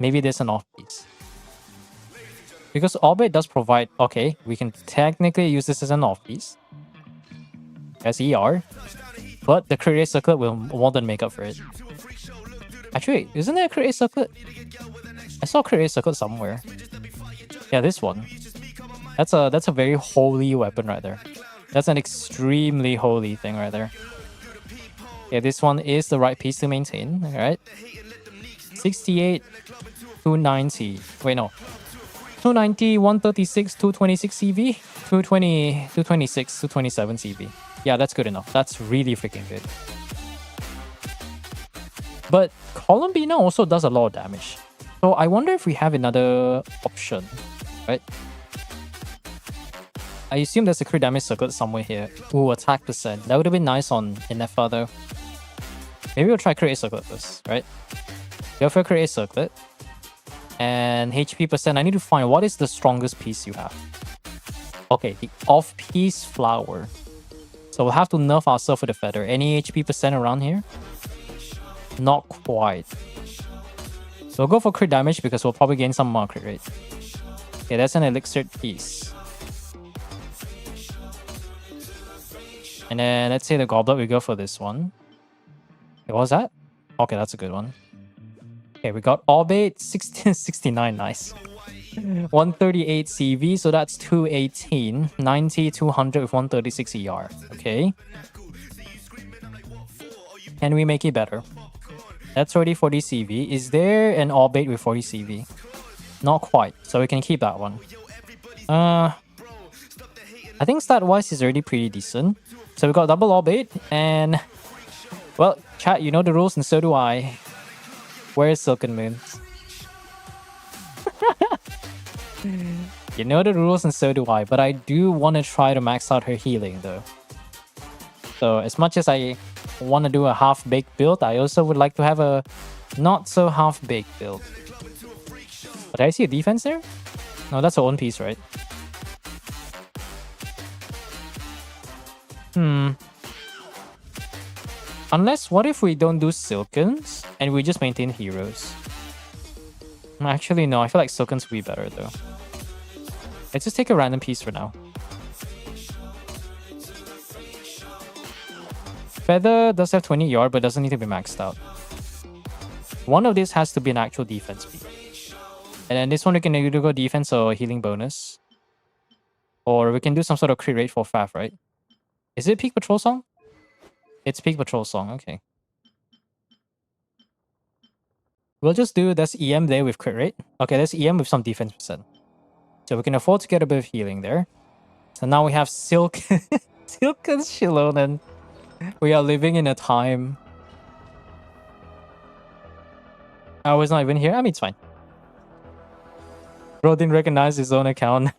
Maybe there's an off-piece. Because Orbit does provide... Okay, we can technically use this as an off-piece. As ER. But the crit rate circlet will more than make up for it. Actually, isn't there a crit rate circlet? I saw a crit rate circlet somewhere. Yeah, this one. That's a very holy weapon right there. That's an extremely holy thing right there. Yeah, this one is the right piece to maintain, alright? 68, 290. Wait, no. 290, 136, 226 CV, 220, 226, 227 CV. Yeah, that's good enough. That's really freaking good. But Columbina also does a lot of damage. So I wonder if we have another option, right? I assume there's a crit damage circlet somewhere here. Ooh, attack percent. That would have been nice on Inefa though. Maybe we'll try crit circlet first, right? Go for crit circlet. And HP percent, I need to find what is the strongest piece you have. Okay, the off-piece flower. So we'll have to nerf ourselves with the feather. Any HP percent around here? Not quite. So we'll go for crit damage because we'll probably gain some more crit rate. Okay, that's an elixir piece. And then let's say the goblet, we go for this one. Okay, what was that? Okay, that's a good one. Okay, we got Orbit, 1669, nice. 138 CV, so that's 218. 90, 200 with 136 ER. Okay. Can we make it better? That's already 40 CV. Is there an Orbit with 40 CV? Not quite, so we can keep that one. I think stat-wise is already pretty decent. So we got double Orbit, and... Well, chat, you know the rules, and so do I. Where's Silken Moon? You know the rules, and so do I, but I do want to try to max out her healing, though. So, as much as I want to do a half-baked build, I also would like to have a not-so-half-baked build. But did I see a defense there? No, that's her own piece, right? Unless, what if we don't do Silkens and we just maintain heroes? Actually, no. I feel like Silkens would be better, though. Let's just take a random piece for now. Feather does have 20 yard, but doesn't need to be maxed out. One of these has to be an actual defense piece. And then this one, we can either go defense or healing bonus. Or we can do some sort of crit rate for Faf, right? Is it Peak Patrol Song? It's Peak Patrol Song, okay. We'll just do this EM there with crit rate. Okay, that's EM with some defense percent. So we can afford to get a bit of healing there. So now we have Silk. Silk and Shilonen. We are living in a time. I was not even here. I mean, it's fine. Bro didn't recognize his own account.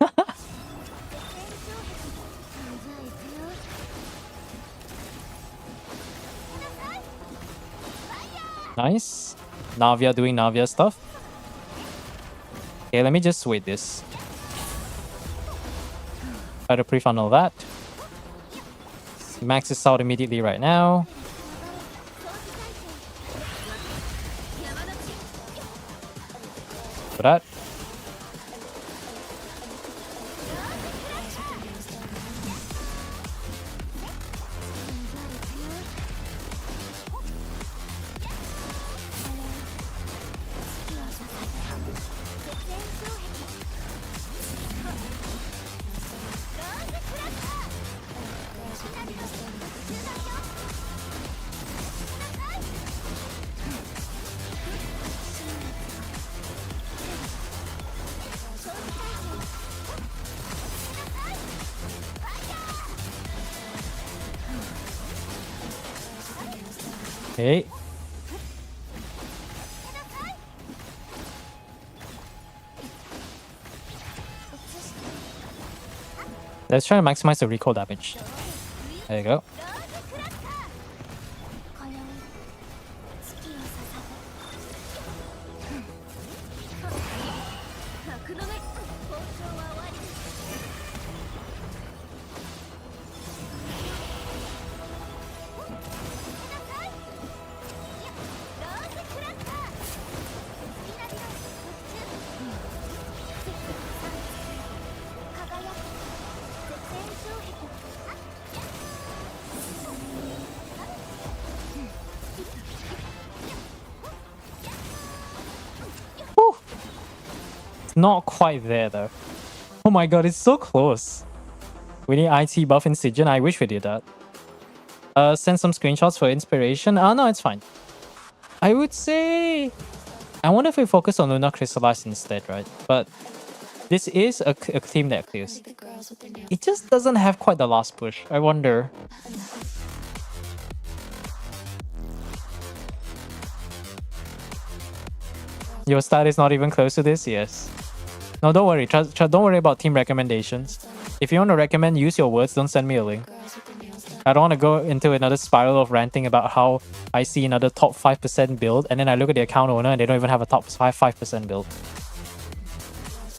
Nice. Navia doing Navia stuff. Okay, let me just wait this. Try to pre-funnel that. Max is out immediately right now. For that. Okay. Let's try to maximize the recoil damage. There you go. Whew. It's not quite there though. Oh my god, it's so close. We need IT buff in Stygian. I wish we did that. Send some screenshots for inspiration. No, it's fine. I would say... I wonder if we focus on Luna Crystallize instead, right? But this is a team that clears. It just doesn't have quite the last push. I wonder. Your stat is not even close to this? Yes. No, don't worry. Don't worry about team recommendations. If you want to recommend, use your words. Don't send me a link. I don't want to go into another spiral of ranting about how I see another top 5% build and then I look at the account owner and they don't even have a top 5% build.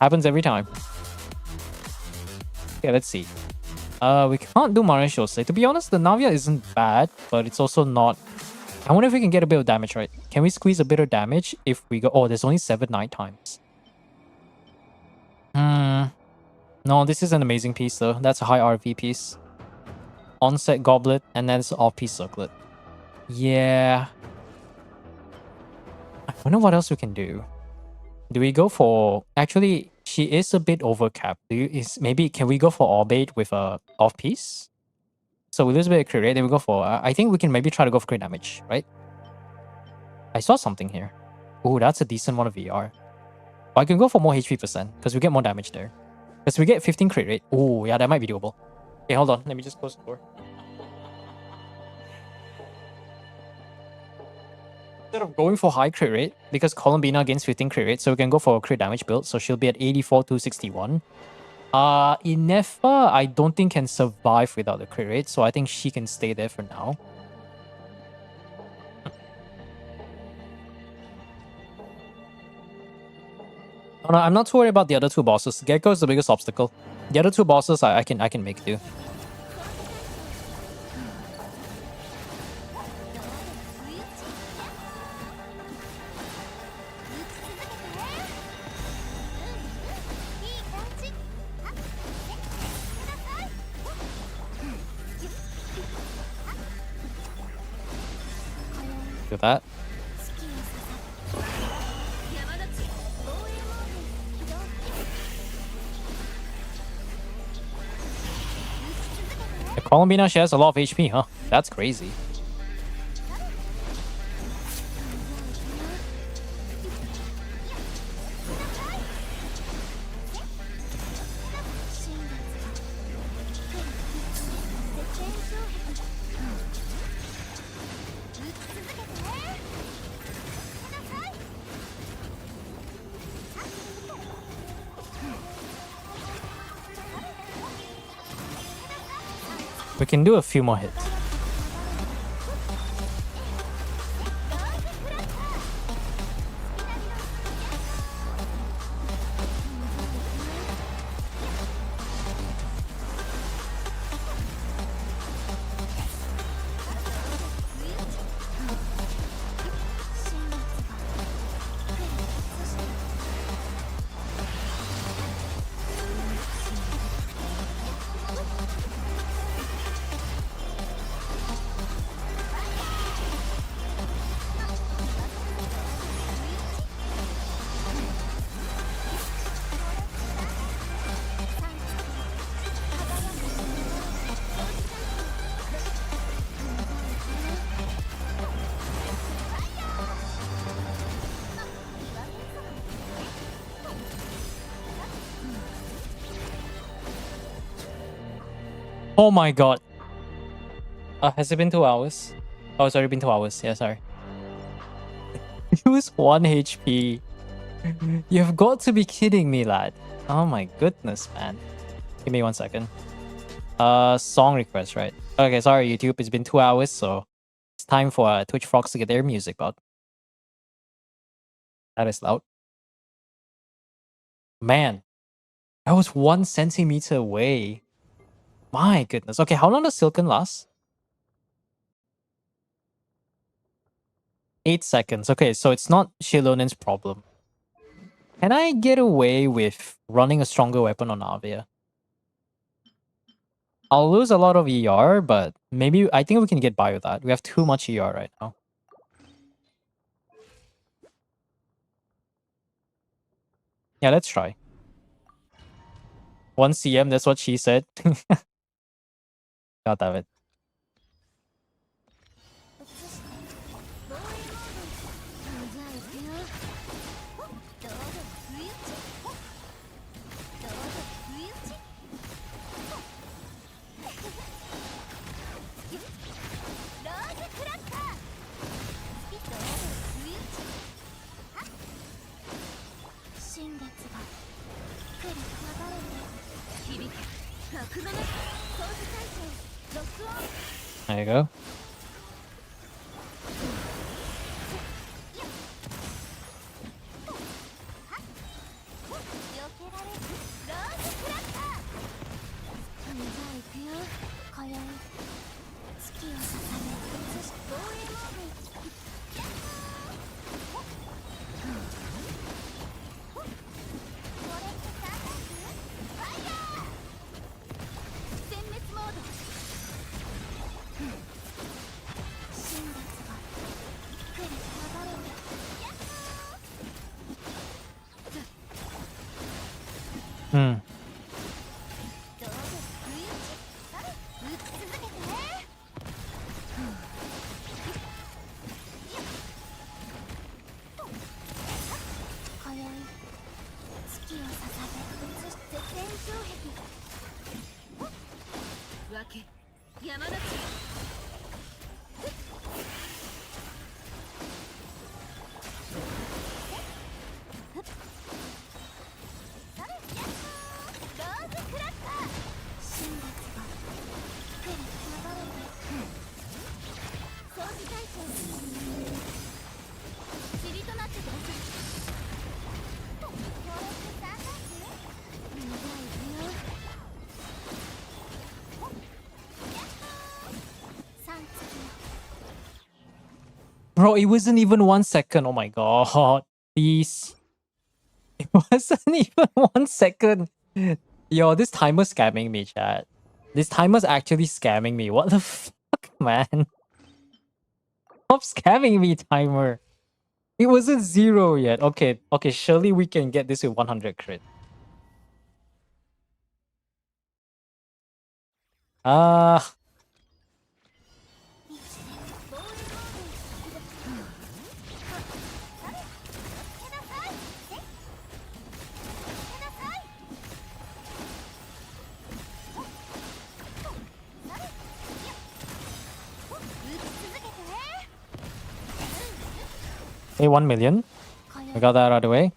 Happens every time. Okay, let's see. We can't do Mario Shosei. To be honest, the Navia isn't bad, but it's also not... I wonder if we can get a bit of damage, right? Can we squeeze a bit of damage if we go... Oh, there's only 7 night times. No, this is an amazing piece though. That's a high RV piece. Onset Goblet, and then it's off-piece Circlet. Yeah. I wonder what else we can do. Do we go for... Actually, she is a bit overcapped. Maybe can we go for Orbate with a off-piece? So we lose a bit of crit rate, then we go for... I think we can maybe try to go for crit damage, right? I saw something here. Oh, that's a decent one of VR. But I can go for more HP percent, because we get more damage there. Because we get 15 crit rate. Oh, yeah, that might be doable. Okay, hold on. Let me just close the door. Instead of going for high crit rate, because Columbina gains 15 crit rate, so we can go for a crit damage build. So she'll be at 84 to 61. Inefa, I don't think can survive without the crit rate, so I think she can stay there for now. Oh, no, I'm not too worried about the other two bosses. Gecko is the biggest obstacle. The other two bosses I can make do. Do that. Columbina, she has a lot of HP, huh? That's crazy. We can do a few more hits. Oh my god. Has it been 2 hours? Oh, it's already been 2 hours. Yeah, sorry. Use 1 HP. You've got to be kidding me, lad. Oh my goodness, man. Give me 1 second. Song request, right? Okay, sorry, YouTube. It's been 2 hours, so it's time for Twitch Frogs to get their music out. That is loud. Man, I was 1 centimeter away. My goodness. Okay, how long does Silken last? 8 seconds. Okay, so it's not Shilonen's problem. Can I get away with running a stronger weapon on Avia? I'll lose a lot of ER, but maybe I think we can get by with that. We have too much ER right now. Yeah, let's try. 1 CM, that's what she said. God damn it. There you go. Hmm. Bro, it wasn't even 1 second. Oh my god. Please. It wasn't even 1 second. Yo, this timer's scamming me, chat. This timer's actually scamming me. What the fuck, man? Stop scamming me, timer. It wasn't 0 yet. Okay, surely we can get this with 100 crit. Hey, 1 million. We got that out of the way.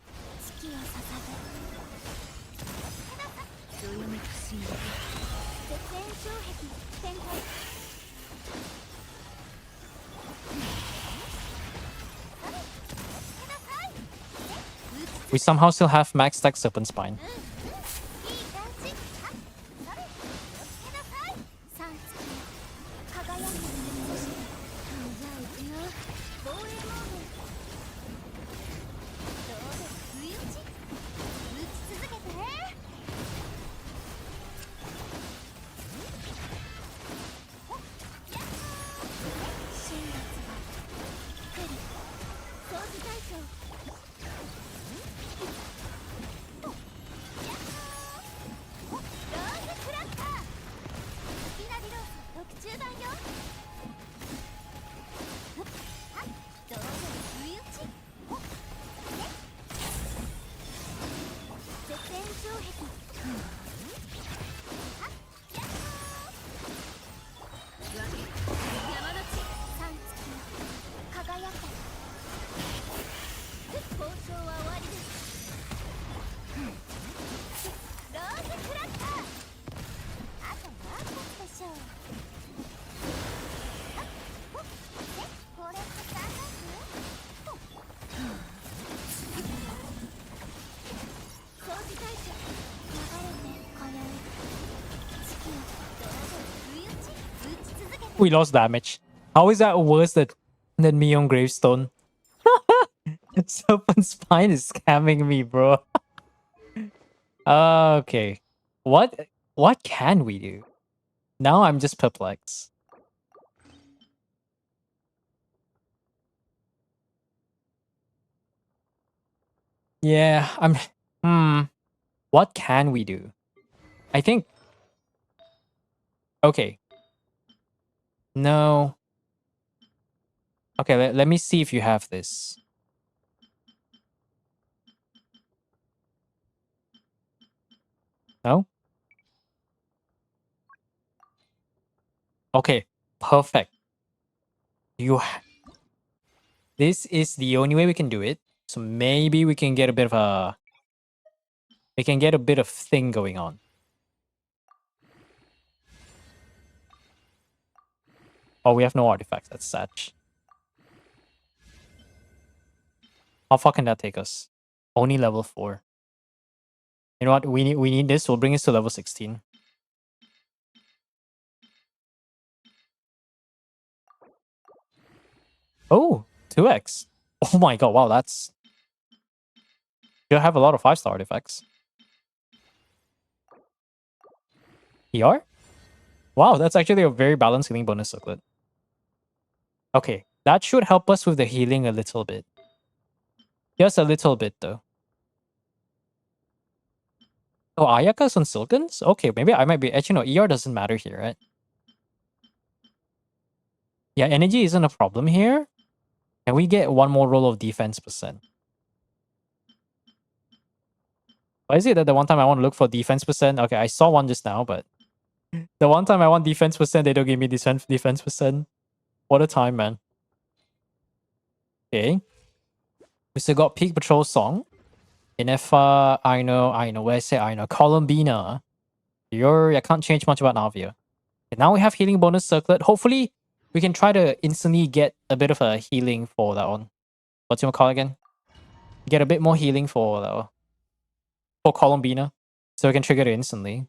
We somehow still have max stack Serpent Spine. We lost damage. How is that worse than me on Gravestone? Serpent Spine is scamming me, bro. Okay. What can we do? Now I'm just perplexed. Yeah, what can we do? I think okay. No. Okay, let me see if you have this. No? Okay, perfect. This is the only way we can do it. So maybe we can get a bit of a thing going on. Oh, we have no artifacts. That's sad. How far can that take us? Only level 4. You know what? We need this. We'll bring us to level 16. Oh, 2x. Oh my god, wow, that's... You have a lot of 5-star artifacts. ER? Wow, that's actually a very balanced healing bonus circlet. Okay, that should help us with the healing a little bit. Just a little bit, though. Oh, Ayaka's on Silkens? Okay, maybe I might be... Actually, no, ER doesn't matter here, right? Yeah, energy isn't a problem here. Can we get one more roll of defense percent? Why is it that the one time I want to look for defense percent? Okay, I saw one just now, but... The one time I want defense percent, they don't give me defense percent. What a time, man. Okay. We still got Peak Patrol Song. Inefa, I know. Where I say I know. Columbina. I can't change much about Navia. Okay, now we have healing bonus circlet. Hopefully, we can try to instantly get a bit of a healing for that one. What's your call again? Get a bit more healing for that one. For Columbina. So we can trigger it instantly.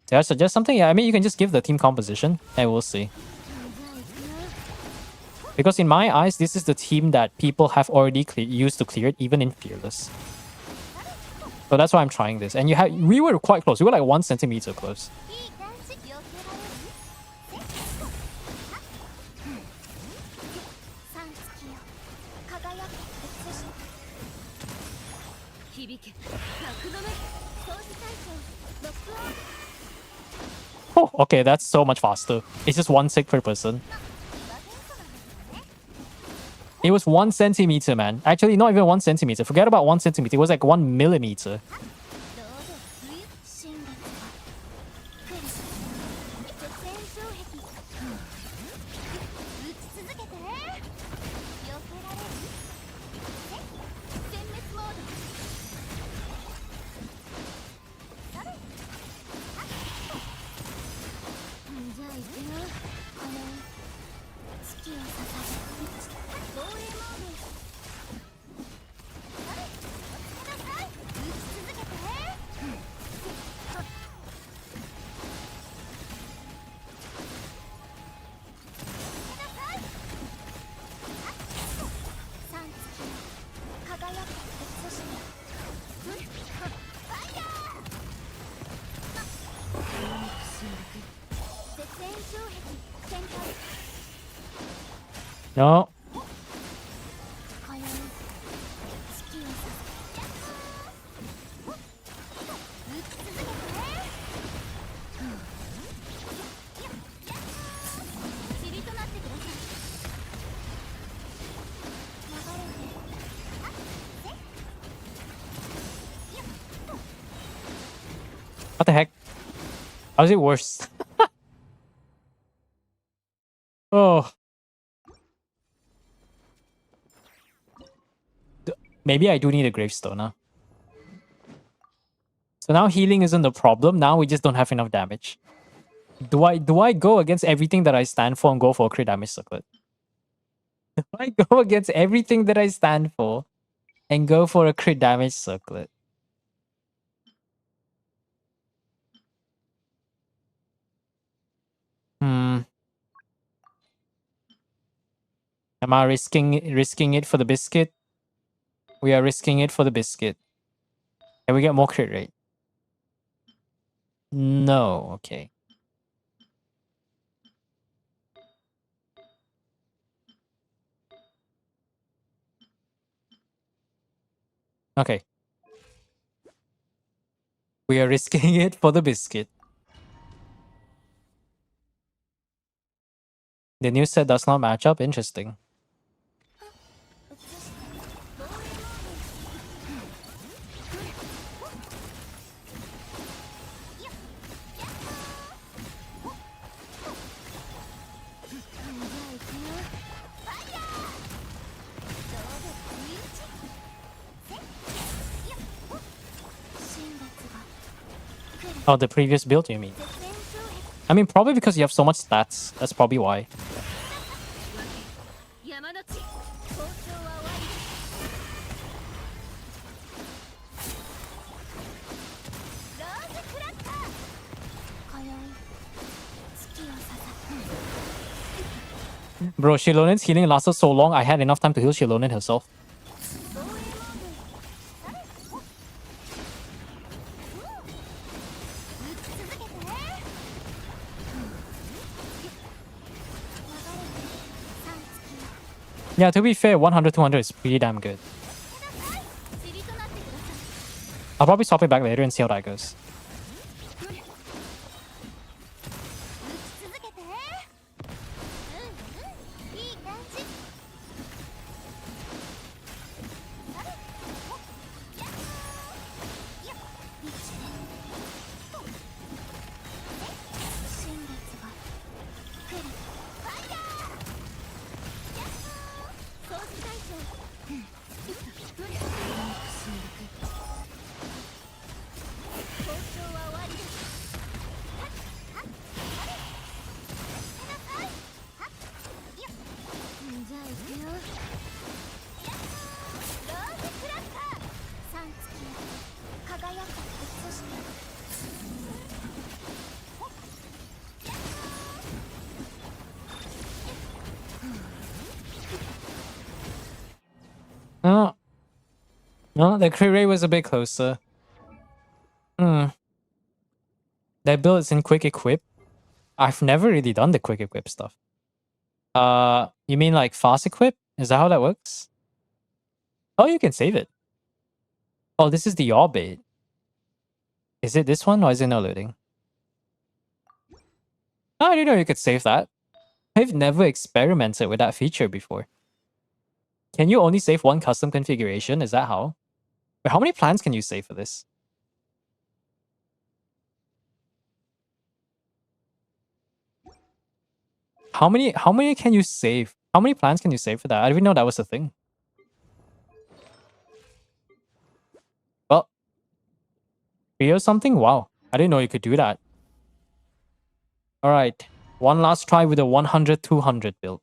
Did I suggest something? Yeah, I mean, you can just give the team composition and we'll see. Because in my eyes, this is the team that people have already used to clear it, even in Fearless. So that's why I'm trying this. And we were quite close. We were like 1 centimeter close. Oh, okay, that's so much faster. It's just 1 sec per person. It was 1 centimeter, man. Actually, not even 1 centimeter. Forget about 1 centimeter. It was like 1 millimeter. No. What the heck? How's it worse? Oh. Maybe I do need a gravestone, huh? So now healing isn't the problem. Now we just don't have enough damage. Do I go against everything that I stand for and go for a crit damage circlet? Do I go against everything that I stand for and go for a crit damage circlet? Hmm. Am I risking it for the biscuit? We are risking it for the biscuit. Can we get more crit rate? No. Okay. Okay. We are risking it for the biscuit. The new set does not match up. Interesting. Oh, the previous build, you mean? I mean, probably because you have so much stats. That's probably why. Bro, Shilonen's healing lasted so long, I had enough time to heal Shilonen herself. Yeah, to be fair, 100, 200 is pretty damn good. I'll probably swap it back later and see how that goes. No, the crit rate was a bit closer. That build is in quick equip. I've never really done the quick equip stuff. You mean like fast equip? Is that how that works? Oh, you can save it. Oh, this is the orbit. Is it this one or is it not loading? Oh, I didn't know you could save that. I've never experimented with that feature before. Can you only save one custom configuration? Is that how? Wait, how many plans can you save for this? How many can you save? How many plans can you save for that? I didn't know that was a thing. Well, 3 or something? Wow. I didn't know you could do that. Alright. One last try with a 100-200 build.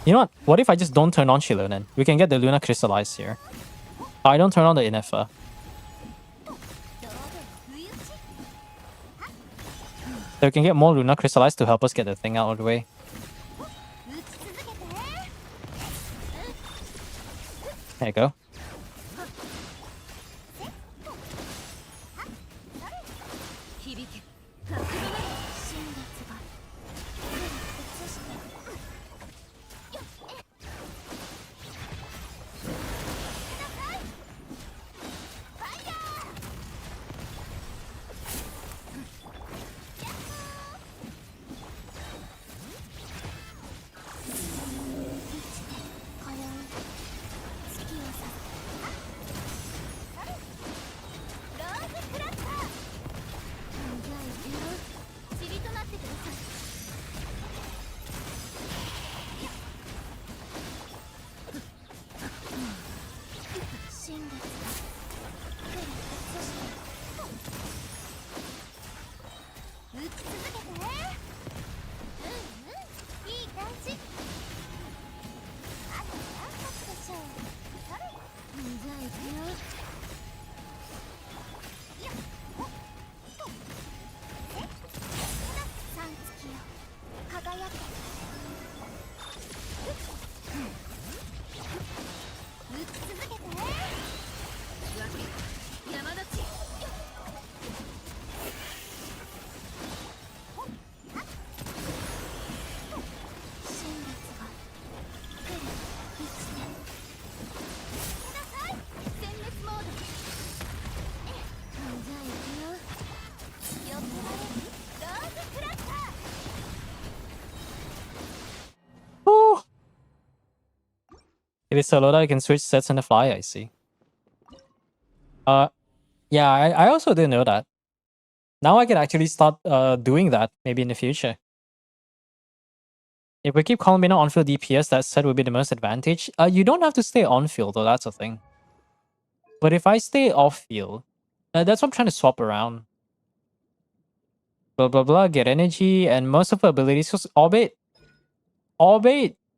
You know what? What if I just don't turn on Shilonen? We can get the Luna Crystallize here. I don't turn on the Inefa. So we can get more Luna Crystallize to help us get the thing out of the way. There you go. If it's so low that I can switch sets on the fly, I see. Yeah, I also didn't know that. Now I can actually start doing that maybe in the future. If we keep Columbina on-field DPS, that set would be the most advantage. You don't have to stay on-field though, that's the thing. But if I stay off-field, that's what I'm trying to swap around. Blah blah blah, get energy, and most of her abilities, because Orbit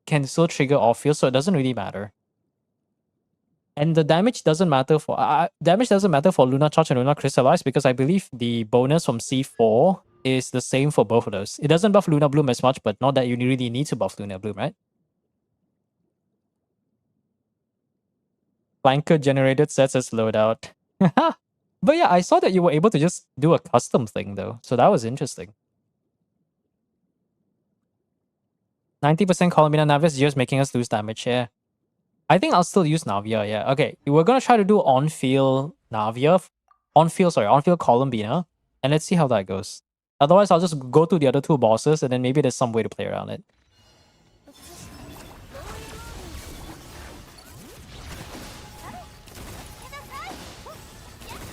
can still trigger off-field, so it doesn't really matter. And the damage doesn't matter for Luna Charge and Luna Crystallize, because I believe the bonus from C4 is the same for both of those. It doesn't buff Luna Bloom as much, but not that you really need to buff Luna Bloom, right? Flanker generated sets as loadout. But yeah, I saw that you were able to just do a custom thing though, so that was interesting. 90% Columbina Navia is just making us lose damage here. I think I'll still use Navia, yeah. Okay, we're gonna try to do on-field Navia. On-field Columbina. And let's see how that goes. Otherwise, I'll just go to the other two bosses and then maybe there's some way to play around it.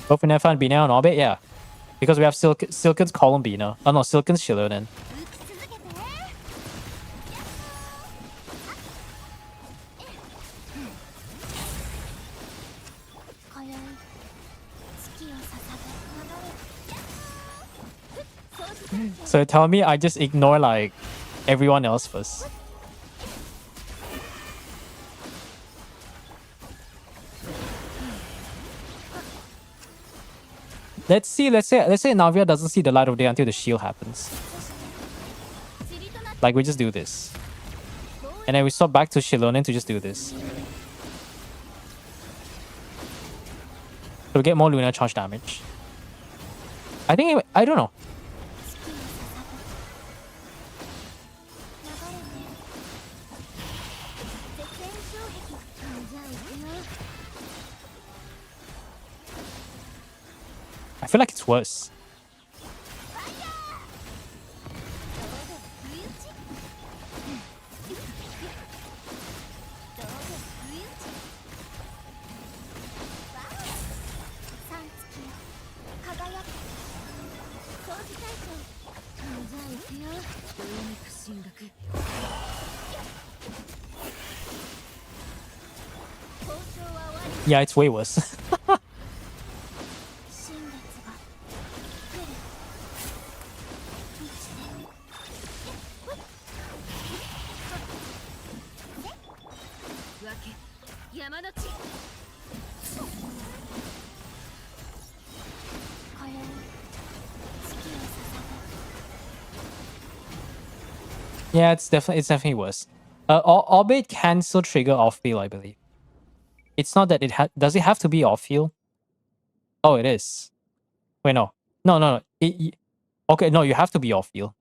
Both in F and Bina on Orbit, yeah. Because we have Silken's Columbina. Oh no, Silken's Shilonen. So tell me I just ignore like everyone else first. Let's say Navia doesn't see the light of day until the shield happens. Like we just do this. And then we swap back to Shilonen to just do this. So we get more Luna Charge damage. I don't know. I feel like it's worse. Yeah, it's way worse. Yeah, it's definitely worse. Orbit can still trigger off-field, I believe. It's not that does it have to be off-field? Oh, it is. Wait, no. No. Okay, no, you have to be off-field.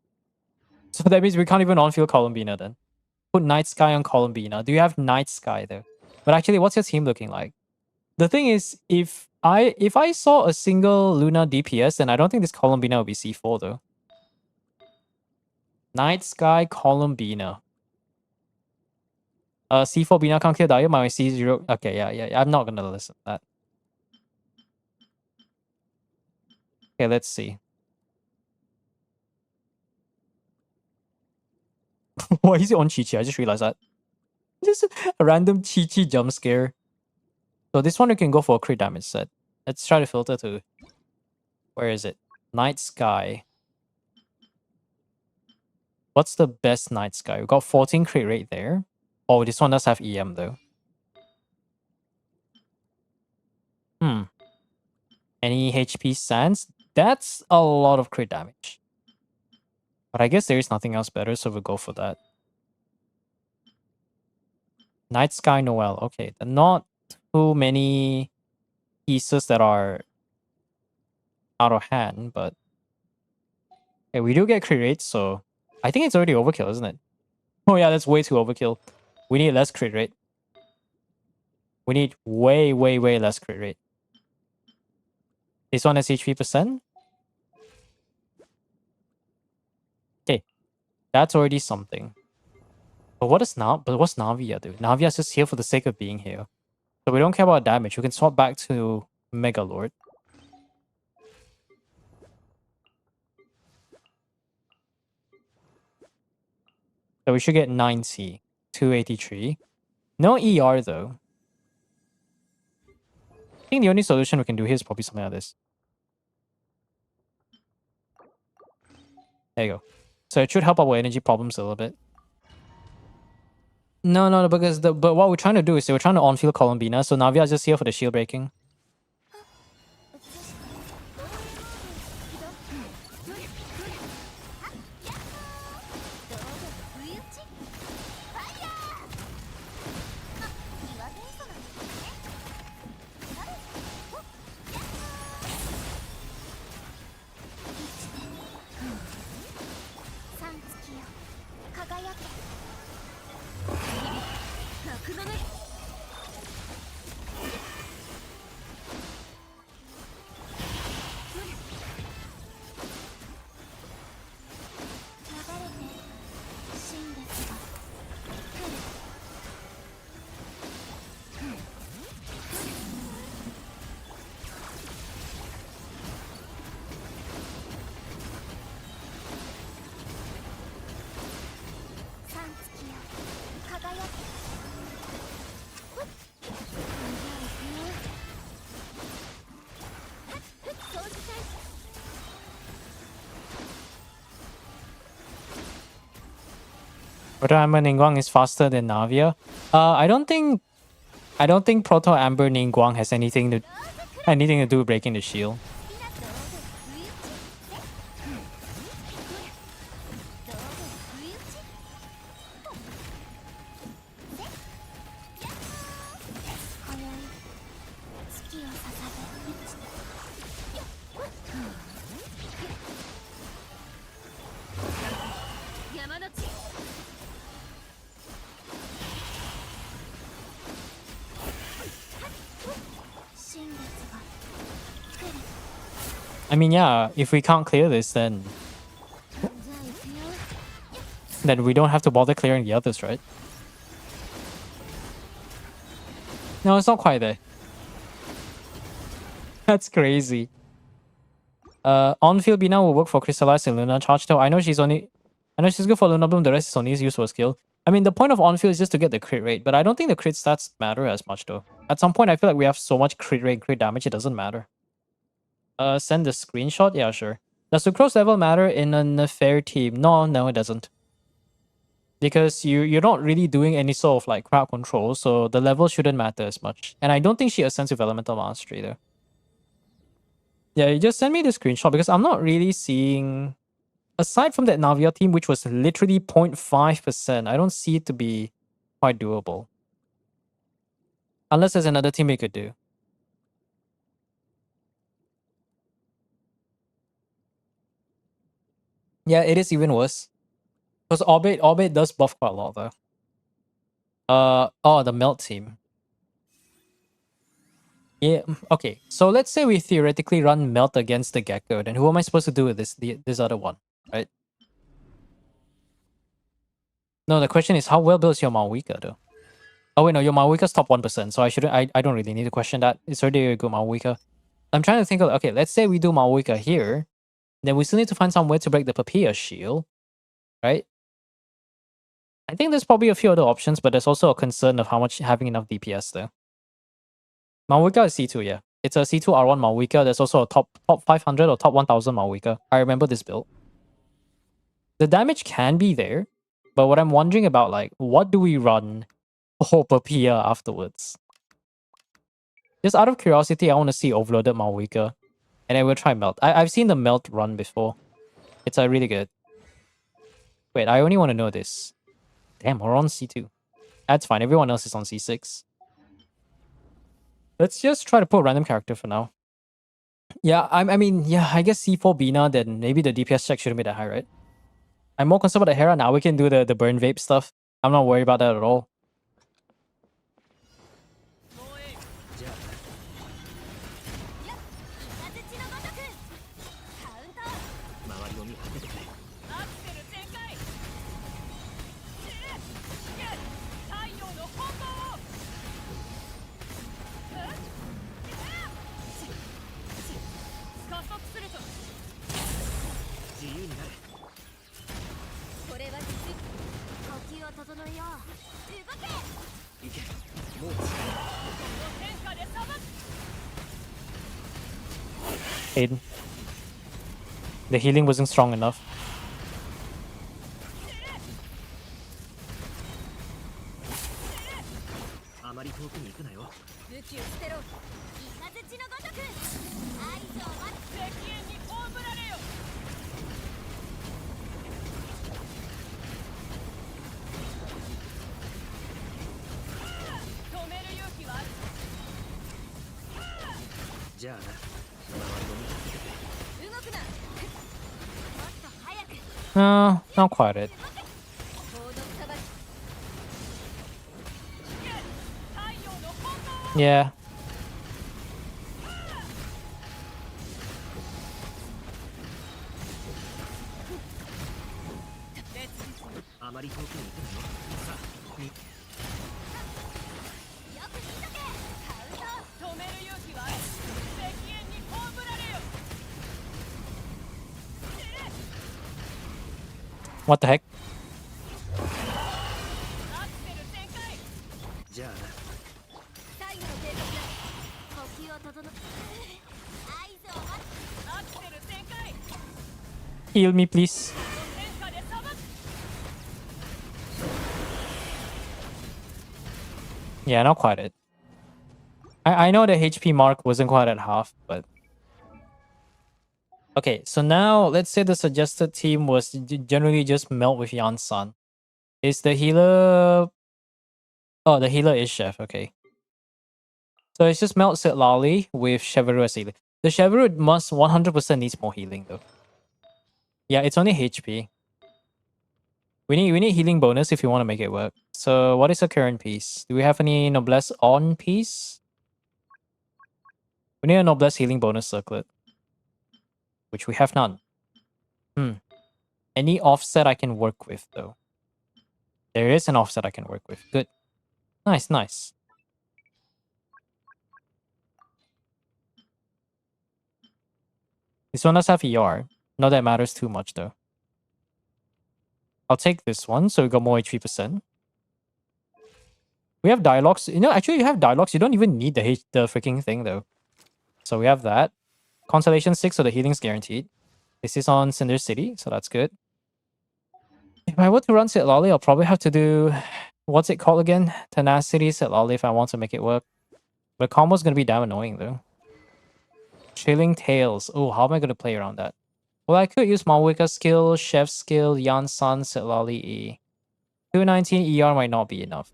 So that means we can't even on-field Columbina then. Put Night Sky on Columbina. Do you have Night Sky there? But actually, what's your team looking like? The thing is, if I saw a single Luna DPS, then I don't think this Columbina will be C4 though. Night Sky Columbina. C4 Bina can't kill Dio, my C0. Okay, yeah. I'm not gonna listen to that. Okay, let's see. Why is it on Chi-Chi? I just realized that. Just a random Chi-Chi jump scare. So this one we can go for a crit damage set. Let's try to filter to... Where is it? Night Sky. What's the best Night Sky? We got 14 crit rate there. Oh, this one does have EM though. Any HP Sands? That's a lot of crit damage. But I guess there is nothing else better, so we'll go for that. Night Sky Noel. Okay, not too many pieces that are out of hand, but... Okay, we do get crit rate, so... I think it's already overkill, isn't it? Oh yeah, that's way too overkill. We need less crit rate. We need way less crit rate. This one has HP percent. Okay, that's already something. But what's Navia do? Navia's just here for the sake of being here. So we don't care about damage. We can swap back to Mega Lord. So we should get 90. 283. No ER though. I think the only solution we can do here is probably something like this. There you go. So it should help our energy problems a little bit. No, because but what we're trying to do is we're trying to on-field Columbina, so Navia is just here for the shield breaking. Proto Amber Ningguang is faster than Navia. I don't think Proto Amber Ningguang has anything to do with breaking the shield. I mean, yeah, if we can't clear this, then we don't have to bother clearing the others, right? No, it's not quite there. That's crazy. On-field Bina will work for Crystallize and Luna Charge though. I know she's good for Luna Bloom, the rest is only used for skill. I mean, the point of on-field is just to get the crit rate, but I don't think the crit stats matter as much though. At some point, I feel like we have so much crit rate, crit damage, it doesn't matter. Send the screenshot? Yeah, sure. Does sucrose level matter in a fair team? No, it doesn't. Because you're not really doing any sort of like crowd control, so the level shouldn't matter as much. And I don't think she ascends with Elemental Mastery though. Yeah, you just send me the screenshot because I'm not really seeing... Aside from that Navia team, which was literally 0.5%, I don't see it to be quite doable. Unless there's another team we could do. Yeah, it is even worse. Because Orbit does buff quite a lot though. The Melt team. Yeah, okay. So let's say we theoretically run Melt against the Gecko, then who am I supposed to do with this other one, right? No, the question is how well built is your Malwika though? Oh wait, no, your Malwika's top 1%, so I don't really need to question that. It's already a good Malwika. I'm trying to think of, okay, let's say we do Malwika here, then we still need to find some way to break the Papilla shield, right? I think there's probably a few other options, but there's also a concern of how much having enough DPS there. Malwika is C2, yeah. It's a C2 R1 Malwika. There's also a top 500 or top 1000 Malwika. I remember this build. The damage can be there, but what I'm wondering about, like, what do we run for Papilla afterwards? Just out of curiosity, I want to see Overloaded Malwika. And then we'll try Melt. I've seen the Melt run before. It's really good. Wait, I only want to know this. Damn, we're on C2. That's fine. Everyone else is on C6. Let's just try to put a random character for now. Yeah, I mean, yeah, I guess C4 Bina, then maybe the DPS check shouldn't be that high, right? I'm more concerned about the Hera. Now we can do the burn vape stuff. I'm not worried about that at all. Aiden. The healing wasn't strong enough. No, not quite it. Yeah. What the heck? Heal me, please. Yeah, not quite it. I know the HP mark wasn't quite at half, but... Okay, so now let's say the suggested team was generally just melt with Yan-san. Is the healer... Oh, the healer is Chef, okay. So it's just melt Sid Lally with Chevrolet as healer. The Chevrolet must 100% needs more healing though. Yeah, it's only HP. We need healing bonus if you want to make it work. So what is the current piece? Do we have any Noblesse on piece? We need a Noblesse healing bonus circlet. Which we have none. Any offset I can work with though. There is an offset I can work with. Good. Nice, nice. This one does have ER. Not that matters too much though. I'll take this one so we got more HP%. We have dialogues. You know, actually you have dialogues. You don't even need the freaking thing though. So we have that. Constellation 6, so the healing's guaranteed. This is on Cinder City, so that's good. If I were to run Sid Lolly, I'll probably have to do... What's it called again? Tenacity Sid Lolly if I want to make it work. The combo's going to be damn annoying though. Trailing Tails. Oh, how am I going to play around that? Well, I could use Malwika's skill, Chef's skill, Yan-san, Sid Lolly E. 219 ER might not be enough.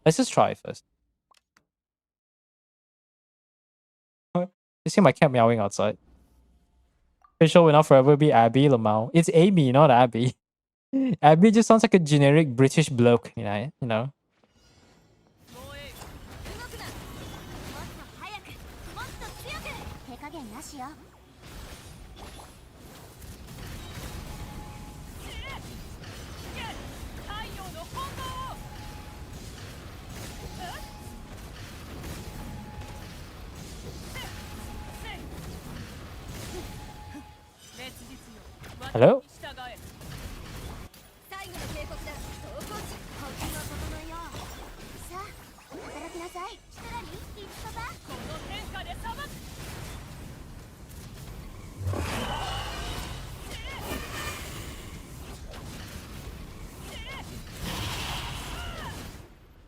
Let's just try it first. You see my cat meowing outside. Official will not forever be Abby Lamau. It's Amy, not Abby. Abby just sounds like a generic British bloke, you know? Hello?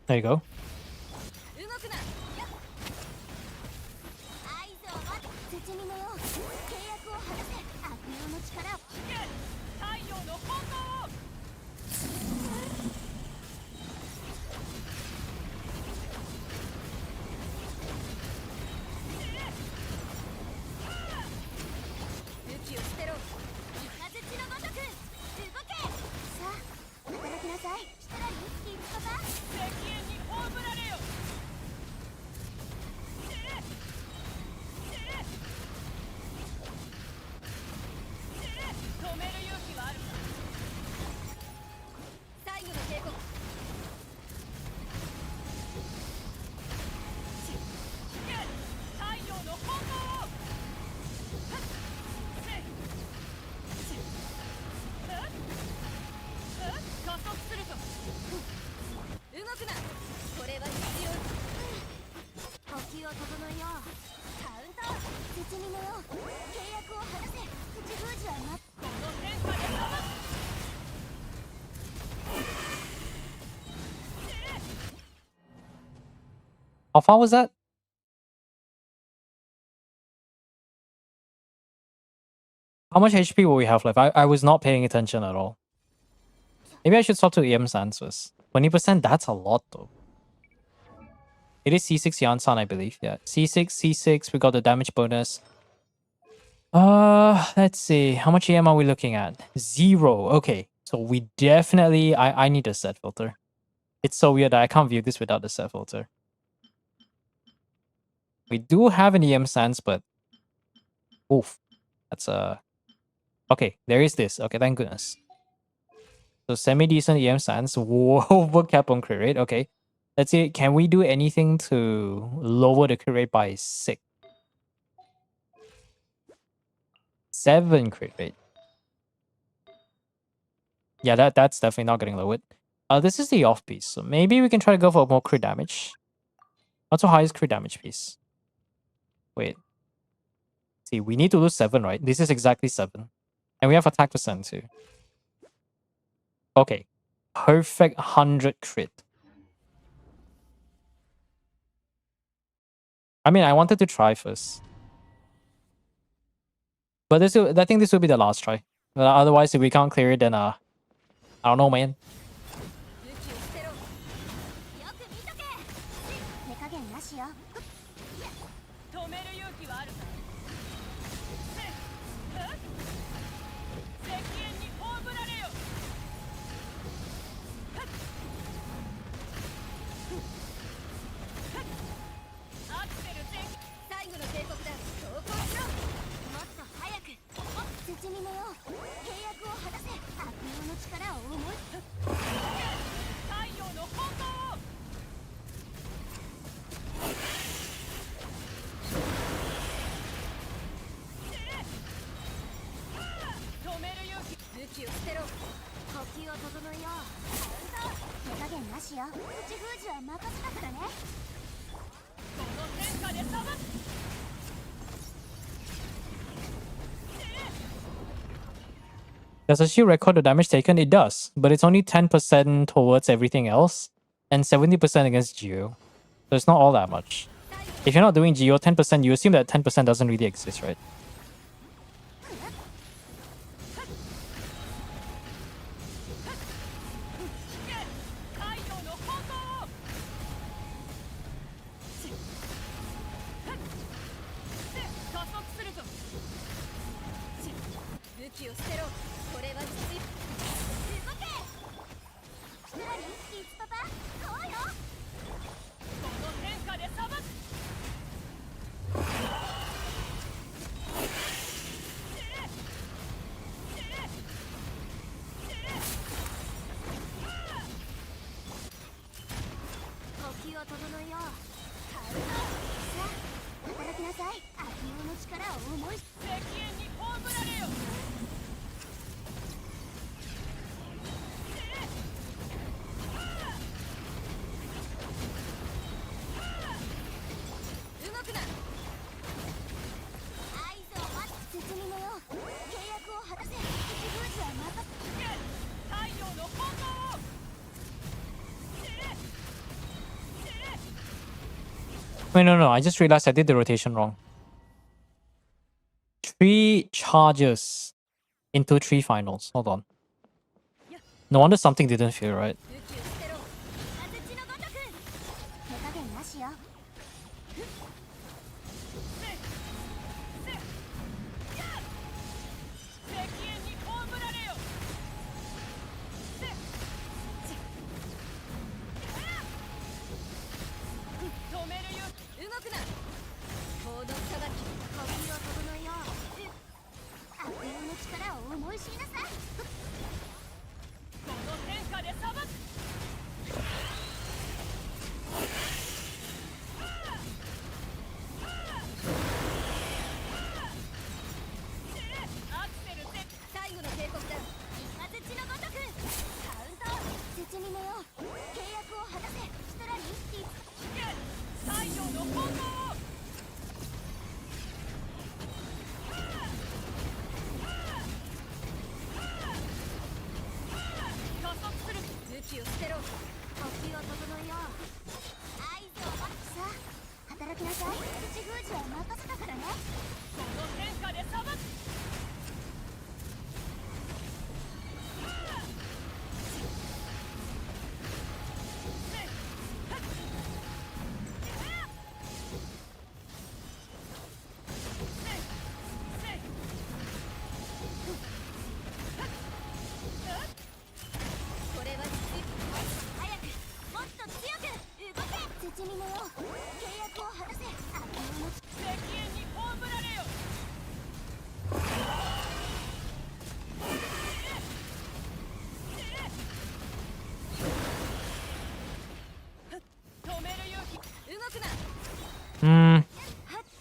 There you go. How far was that? How much HP will we have left? I was not paying attention at all. Maybe I should swap to EM Sans first. 20%, that's a lot though. It is C6 Yansan, I believe. Yeah. C6, C6, we got the damage bonus. Let's see. How much EM are we looking at? 0. Okay. So we definitely... I need a set filter. It's so weird that I can't view this without the set filter. We do have an EM Sans, but... Oof. That's okay, there is this. Okay, thank goodness. So semi-decent EM Sans. Over cap on crit rate. Okay. Let's see. Can we do anything to lower the crit rate by 6? 7 crit rate. Yeah, that's definitely not getting lowered. This is the off piece, so maybe we can try to go for more crit damage. Not so high as crit damage piece. Wait. See, we need to lose 7, right? This is exactly 7. And we have attack percent too. Okay. Perfect 100 crit. I mean, I wanted to try first. But I think this will be the last try. Otherwise, if we can't clear it, then I don't know, man. Does a shield record the damage taken? It does, but it's only 10% towards everything else and 70% against Geo. So it's not all that much. If you're not doing Geo, 10%, you assume that 10% doesn't really exist, right? Wait, no, I just realized I did the rotation wrong. 3 charges into 3 finals. Hold on. No wonder something didn't feel right.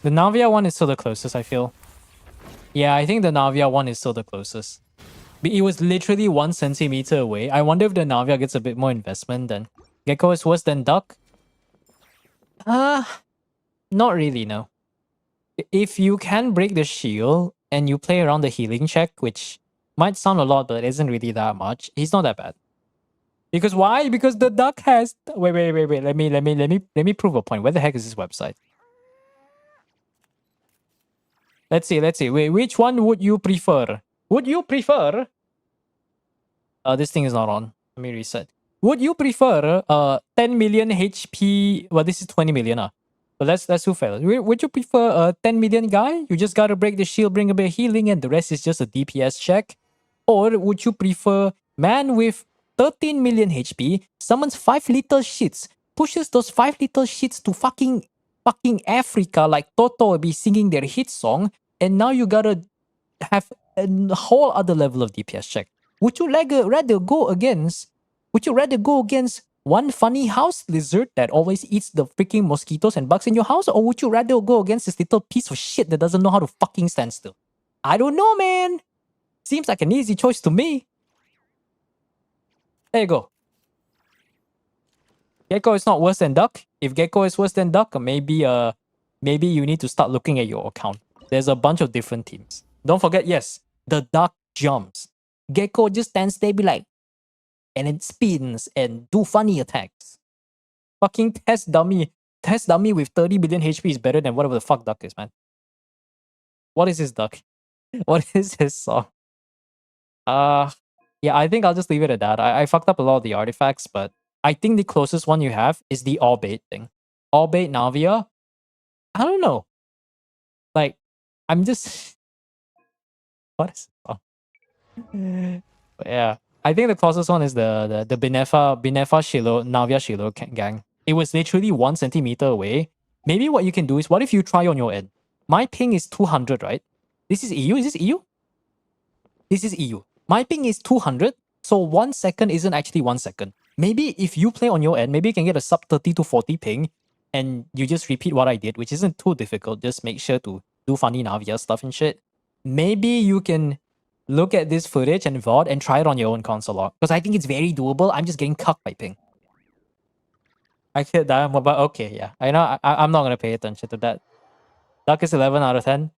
The Navia one is still the closest, I feel. Yeah, I think the Navia one is still the closest. It was literally 1 centimeter away. I wonder if the Navia gets a bit more investment then. Gecko is worse than Duck? Not really, no. If you can break the shield and you play around the healing check, which might sound a lot, but it isn't really that much, he's not that bad. Because why? Because the Duck has... Wait. Let me prove a point. Where the heck is this website? Let's see. Wait, which one would you prefer? Would you prefer... this thing is not on. Let me reset. Would you prefer 10 million HP? Well, this is 20 million. But let's do fair. Would you prefer a 10 million guy? You just gotta break the shield, bring a bit of healing, and the rest is just a DPS check. Or would you prefer man with 13 million HP, summons 5 little shits, pushes those 5 little shits to fucking Africa like Toto will be singing their hit song, and now you gotta have a whole other level of DPS check. Would you rather go against one funny house lizard that always eats the freaking mosquitoes and bugs in your house, or would you rather go against this little piece of shit that doesn't know how to fucking stand still? I don't know, man. Seems like an easy choice to me. There you go. Gecko is not worse than Duck. If Gecko is worse than Duck, maybe you need to start looking at your account. There's a bunch of different teams. Don't forget, yes, the Duck jumps. Gecko just stands there, be like, and it spins and do funny attacks. Fucking test dummy with 30 billion HP is better than whatever the fuck Duck is, man. What is this Duck? What is his song? Yeah, I think I'll just leave it at that. I fucked up a lot of the artifacts, but I think the closest one you have is the All-Bait thing. All-Bait Navia? I don't know. Like, I'm just... What is it? But yeah. I think the closest one is the Binefa Shiloh, Navia Shiloh gang. It was literally 1 centimeter away. Maybe what you can do is, what if you try on your end? My ping is 200, right? This is EU? Is this EU? This is EU. My ping is 200, so 1 second isn't actually 1 second. Maybe if you play on your end, maybe you can get a sub 30 to 40 ping, and you just repeat what I did, which isn't too difficult. Just make sure to do funny Navia stuff and shit. Maybe you can look at this footage and VOD and try it on your own console, because I think it's very doable. I'm just getting cucked by ping. I hit that, but okay, yeah. I know I'm not going to pay attention to that. Duck is 11 out of 10.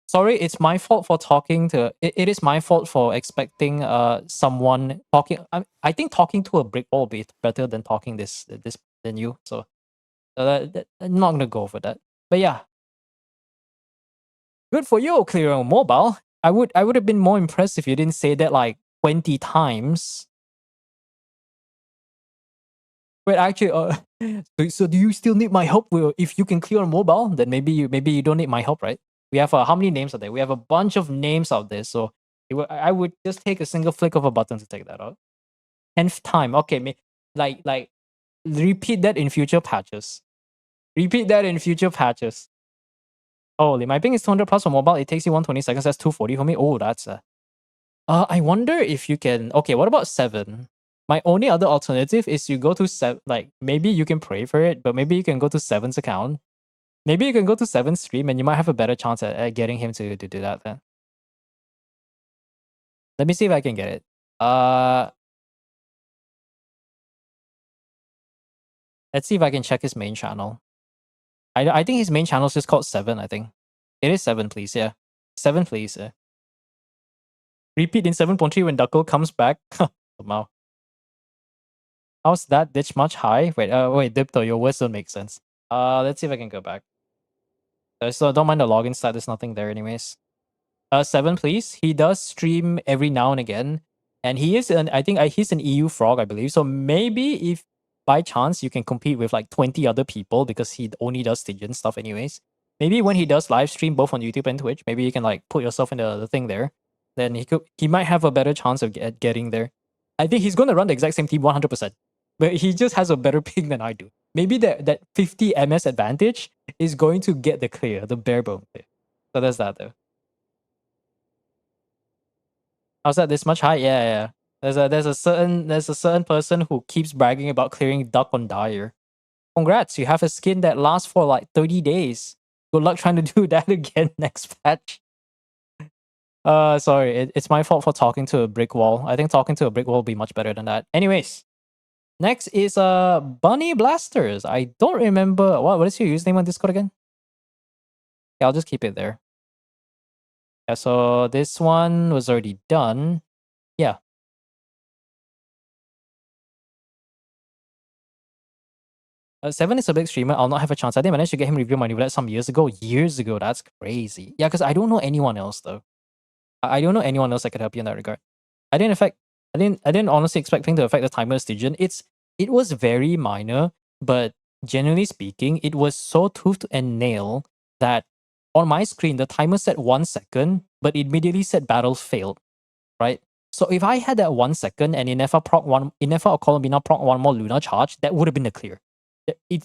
Sorry, it's my fault for talking to... It is my fault for expecting someone talking... I think talking to a brick wall will be better than talking than you. So I'm not going to go for that. But yeah. Good for you, clearing on mobile. I would have been more impressed if you didn't say that like 20 times. Wait, actually, so do you still need my help? If you can clear on mobile, then maybe you don't need my help, right? We have how many names are there? We have a bunch of names out there, so I would just take a single flick of a button to take that out. 10th time, okay, like repeat that in future patches. Repeat that in future patches. Holy, my ping is 200 plus for mobile. It takes you 120 seconds. That's 240 for me. Oh, that's I wonder if you can... Okay, what about 7? My only other alternative is you go to 7... Like, maybe you can pray for it, but maybe you can go to 7's account. Maybe you can go to 7's stream and you might have a better chance at getting him to do that then. Let me see if I can get it. Let's see if I can check his main channel. I think his main channel is just called 7, I think. It is 7, please, yeah. 7, please, yeah. Repeat in 7.3 when Duckle comes back. Wow. How's that ditch much high? Wait, Dipto, your words don't make sense. Let's see if I can go back. So don't mind the login stat. There's nothing there, anyways. 7, please. He does stream every now and again, and he is an. I think he's an EU frog, I believe. So maybe if by chance you can compete with like 20 other people because he only does Stygian stuff, anyways. Maybe when he does live stream both on YouTube and Twitch, maybe you can like put yourself in the thing there. Then he might have a better chance of getting there. I think he's going to run the exact same team 100%, but he just has a better ping than I do. Maybe that 50 MS advantage is going to get the clear, the bare bone clear. So there's that though. How's that this much high? Yeah. There's a certain person who keeps bragging about clearing Duck on Dire. Congrats, you have a skin that lasts for like 30 days. Good luck trying to do that again next patch. Sorry, it's my fault for talking to a brick wall. I think talking to a brick wall will be much better than that. Anyways, next is Bunny Blasters. I don't remember what is your username on Discord again? Yeah, I'll just keep it there. Yeah, so this one was already done. Yeah. Seven is a big streamer. I'll not have a chance. I didn't manage to get him review my new Vlet some years ago. Years ago, that's crazy. Yeah, because I don't know anyone else though. I don't know anyone else that could help you in that regard. I didn't honestly expect things to affect the timer Stygian. It was very minor, but generally speaking, it was so tooth and nail that on my screen the timer said 1 second, but it immediately said battle failed. Right? So if I had that 1 second and Inefa or Columbina proc one more Luna charge, that would have been the clear.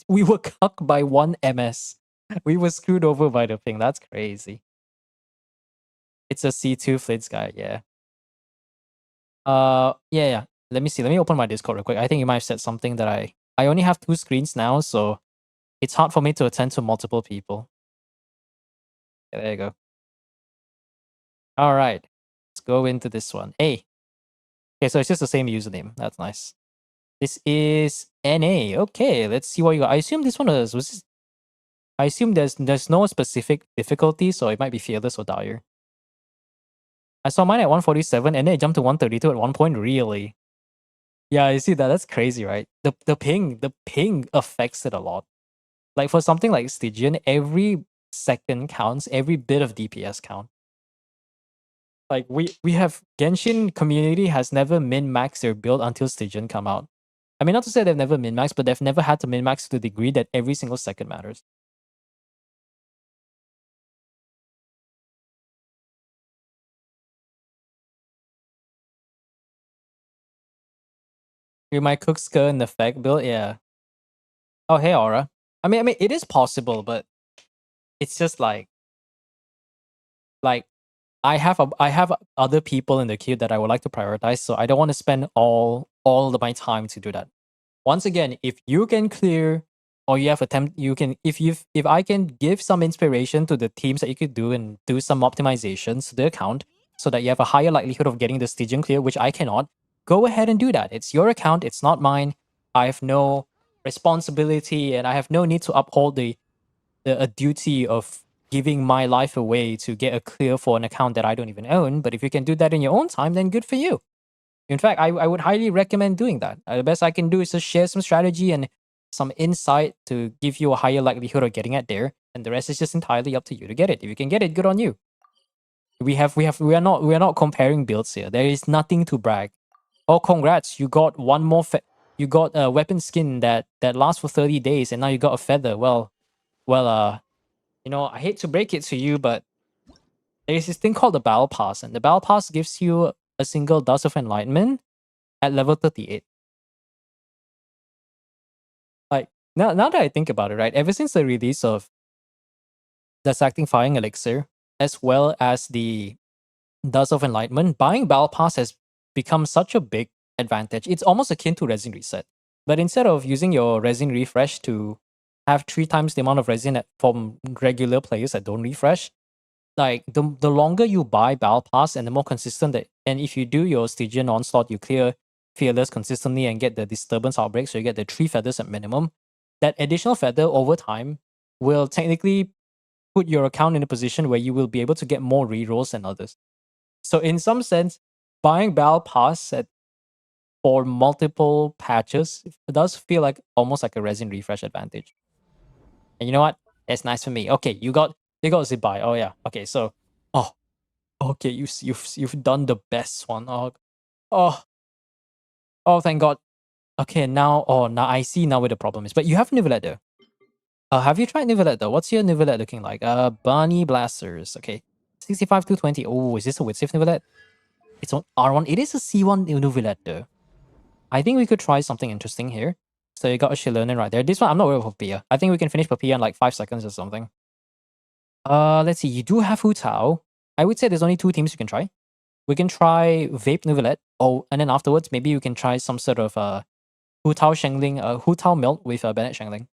We were cucked by 1 MS. We were screwed over by the ping. That's crazy. It's a C2 Flits guy, yeah. Yeah. Let me see. Let me open my Discord real quick. I think you might have said something that I only have 2 screens now, so it's hard for me to attend to multiple people. Yeah, there you go. All right. Let's go into this one. Hey. Okay, so it's just the same username. That's nice. This is NA. Okay, let's see what you got. I assume this one was this, I assume there's no specific difficulty, so it might be Fearless or Dire. I saw mine at 147 and then it jumped to 132 at one point. Really? Yeah, you see that? That's crazy, right? The ping affects it a lot. Like for something like Stygian, every second counts, every bit of DPS count. Like we have Genshin community has never min-maxed their build until Stygian come out. I mean, not to say they've never min-maxed, but they've never had to min-max to the degree that every single second matters. You might cook skirt in the fact build, yeah. Oh, hey, Aura. I mean, it is possible, but it's just like I have other people in the queue that I would like to prioritize, so I don't want to spend all of my time to do that. Once again, if you can clear or you have attempt, you can if I can give some inspiration to the teams that you could do and do some optimizations to the account so that you have a higher likelihood of getting the Stygian clear, which I cannot, go ahead and do that. It's your account, it's not mine. I have no responsibility and I have no need to uphold a duty of giving my life away to get a clear for an account that I don't even own. But if you can do that in your own time, then good for you. In fact, I would highly recommend doing that. The best I can do is just share some strategy and some insight to give you a higher likelihood of getting it there, and the rest is just entirely up to you to get it. If you can get it, good on you. We are not comparing builds here. There is nothing to brag. Oh, congrats! You got one more. You got a weapon skin that lasts for 30 days, and now you got a feather. Well, you know, I hate to break it to you, but there's this thing called the Battle Pass, and the Battle Pass gives you a single Dust of Enlightenment at level 38. Like, now that I think about it, right, ever since the release of the Sanctifying Elixir, as well as the Dust of Enlightenment, buying Battle Pass has become such a big advantage. It's almost akin to Resin Reset. But instead of using your Resin Refresh to have 3 times the amount of resin from regular players that don't refresh, like the longer you buy Battle Pass and the more consistent that, and if you do your Stygian onslaught, you clear Fearless consistently and get the disturbance outbreak, so you get the 3 feathers at minimum. That additional feather over time will technically put your account in a position where you will be able to get more rerolls than others. So in some sense, buying Battle Pass for multiple patches does feel like almost like a resin refresh advantage. And you know what? That's nice for me. Okay, you got They got zip by. Oh yeah. Okay, so oh okay, you've done the best one. Oh oh thank God. Okay, now I see now where the problem is. But you have Nivelet though. Have you tried Nivelet though? What's your Nivelet looking like? Bunny Blasters. Okay. 65 to 20. Oh, is this a with safe Nivelet? It's on R1. It is a C1 Nivelet though. I think we could try something interesting here. So you got a Shilonen right there. This one I'm not worried about Papilla. I think we can finish Papilla in like 5 seconds or something. Let's see. You do have Hu Tao. I would say there's only 2 teams you can try. We can try Vape Nivelet. Oh, and then afterwards maybe you can try some sort of Hu Tao Shengling, Hu Tao Melt with Bennett Shengling.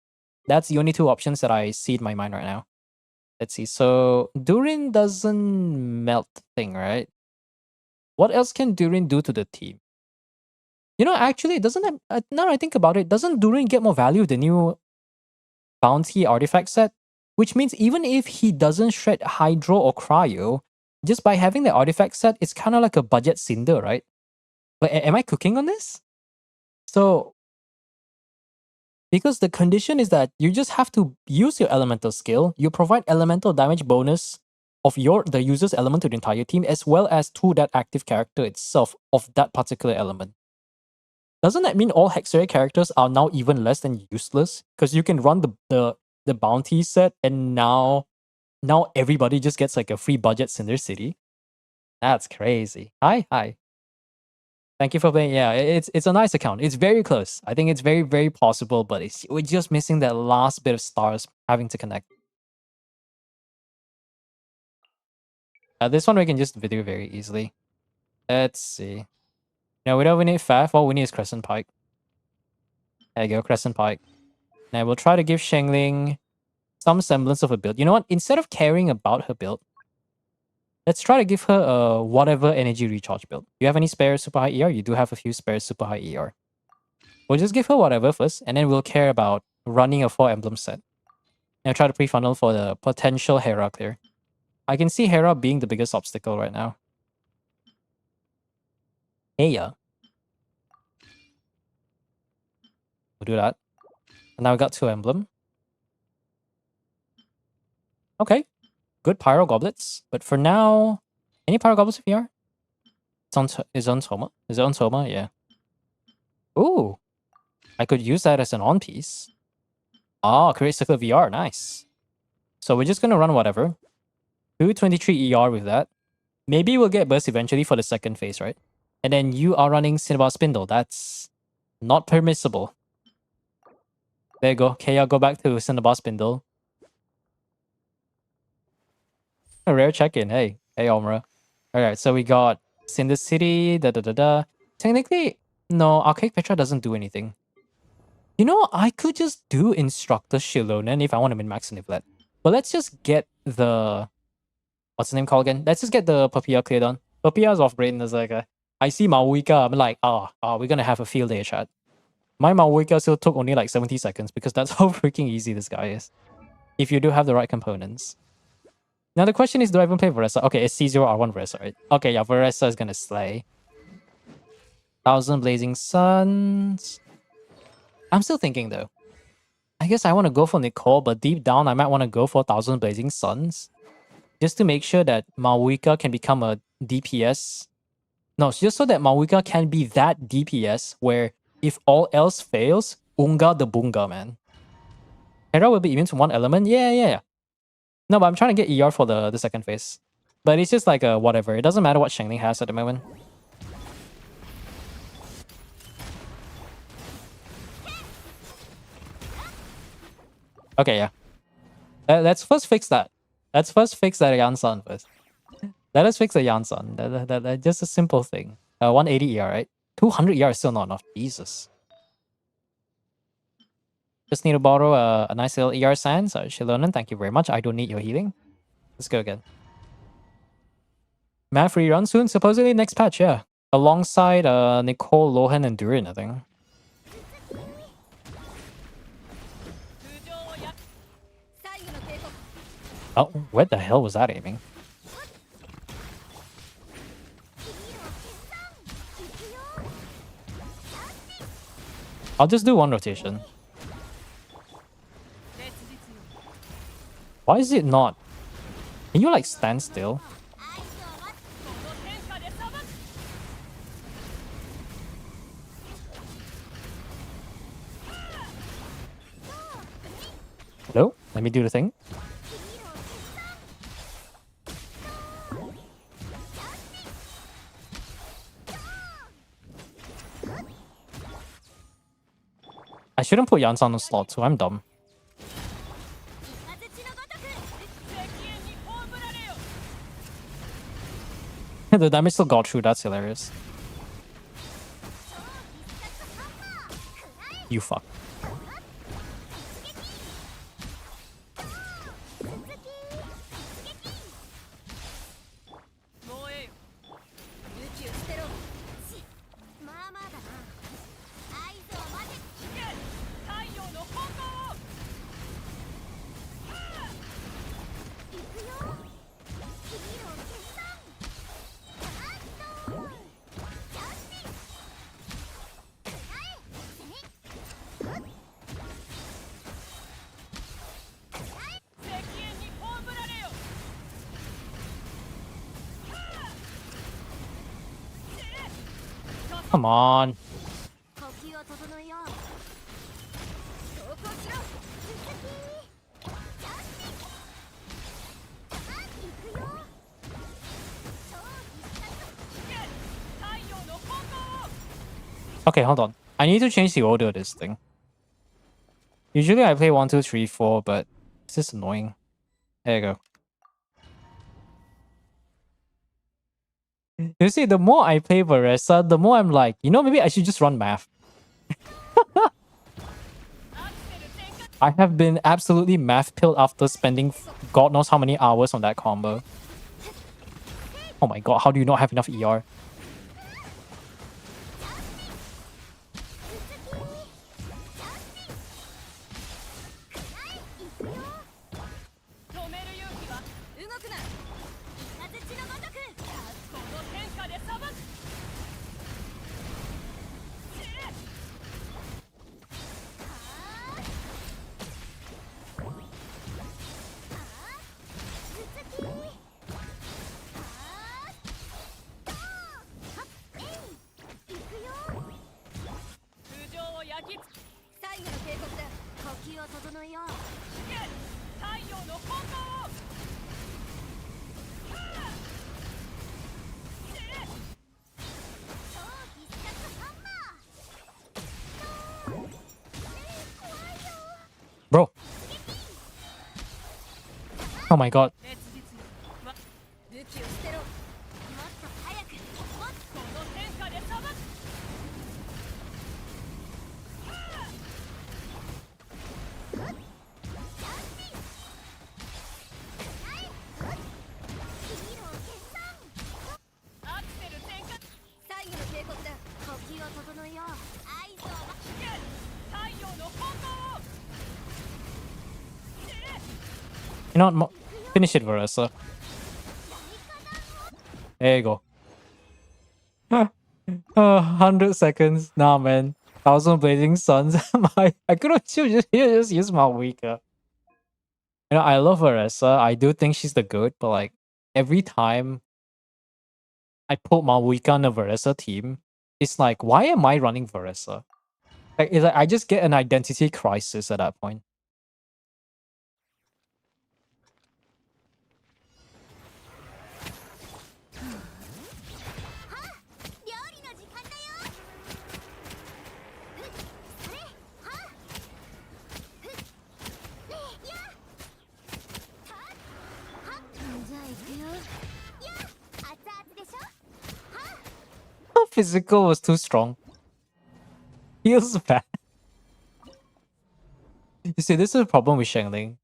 That's the only 2 options that I see in my mind right now. Let's see. So Durin doesn't melt thing, right? What else can Durin do to the team? You know, actually, doesn't now that I think about it, doesn't Durin get more value with the new bounty artifact set? Which means even if he doesn't shred Hydro or Cryo, just by having the artifact set, it's kind of like a budget Cinder, right? Like, am I cooking on this? So, because the condition is that you just have to use your elemental skill, you provide elemental damage bonus of the user's element to the entire team, as well as to that active character itself of that particular element. Doesn't that mean all Hexerei characters are now even less than useless? Because you can run the bounty set, and now everybody just gets like a free budget Cinder City. That's crazy. Hi. Thank you for playing. Yeah, it's a nice account. It's very close. I think it's very, very possible, but we're just missing that last bit of stars having to connect. This one we can just video very easily. Let's see. No, we don't need Faf. All we need is Crescent Pike. There you go, Crescent Pike. Now we'll try to give Shengling some semblance of a build. You know what? Instead of caring about her build, let's try to give her a whatever energy recharge build. Do you have any spare super high ER? You do have a few spare super high ER. We'll just give her whatever first, and then we'll care about running a 4 emblem set. And try to pre-funnel for the potential Hera clear. I can see Hera being the biggest obstacle right now. Hey, yeah. We'll do that. And now we got 2 emblem. Okay. Good Pyro Goblets. But for now, any Pyro Goblets if you are? It's on Soma. Is it on Soma? Yeah. Ooh. I could use that as an on piece. Ah, create circle VR. Nice. So we're just going to run whatever. 223 ER with that. Maybe we'll get burst eventually for the second phase, right? And then you are running Cinnabar Spindle. That's not permissible. There you go. Kaya, go back to Cinnabar Spindle. A rare check-in. Hey, Omra. Alright, so we got Cinder City, Technically, no, Archaic Petra doesn't do anything. You know, I could just do Instructor Shilonen if I want to min-max Nivelet. But let's just get the... What's the name called again? Let's just get the Papilla cleared on. Papilla's off brain. It's like, I see Maoika, I'm like, we're gonna have a field day, chat. My Maoika still took only like 70 seconds because that's how freaking easy this guy is. If you do have the right components. Now the question is, do I even play Varesa? Okay, it's C0R1 Varesa, right? Okay, yeah, Varesa is gonna slay. 1,000 Blazing Suns. I'm still thinking though. I guess I want to go for Nicole, but deep down I might want to go for 1,000 Blazing Suns. Just to make sure that Maoika can become a DPS. No, just so that Maoika can be that DPS where if all else fails, Unga the Bunga, man. Hera will be immune to 1 element? Yeah. No, but I'm trying to get ER for the second phase. But it's just like whatever. It doesn't matter what Shengling has at the moment. Okay, yeah. Let's first fix that. Let's first fix that Yansan first. Let us fix the Yansan. That's just a simple thing. 180 ER, right? 200 ER is still not enough. Jesus. Just need to borrow a nice little ER sand. So Shilonen, thank you very much. I don't need your healing. Let's go again. Math rerun soon? Supposedly next patch, yeah. Alongside Nicole, Lohan, and Durin, I think. Oh, where the hell was that aiming? I'll just do 1 rotation. Why is it not Can you like stand still? Hello? Let me do the thing. I shouldn't put Yansan on the slot too, I'm dumb. The damage still got through, that's hilarious. You fuck. Come on. Okay, hold on. I need to change the order of this thing. Usually I play 1, 2, 3, 4, but this is annoying. There you go. You see, the more I play Varesa, the more I'm like, you know, maybe I should just run math. I have been absolutely math pilled after spending God knows how many hours on that combo. Oh my god, how do you not have enough ER? Bro. Oh my god. You know what? Finish it, Varesa. There you go. 100 seconds. Nah, man. 1,000 blazing suns. I could have just used my weaker. You know, I love Varesa. I do think she's the good, but like every time I put Malwika on the Varesa team, it's like, why am I running Varesa? Like, it's like I just get an identity crisis at that point. Physical was too strong. Feels bad. You see, this is a problem with Shengling.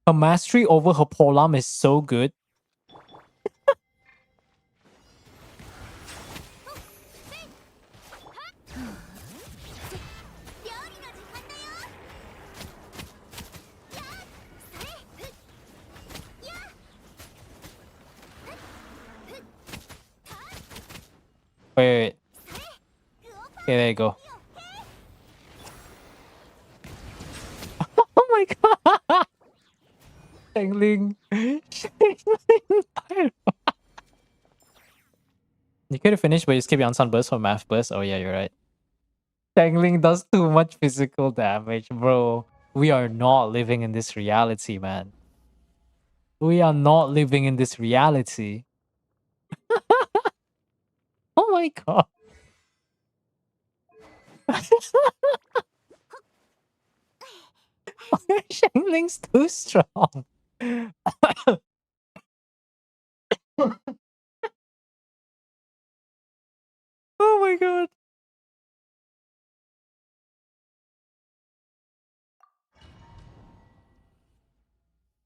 Her mastery over her polearm is so good. Wait. Okay, there you go. Dangling. You could have finished, but you skip Yansan burst for math burst. Oh yeah, you're right. Dangling does too much physical damage, bro. We are not living in this reality, man. We are not living in this reality. Oh my god. Shangling's too strong. Oh my god.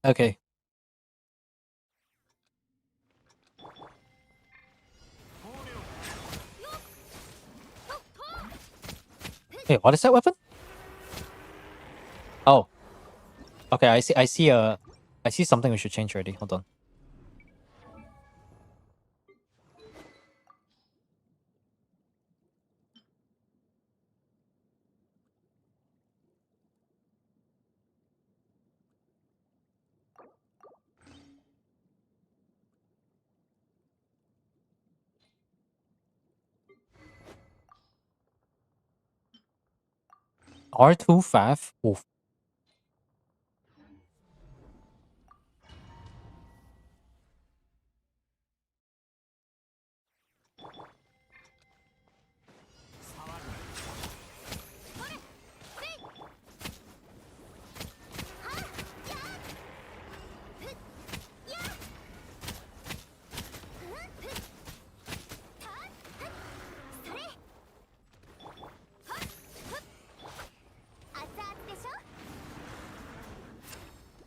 Okay. Hey, what is that weapon? Oh. Okay, I see something we should change already. Hold on. R2 Fav? Oof.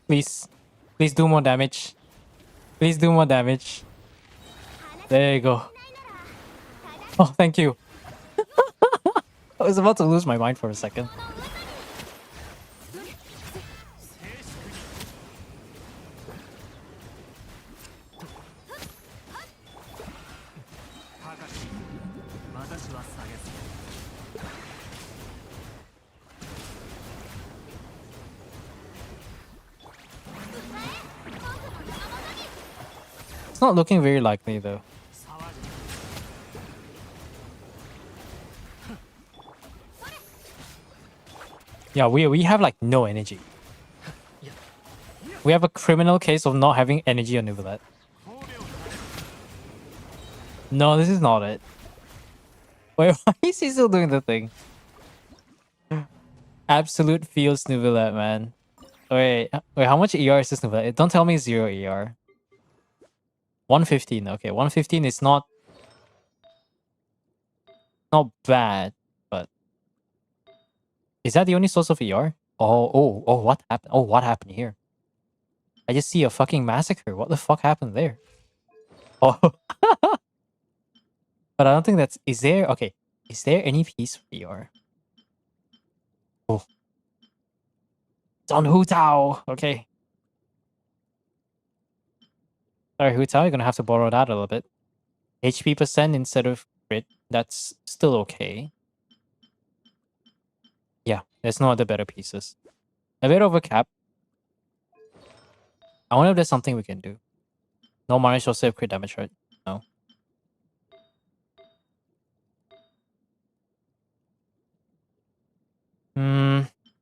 Please. Please do more damage. Please do more damage. There you go. Oh, thank you. I was about to lose my mind for a second. It's not looking very likely though. Yeah, we have like no energy. We have a criminal case of not having energy on Nuvolet. No, this is not it. Wait, why is he still doing the thing? Absolute feels Nuvolet, man. Wait, how much ER is this Nuvolet? Don't tell me 0 ER. 115, okay. 115 is not bad, but is that the only source of ER? Oh, what happened? Oh, what happened here? I just see a fucking massacre. What the fuck happened there? Oh. But I don't think that's... Is there... Okay. Is there any piece for ER? Oh. It's on Hu Tao. Okay. Sorry, Hu Tao. You're gonna have to borrow that a little bit. HP percent instead of crit. That's still okay. Yeah. There's no other better pieces. A bit over cap. I wonder if there's something we can do. No Marish will save crit damage, right? No.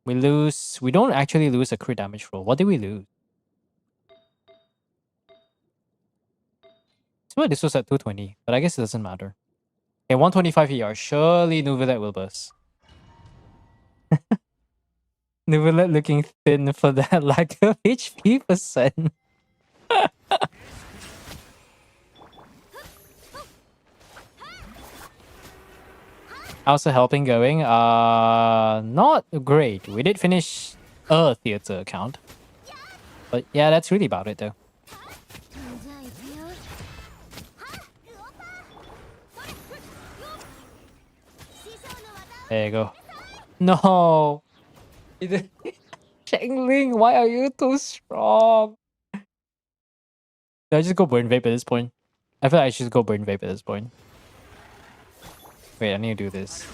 We lose... We don't actually lose a crit damage roll. What did we lose? I swear this was at 220, but I guess it doesn't matter. Okay, 125 ER. Surely Nuvolet will burst. Nuvolet looking thin for that lack of HP percent. How's the helping going? Not great. We did finish a theater account. But yeah, that's really about it though. There you go. No! Chengling, why are you too strong? Did I just go burn vape at this point? I feel like I should go burn vape at this point. Wait, I need to do this.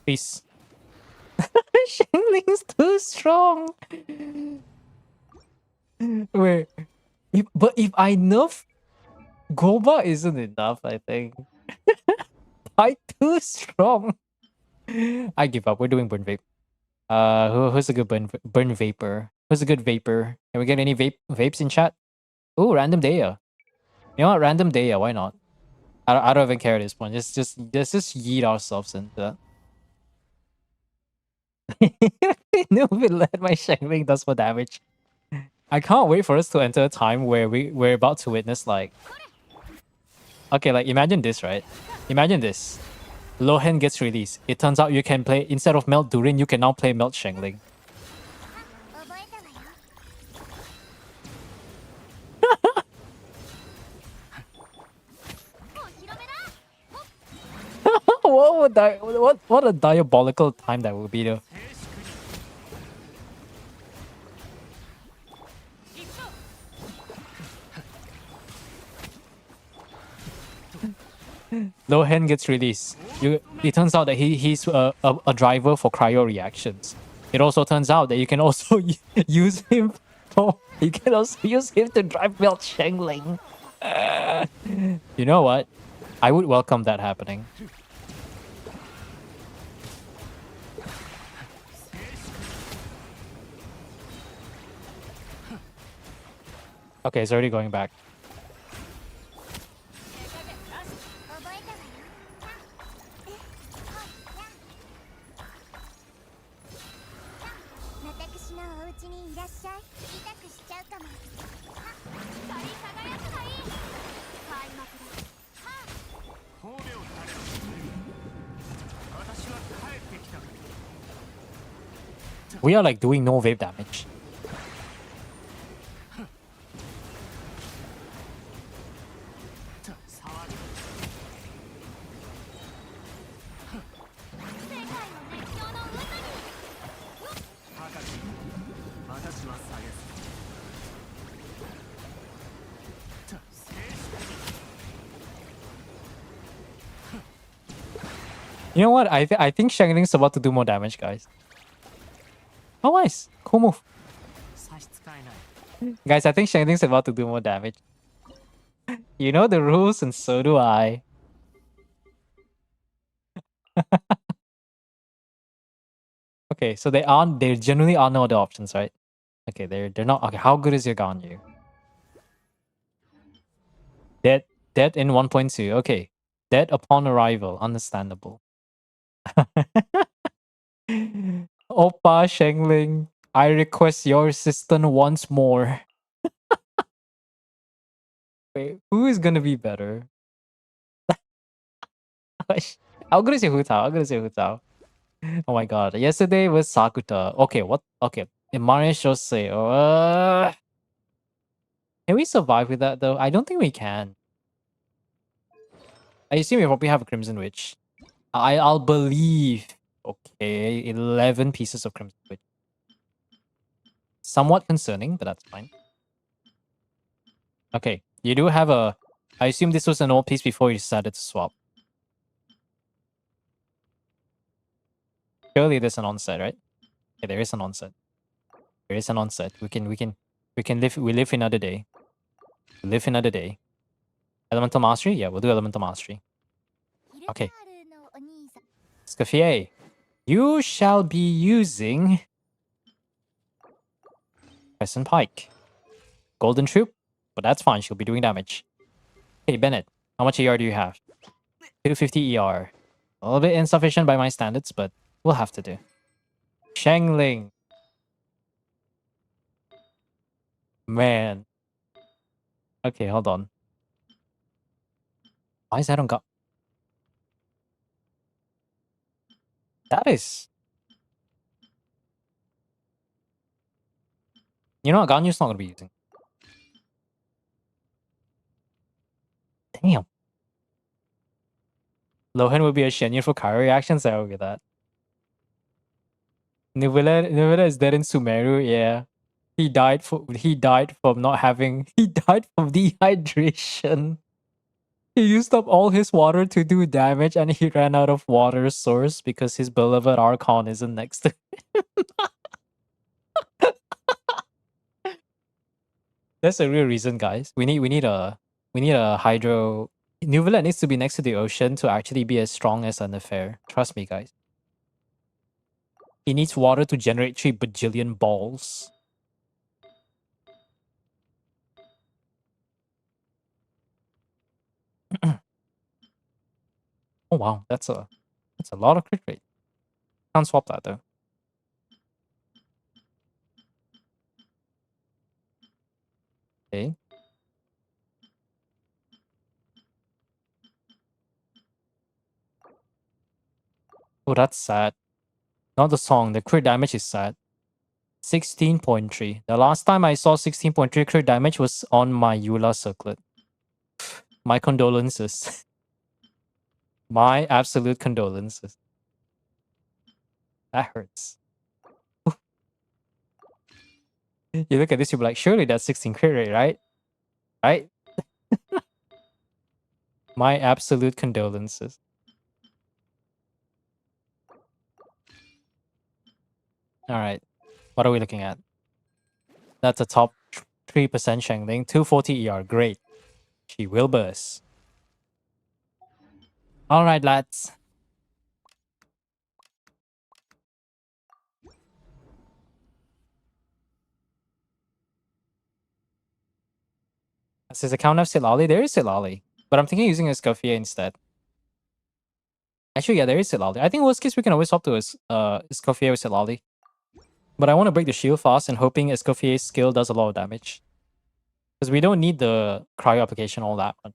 Peace. Shingling's too strong. Wait, if I nerf Goba isn't enough, I think. I too strong. I give up. We're doing burn vape. Who's a good burn vapor? Who's a good vapor? Can we get any vapes in chat? Ooh, random Daya. You know what? Random Daya. Why not? I don't even care at this point. Let's just yeet ourselves into that. No, we let my Shangling does more damage. I can't wait for us to enter a time where we're about to witness like. Okay, like imagine this, right? Imagine this. Lohen gets released. It turns out you can play instead of Melt Durin, you can now play Melt Shangling. What a diabolical time that would be though. Lohen gets released. It turns out that he's a driver for cryo reactions. It also turns out that you can also use him for you can also use him to drive Melt Shangling. You know what? I would welcome that happening. Okay, it's already going back. We are like doing no vape damage. You know what? I think Shangling's about to do more damage, guys. Oh, nice. Cool move. Guys, I think Shangling's about to do more damage. You know the rules, and so do I. Okay, so there generally are no other options, right? Okay, they're not. Okay, how good is your Ganyu? Dead in 1.2. Okay, dead upon arrival. Understandable. Oppa Shengling, I request your assistance once more. Wait, who is gonna be better? How good is your Hu Tao? How good is your Hu Tao? Oh my god. Yesterday was Sakuta. Okay, what? Okay. Imane Shosei. Can we survive with that though? I don't think we can. I assume we probably have a Crimson Witch. I'll believe. Okay, 11 pieces of Crimson Witch. Somewhat concerning, but that's fine. Okay, you do have a... I assume this was an old piece before you decided to swap. Surely there's an onset, right? Okay, there is an onset. There is an onset. We live another day. We live another day. Elemental Mastery? Yeah, we'll do Elemental Mastery. Okay. Scafier, you shall be using Crescent Pike. Golden Troop, but that's fine. She'll be doing damage. Hey, Bennett, how much ER do you have? 250 ER. A little bit insufficient by my standards, but we'll have to do. Shangling. Man. Okay, hold on. Why is that on God? That is... You know what? Ganyu's not going to be using. Damn. Lohan will be a Shenyan for Kyro reactions. I will get that. Nivela is dead in Sumeru. Yeah. He died from not having... He died from dehydration. He used up all his water to do damage and he ran out of water source because his beloved Archon isn't next to him. That's a real reason, guys. We need a hydro. Neuvillette needs to be next to the ocean to actually be as strong as an affair. Trust me, guys. He needs water to generate 3 bajillion balls. Oh wow, that's a lot of crit rate. Can't swap that though. Okay. Oh, that's sad. Not the song. The crit damage is sad. 16.3. The last time I saw 16.3 crit damage was on my Eula circlet. My condolences. My absolute condolences. That hurts. You look at this, you'll be like, surely that's 16 crit rate, right? Right? My absolute condolences. Alright. What are we looking at? That's a top 3% Shengling. 240 ER. Great. She will burst. Alright, lads. Does the count have Silali? There is Silali. But I'm thinking using Escoffier instead. Actually, yeah, there is Silali. I think worst case we can always swap to Escoffier with Silali. But I want to break the shield fast and hoping Escoffier's skill does a lot of damage. Because we don't need the cryo application all that much.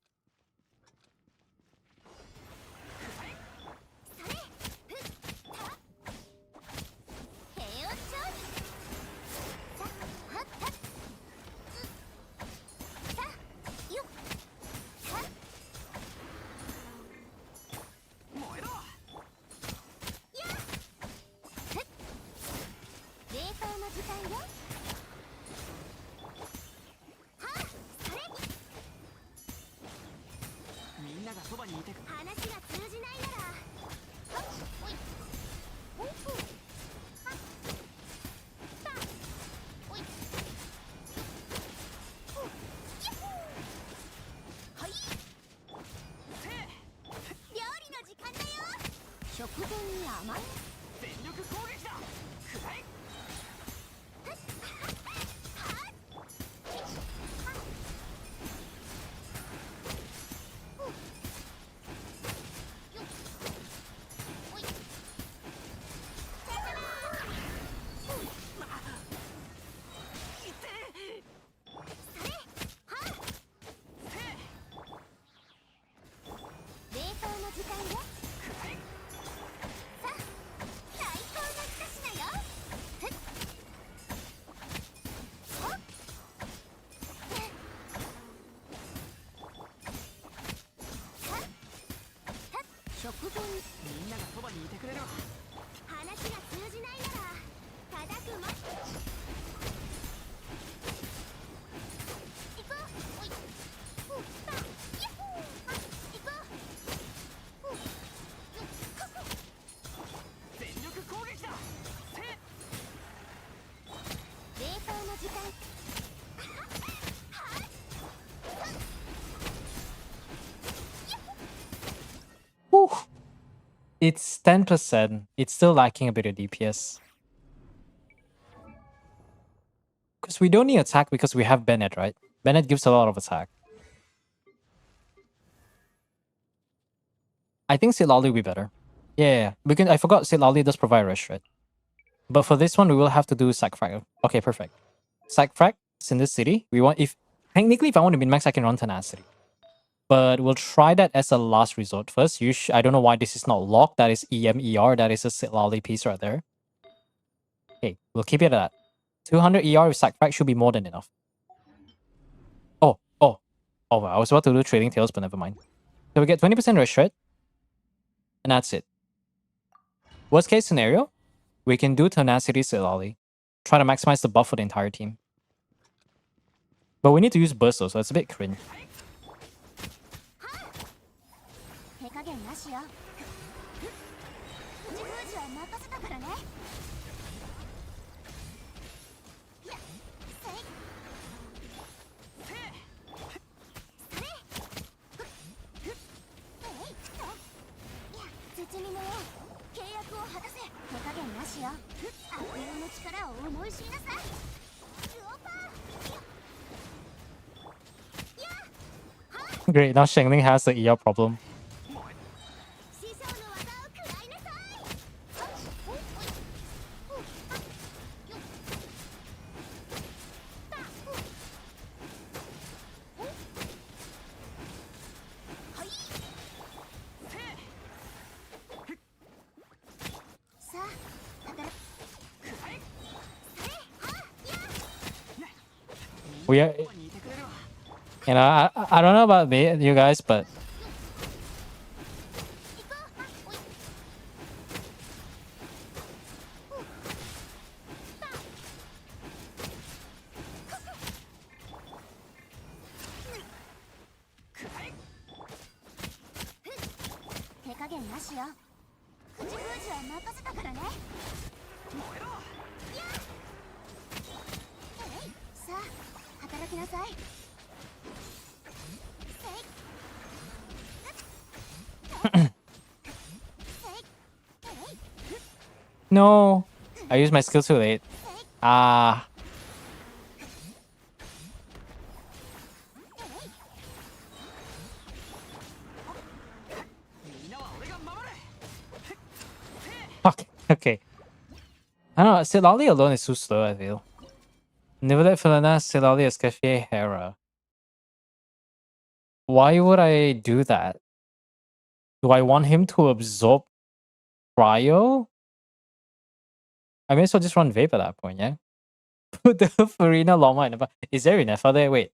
Whew. It's 10%. It's still lacking a bit of DPS. Because we don't need attack because we have Bennett, right? Bennett gives a lot of attack. I think Silali will be better. Yeah. I forgot Silali does provide rush, right? But for this one, we will have to do Sac Frag. Okay, perfect. Sac Frag is in this city. Technically, if I want to min-max, I can run Tenacity. But we'll try that as a last resort first. I don't know why this is not locked. That is EMER. That is a Silali piece right there. Okay, we'll keep it at that. 200 ER with Sac Frag should be more than enough. Oh, I was about to do Trading Tails, but never mind. So we get 20% rush rate. And that's it. Worst case scenario, we can do Tenacity Silali. Try to maximize the buff for the entire team. But we need to use Burst though, so it's a bit cringe.
減なしよ。口封じは任せたからね。いや、せい。絶妙の契約を果たせ。手加減なしよ。悪用の力を思い知りなさい。ルオパー。
Great, now Shengling has the ER problem.
師匠の技を食らいなさい。さあ、働く。
We are, you know, I don't know about you guys, but
手加減なしよ。口封じは任せたからね。さあ、働きなさい。
no, I used my skill too late. Ah, fuck. Okay. I don't know. Silali alone is too slow, I feel. Nivelet Felina, Silali, Escaffier, Hera. Why would I do that? Do I want him to absorb cryo? I may as well just run vape at that point, yeah? Put the Farina Loma in the. Is there an Effa there? Wait.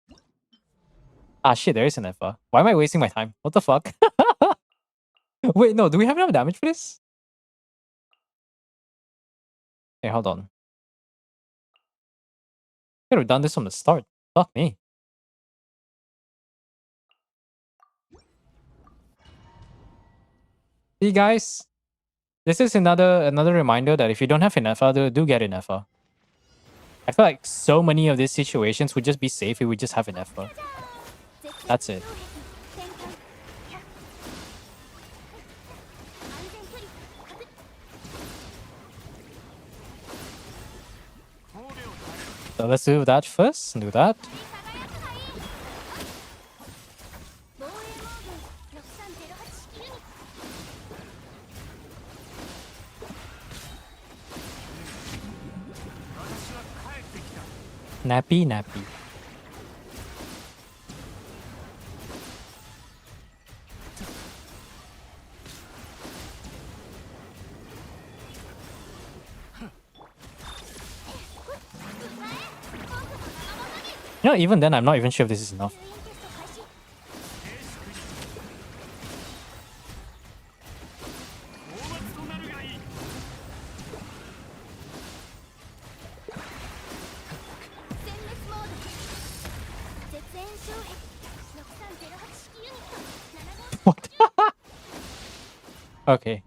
Ah, shit, there is an Effa. Why am I wasting my time? What the fuck? Wait, no, do we have enough damage for this? Hey, hold on. Could have done this from the start. Fuck me. See, guys? This is another reminder that if you don't have an Effa, do get an Effa. I feel like so many of these situations would just be safe if we just have an Effa. That's it. So let's do that first. Do that. Nappy, nappy. You know, even then, I'm not even sure if this is enough. What? Okay.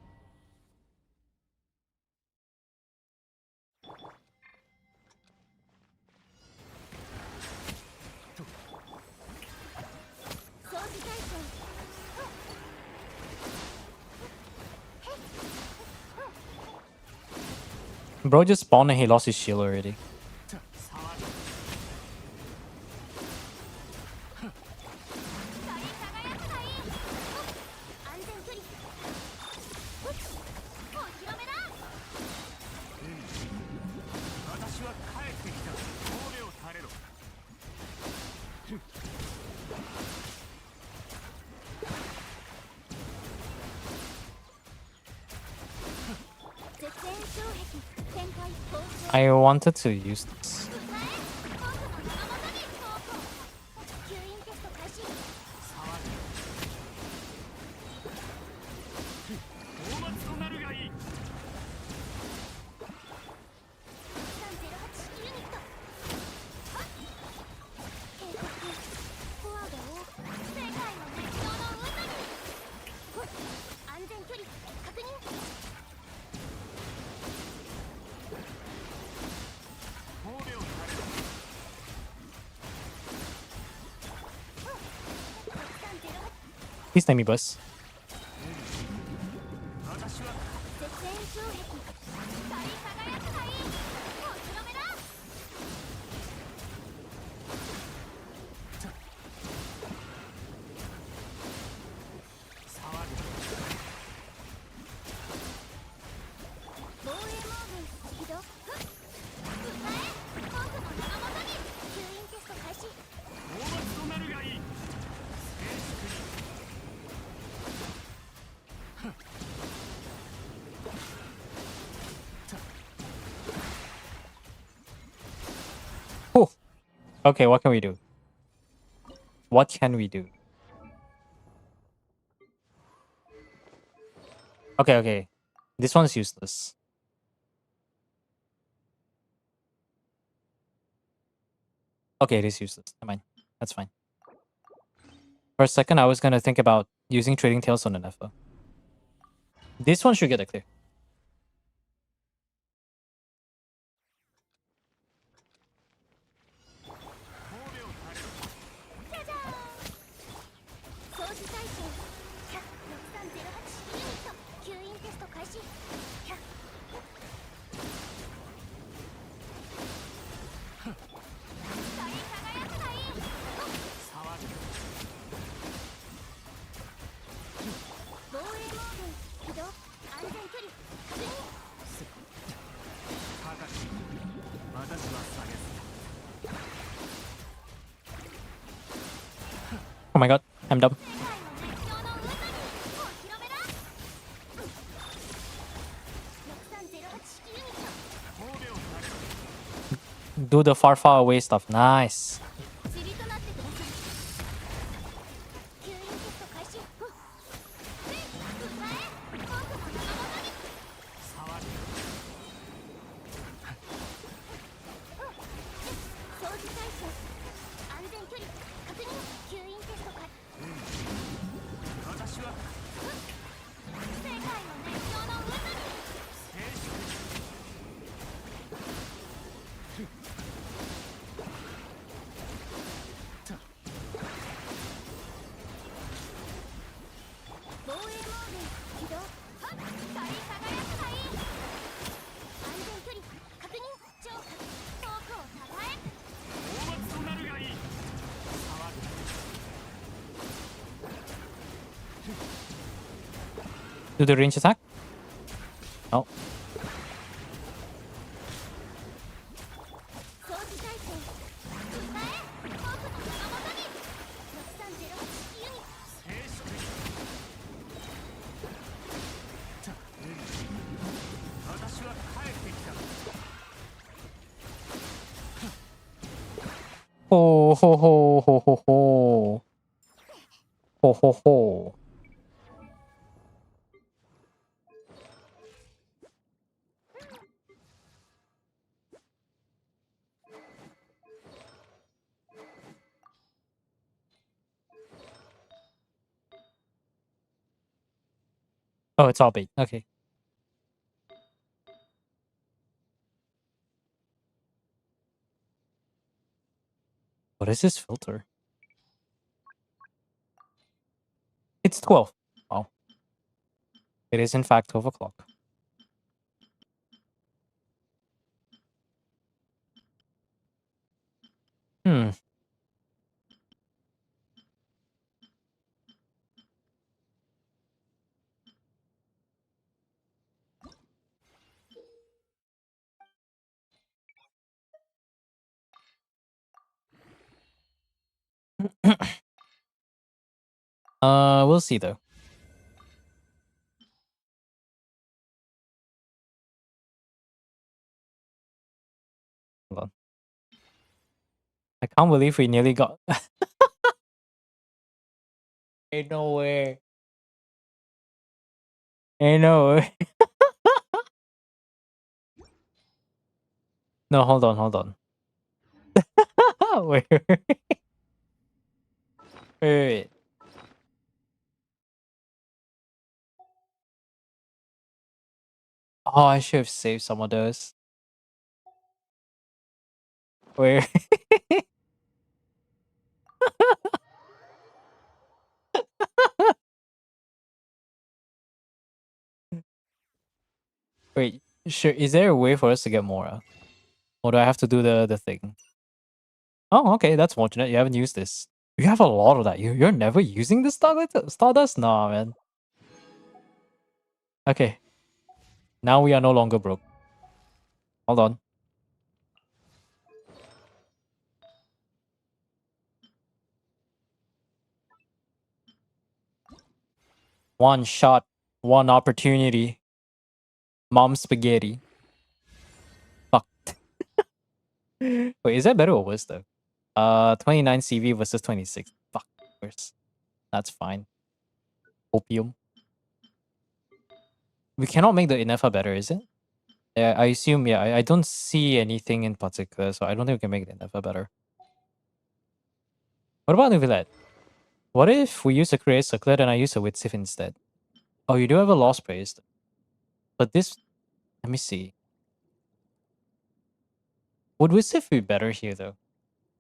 Bro just spawned and he lost his shield already. I wanted to use this. Please let me bus. Oh, okay. What can we do? What can we do? Okay, okay. This one's useless. Okay, it is useless. Never mind. That's fine. For a second, I was gonna think about using Trading Tails on an Effa. This one should get a clear. Oh my god, I'm dumb. Do the far, far away stuff. Nice. Do the range attack? No. Ho ho ho ho ho ho. Ho ho ho. Oh, it's all bait. Okay. What is this filter? It's 12. Wow. It is in fact 12 o'clock. Hmm. We'll see though. Hold on. I can't believe we nearly got. Ain't no way. Ain't no way. No, hold on, hold on. Wait, wait, wait, wait. Oh, I should have saved some of those. Wait. Wait, sure. Is there a way for us to get more? Or do I have to do the thing? Oh, okay. That's fortunate. You haven't used this. You have a lot of that. You're never using this Stardust? Nah, man. Okay. Now we are no longer broke. Hold on. One shot, one opportunity. Mom spaghetti. Fuck. Wait, is that better or worse though? 29 CV versus 26. Fuck, worse. That's fine. Opium. We cannot make the Inefa better, is it? Yeah, I assume, yeah. I don't see anything in particular, so I don't think we can make the Inefa better. What about Nuvilette? What if we use a Create Circlet and I use a Witsif instead? Oh, you do have a Lost Praise. But this... Let me see. Would Witsif be better here, though?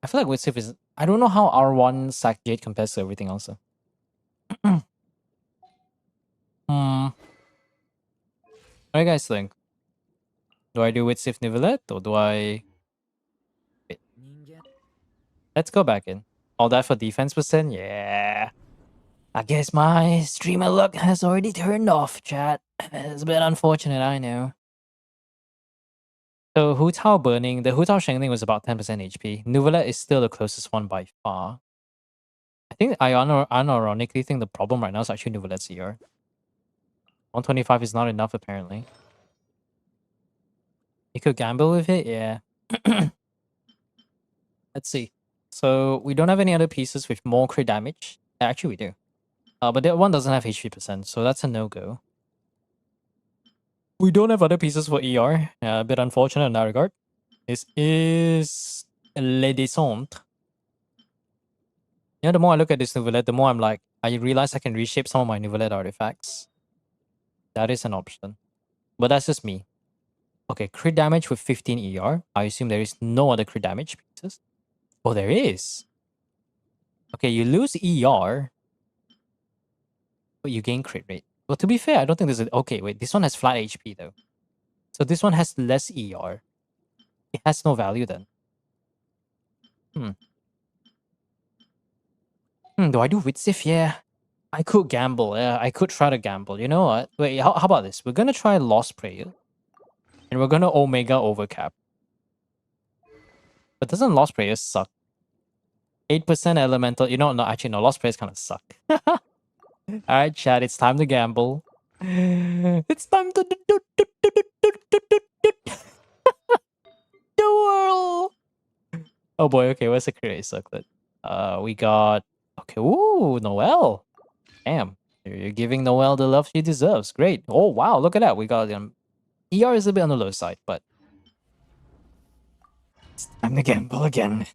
I feel like Witsif is... I don't know how R1 Sack Jade compares to everything else, though. What do you guys think? Do I do Witsif Nivelette or do I... Wait. Let's go back in. All that for defense percent? Yeah. I guess my streamer luck has already turned off, chat. It's a bit unfortunate, I know. So Hu Tao burning, the Hu Tao Shengling was about 10% HP. Nuvelette is still the closest one by far. I think I unironically think the problem right now is actually Nuvelette's ER. 125 is not enough apparently. You could gamble with it, yeah. Let's see. So we don't have any other pieces with more crit damage. Actually, we do. But that one doesn't have HP percent, so that's a no-go. We don't have other pieces for ER. A bit unfortunate in that regard. This is Le Descente. You know, the more I look at this Nouvellette, the more I'm like, I realize I can reshape some of my Nouvellette artifacts. That is an option. But that's just me. Okay, crit damage with 15 ER. I assume there is no other crit damage pieces. Oh, there is. Okay, you lose ER, but you gain crit rate. Well, to be fair, I don't think there's a... Okay, wait, this one has flat HP though. So this one has less ER. It has no value then. Do I do Witsif? Yeah. I could gamble. Yeah, I could try to gamble. You know what? Wait, how about this? We're gonna try Lost Prayer. And we're gonna Omega Overcap. But doesn't Lost Prayer suck? 8% Elemental. You know, no, actually, no. Lost Prayers kind of suck. Alright, chat. It's time to gamble. It's time to duel. Oh boy. Okay, where's the Create Circlet? We got... Okay, ooh, Noelle. Damn. You're giving Noelle the love she deserves. Great. Oh, wow. Look at that. We got... ER is a bit on the low side, but... It's time to gamble again.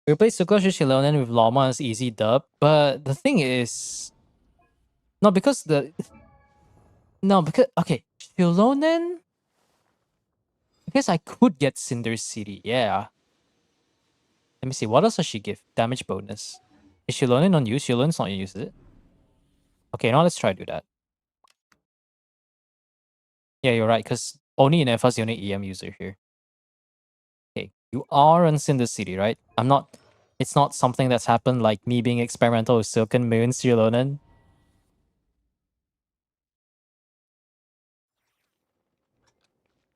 Replace Sukla Shishilonen with Lama is easy dub, but the thing is... No, because the... No, because... Okay, Shilonen... I guess I could get Cinder City, yeah. Let me see, what else does she give? Damage bonus. Is Shilonen on use? Shilonen's not used, is it? Okay, now let's try to do that. Yeah, you're right, because only in FS the only EM user here. Okay, you are on Cinder City, right? I'm not... It's not something that's happened like me being experimental with Silken Moon Shilonen.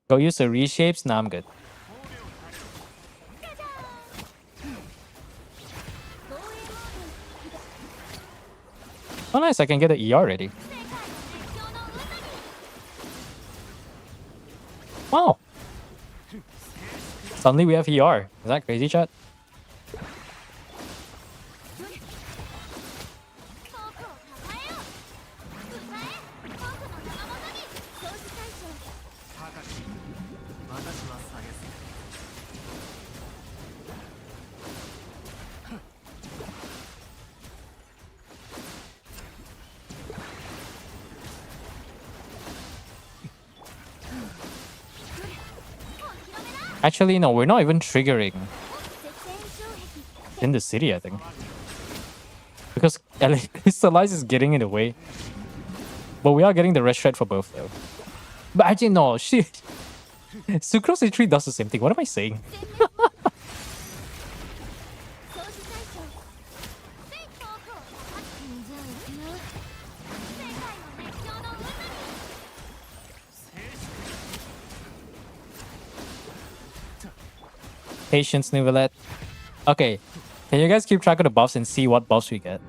Go use the reshapes? Nah, I'm good. Oh nice, I can get the ER ready. Wow. Suddenly we have ER. Is that crazy, chat? Actually, no, we're not even triggering in the city, I think. Because Crystallize is getting in the way. But we are getting the red shred for both though. But actually no, shit. Sucrose H3 does the same thing. What am I saying? Patience, Nivelet. Okay, can you guys keep track of the buffs and see what buffs we get?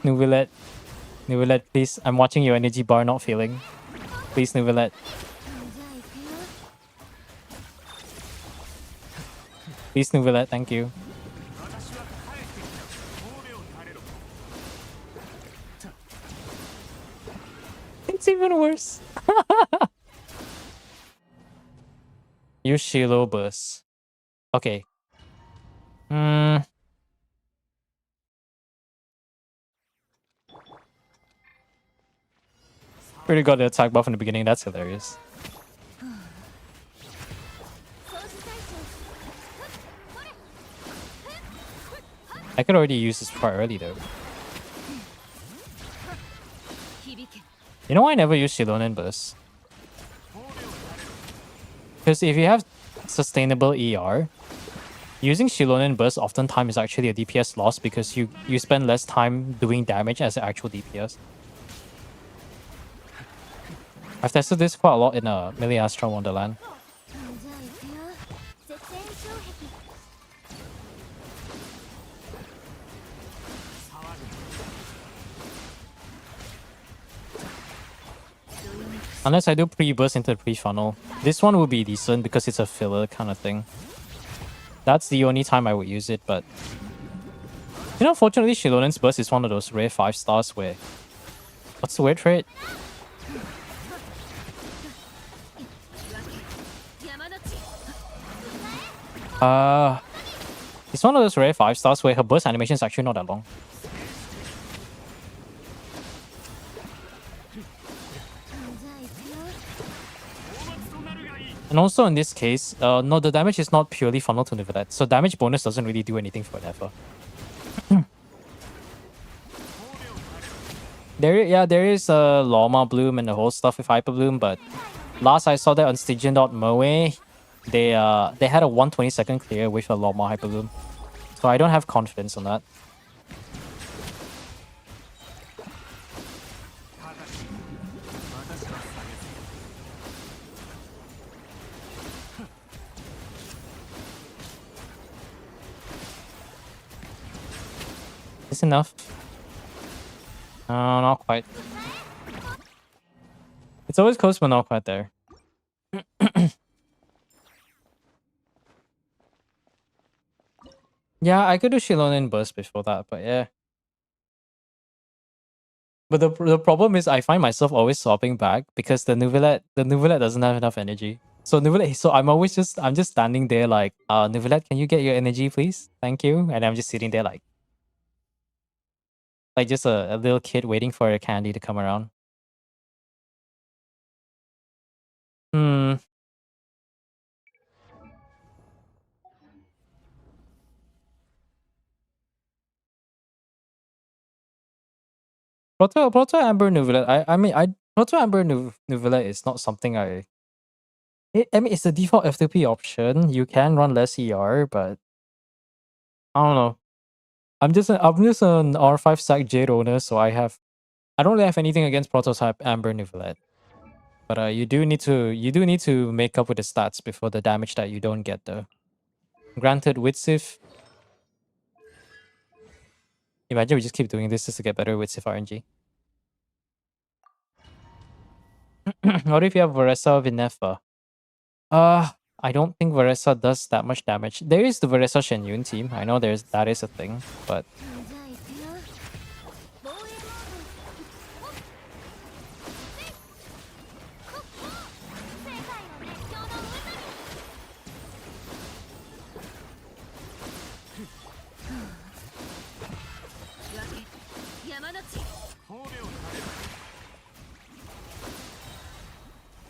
Nuvilet. Nuvilet, please. I'm watching your energy bar not feeling. Please, Nuvilet. Please, Nuvilet, thank you. It's even worse. Use Shiloh Burst. Okay. Already got the attack buff in the beginning, that's hilarious. I could already use this quite early though. You know why I never use Shilonen Burst? Because if you have sustainable ER, using Shilonen Burst oftentimes is actually a DPS loss because you spend less time doing damage as an actual DPS. I've tested this quite a lot in Melee Astra Wonderland. Unless I do pre-burst into the pre-funnel. This one would be decent because it's a filler kind of thing. That's the only time I would use it, but... You know, fortunately, Shilonen's burst is one of those rare 5 stars where... What's the weird trait? It's one of those rare 5 stars where her burst animation is actually not that long. And also in this case, no, the damage is not purely funneled to Nivelet, so damage bonus doesn't really do anything for it ever. There is a Loma Bloom and the whole stuff with Hyper Bloom, but last I saw that on Stygian.moe, they had a 120-second clear with a Loma Hyper Bloom. So I don't have confidence on that. Is enough? No, not quite. It's always close, but not quite there. Yeah, I could do Shilonen Burst before that, but yeah. But the problem is I find myself always swapping back because the Nuvelet doesn't have enough energy. So I'm just standing there like, Nuvelet, can you get your energy please? Thank you. And I'm just sitting there like just a little kid waiting for a candy to come around. Proto Amber Nuvelet. Proto Amber Nuvelet is not something I mean, it's the default F2P option. You can run less ER, but I don't know. I'm just an R5 sack Jade owner, so I don't really have anything against Prototype Amber Nuvelet. But you do need to make up with the stats before the damage that you don't get though. Granted, Witsif. Imagine we just keep doing this just to get better Witsif RNG. What if you have Varesa Vinefa? I don't think Varesa does that much damage. There is the Varesa Shenyun team. I know that is a thing, but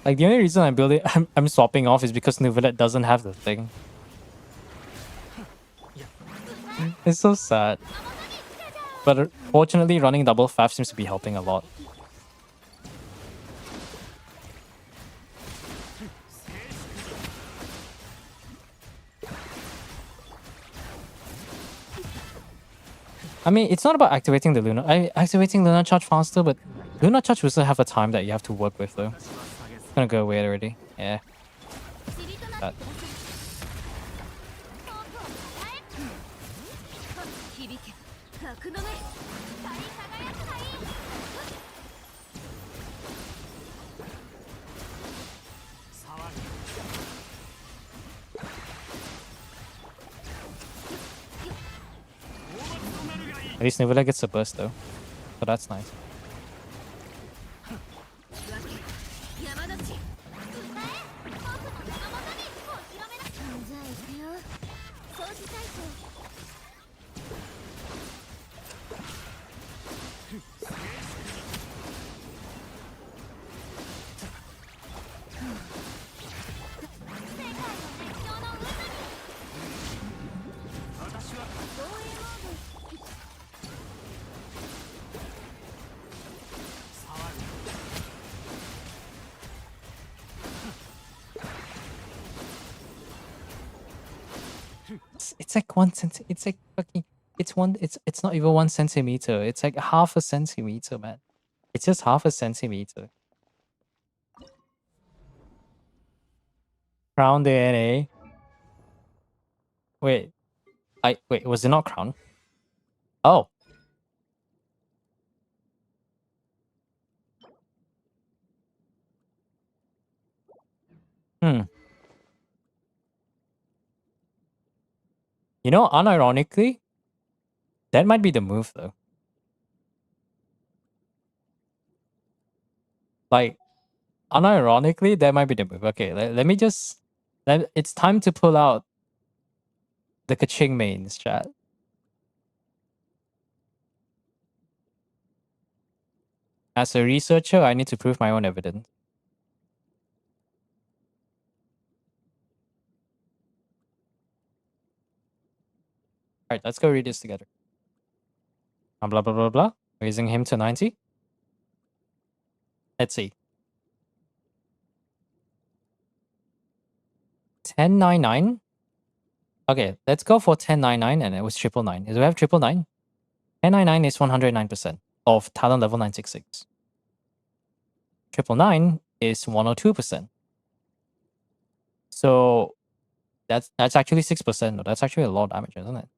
Like the only reason I'm building, I'm swapping off is because Neuvillette doesn't have the thing. It's so sad. But fortunately, running double faff seems to be helping a lot. I mean, it's not about activating the Luna. Activating Luna Charge faster, but Luna Charge will still have a time that you have to work with, though. It's gonna go away already. Yeah. That. At least Neuvillette gets a burst, though. So that's nice. It's like 1 cent. It's like fucking. It's one. It's not even 1 centimeter. It's like half a centimeter, man. It's just half a centimeter. Crown DNA. Wait. Wait. Was it not crown? Oh. Hmm. You know, unironically, that might be the move, though. Like, unironically, that might be the move. Okay, let me just... it's time to pull out the Kaching mains, chat. As a researcher, I need to prove my own evidence. Alright, let's go read this together. Blah, blah, blah, blah. Raising him to 90. Let's see. 1099. Okay, let's go for 1099 and it was 999. Do we have 999? 1099 is 109% of talent level 966. 999 is 102%. So that's actually 6%. No, that's actually a lot of damage, isn't it?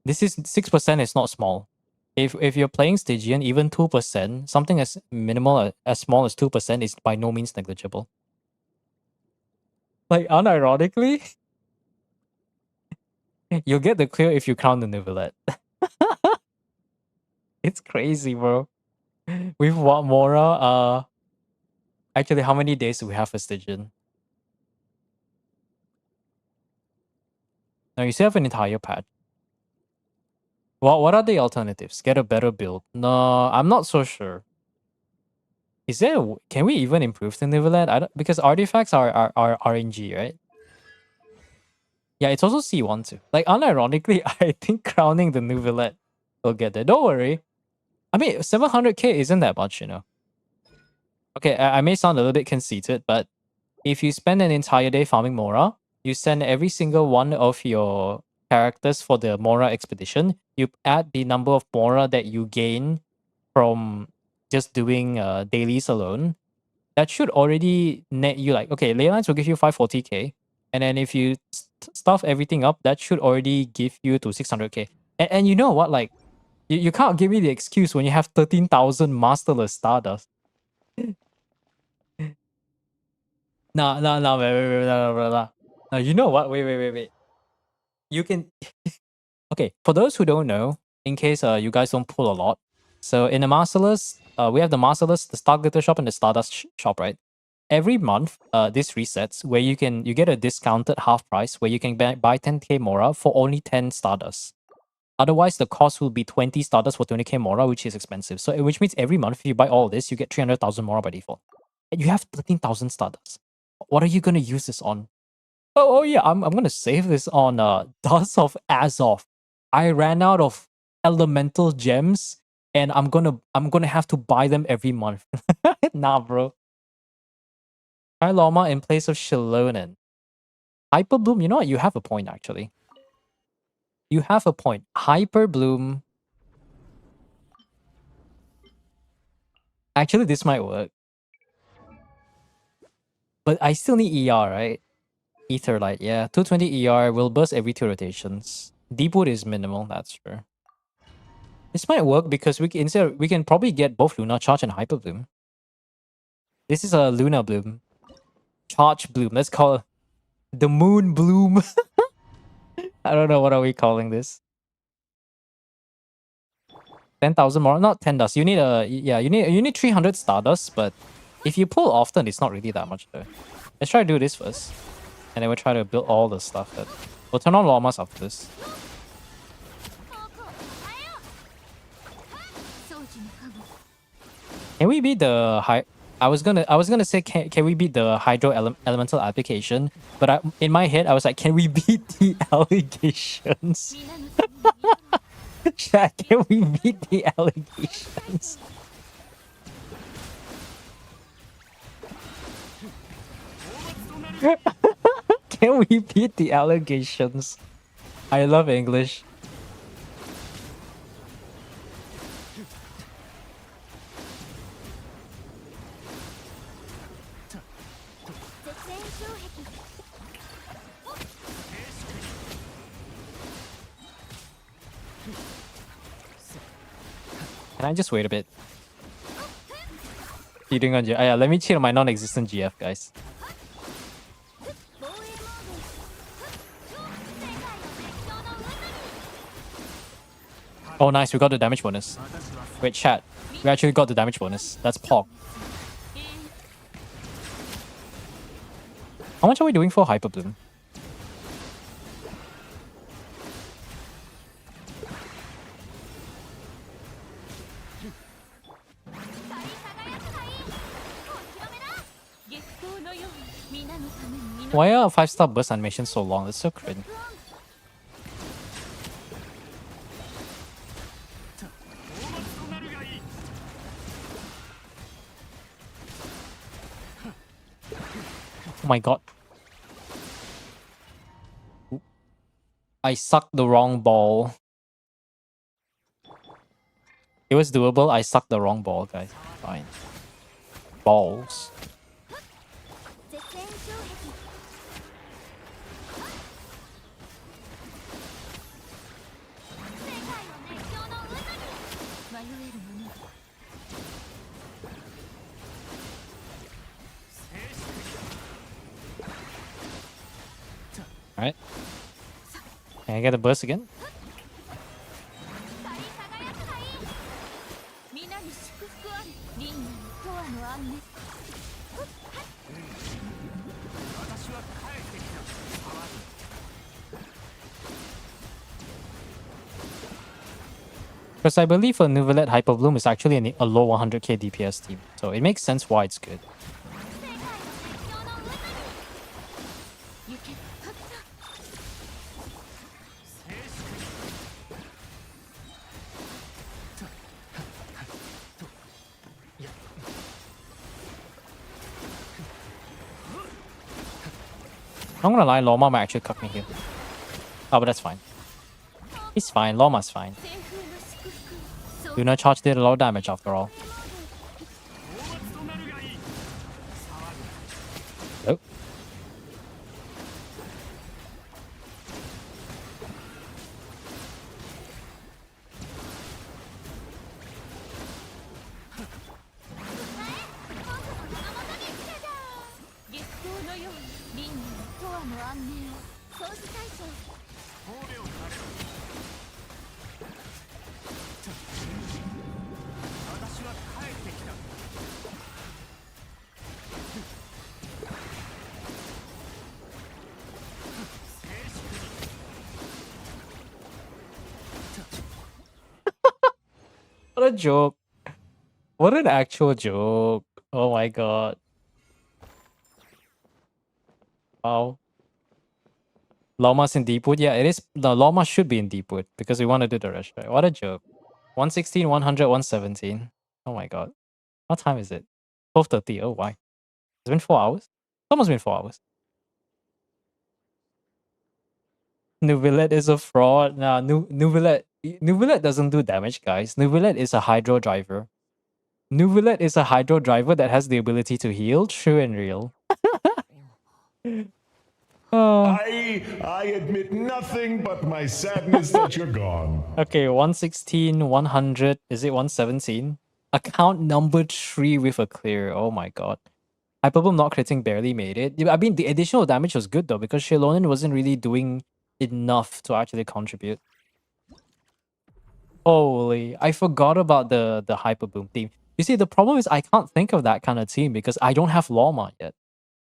This is 6% is not small. If you're playing Stygian, even 2%, something as minimal as small as 2% is by no means negligible. Like unironically, you'll get the clear if you crown the Neuvillette. It's crazy, bro. With what Mora, actually how many days do we have for Stygian? No, you still have an entire patch. What are the alternatives? Get a better build. No, I'm not so sure. Is there can we even improve the Neuvillette? Because artifacts are RNG, right? Yeah, it's also C1 too. Like unironically, I think crowning the Neuvillette will get there. Don't worry. I mean, 700k isn't that much, you know. Okay, I may sound a little bit conceited, but if you spend an entire day farming Mora, you send every single one of your characters for the Mora expedition, you add the number of Mora that you gain from just doing dailies alone, that should already net you like, okay, ley lines will give you 540k, and then if you stuff everything up, that should already give you to 600k. And you know what, like, you can't give me the excuse when you have 13,000 masterless Stardust. No, wait. No, you know what? Wait. You can... Okay, for those who don't know, in case you guys don't pull a lot, so in the Masterless, we have the Masterless, the Star Glitter shop, and the Stardust shop, right? Every month, this resets where you get a discounted half price where you can buy 10k Mora for only 10 Stardust. Otherwise, the cost will be 20 starters for 20k Mora, which is expensive. So, which means every month, if you buy all this, you get 300,000 Mora by default. And you have 13,000 starters. What are you going to use this on? Oh yeah, I'm going to save this on Dust of Azov. I ran out of elemental gems, and I'm gonna have to buy them every month. Nah, bro. Try Loma in place of Shilonen. Hyper Bloom, you know what? You have a point, actually. You have a point. Hyper Bloom. Actually, this might work. But I still need ER, right? Etherlight, yeah. 220 ER will burst every 2 rotations. Deepwood is minimal, that's true. This might work because we can probably get both Luna Charge and Hyper Bloom. This is a Luna Bloom. Charge Bloom. Let's call it the Moon Bloom. I don't know, what are we calling this? 10,000 more, not 10 dust. You need you need 300 stardust, but if you pull often, it's not really that much though. Let's try to do this first, and then we'll try to build all the stuff. We'll turn on Llamas after this. Can we beat the high? I was gonna say can we beat the Hydro Elemental application, but in my head I was like, can we beat the allegations? Chat, can we beat the allegations? Can we beat the allegations? I love English. Can I just wait a bit? Cheating on GF. Yeah, let me cheat on my non-existent GF, guys. Oh, nice. We got the damage bonus. Wait, chat. We actually got the damage bonus. That's Pog. How much are we doing for Hyper Bloom? Why are 5-star burst animations so long? It's so cringe. Oh my god. I sucked the wrong ball. It was doable. I sucked the wrong ball, guys. Fine. Balls. Alright. Can I get a burst again? Because I believe a Nuvolette Hyper Bloom is actually a low 100k DPS team, so it makes sense why it's good. I'm gonna lie, Loma might actually cuck me here. Oh, but that's fine. He's fine, Loma's fine. Luna Charge did a lot of damage after all. Oh. What a joke. What an actual joke. Oh my god. Wow. Llama's in Deepwood? Yeah, it is. The Llama should be in Deepwood because we want to do the rush, right? What a joke. 116, 100, 117. Oh my god. What time is it? 12:30. Oh, why? It's been 4 hours? It's almost been 4 hours. Nuvillet is a fraud. Nah, Nuvillet doesn't do damage, guys. Nuvillet is a hydro driver. Nuvillet is a hydro driver that has the ability to heal. True and real. Oh.
I admit nothing but my sadness that you're gone.
Okay, 116, 100. Is it 117? Account number 3 with a clear. Oh my god. Hyperbole not critting barely made it. I mean, the additional damage was good though because Shilonin wasn't really doing enough to actually contribute. Holy, I forgot about the Hyper Boom team. You see, the problem is I can't think of that kind of team because I don't have Loma yet.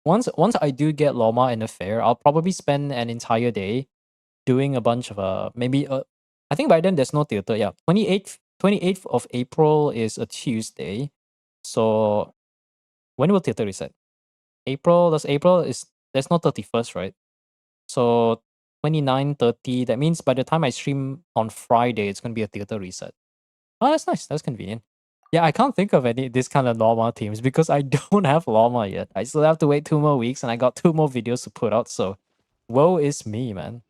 Once I do get Loma in a fair, I'll probably spend an entire day doing a bunch of I think by then there's no theater. Yeah, 28th of April is a Tuesday. So when will theater reset? There's no 31st, right? So 29, 30. That means by the time I stream on Friday, it's gonna be a theater reset. Oh, that's nice. That's convenient. Yeah, I can't think of any this kind of Llama teams because I don't have Llama yet. I still have to wait 2 more weeks and I got 2 more videos to put out. So woe is me, man.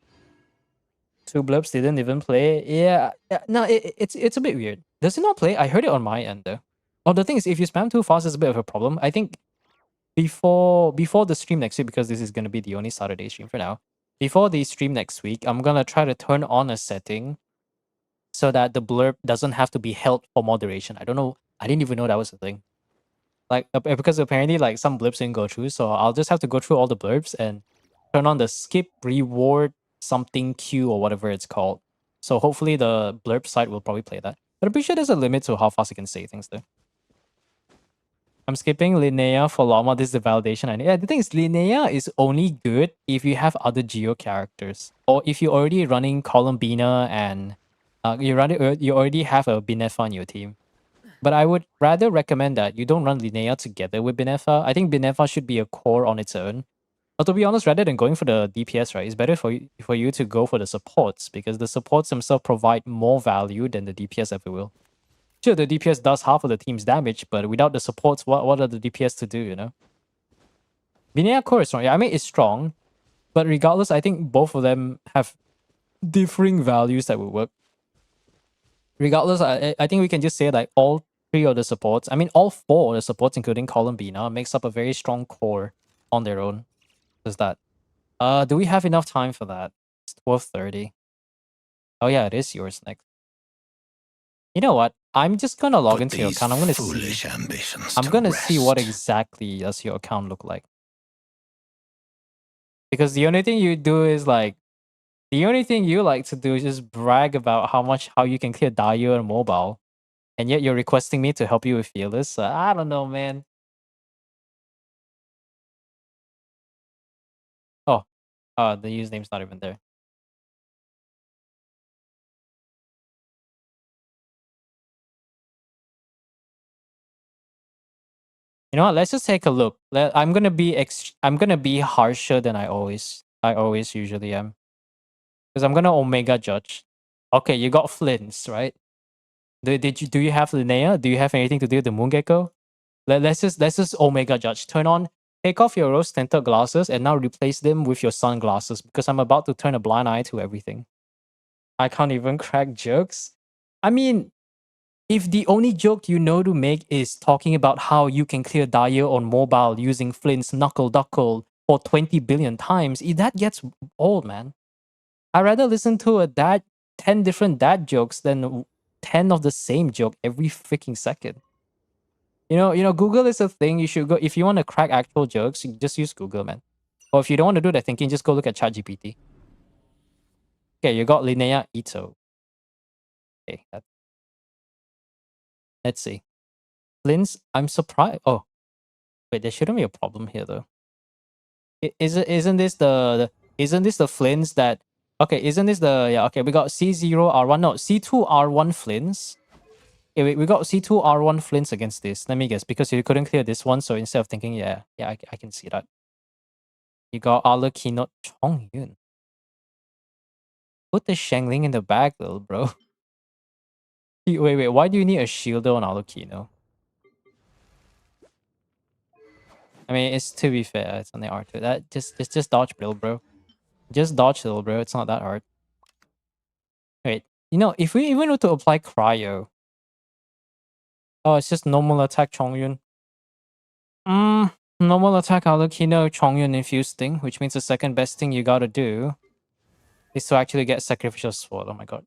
2 blurps didn't even play. Yeah, no, it's a bit weird. Does it not play? I heard it on my end though. Oh, the thing is, if you spam too fast, it's a bit of a problem. I think before the stream next week, because this is gonna be the only Saturday stream for now. Before the stream next week, I'm gonna try to turn on a setting so that the blurb doesn't have to be held for moderation. I don't know. I didn't even know that was a thing. Like because apparently like some blurbs didn't go through, so I'll just have to go through all the blurbs and turn on the skip reward something queue or whatever it's called. So hopefully the blurb site will probably play that. But I'm pretty sure there's a limit to how fast you can say things though. I'm skipping Linnea for Llama. This is the validation. And yeah, the thing is, Linnea is only good if you have other Geo characters, or if you're already running Columbina and you already have a Binefa on your team. But I would rather recommend that you don't run Linnea together with Binefa. I think Binefa should be a core on its own. But to be honest, rather than going for the DPS, right, it's better for you to go for the supports because the supports themselves provide more value than the DPS ever will. Sure, the DPS does half of the team's damage, but without the supports, what are the DPS to do, you know? Binea core is strong. Yeah, I mean, it's strong. But regardless, I think both of them have differing values that will work. Regardless, I think we can just say like all 3 of the supports, I mean, all 4 of the supports, including Columbina, makes up a very strong core on their own. Is that? Do we have enough time for that? It's 12:30. Oh yeah, it is yours next. You know what? I'm just gonna log into your account. I'm gonna see what exactly does your account look like. Because the only thing you do is like, the only thing you like to do is just brag about how you can clear Dio on mobile, and yet you're requesting me to help you with Fearless. I don't know, man. Oh, the username's not even there. You know what? Let's just take a look. I'm gonna be harsher than I always usually am. Because I'm gonna Omega judge. Okay, you got Flints, right? Do you have Linnea? Do you have anything to do with the Moon Gecko? Let's just Omega judge. Take off your rose tinted glasses and now replace them with your sunglasses because I'm about to turn a blind eye to everything. I can't even crack jokes. I mean, if the only joke you know to make is talking about how you can clear Dio on mobile using Flint's Knuckle Duckle for 20 billion times, that gets old, man. I'd rather listen to 10 different dad jokes than 10 of the same joke every freaking second. You know, Google is a thing. You should go if you want to crack actual jokes. You just use Google, man. Or if you don't want to do that thinking, just go look at ChatGPT. Okay, you got Linnea Ito. Okay, let's see. Flint's, I'm surprised. Oh, wait, there shouldn't be a problem here though. Isn't this the Flint's that? Okay, isn't this the yeah? Okay, we got C0 R1. No, C2 R1 Flint's. Okay, wait, we got C2 R1 flints against this. Let me guess, because you couldn't clear this one, so instead of thinking, yeah, I can see that. You got Arlecchino Chongyun. Put the Shangling in the back, little bro. Wait, why do you need a shielder on Arlecchino? I mean, it's to be fair, it's on the R2. That just dodge, little bro. Just dodge, little bro. It's not that hard. Wait, if we even were to apply cryo, oh, it's just normal attack Chongyun. Normal attack Arlecchino Chongyun infused thing, which means the second best thing you gotta do is to actually get sacrificial sword. Oh my god.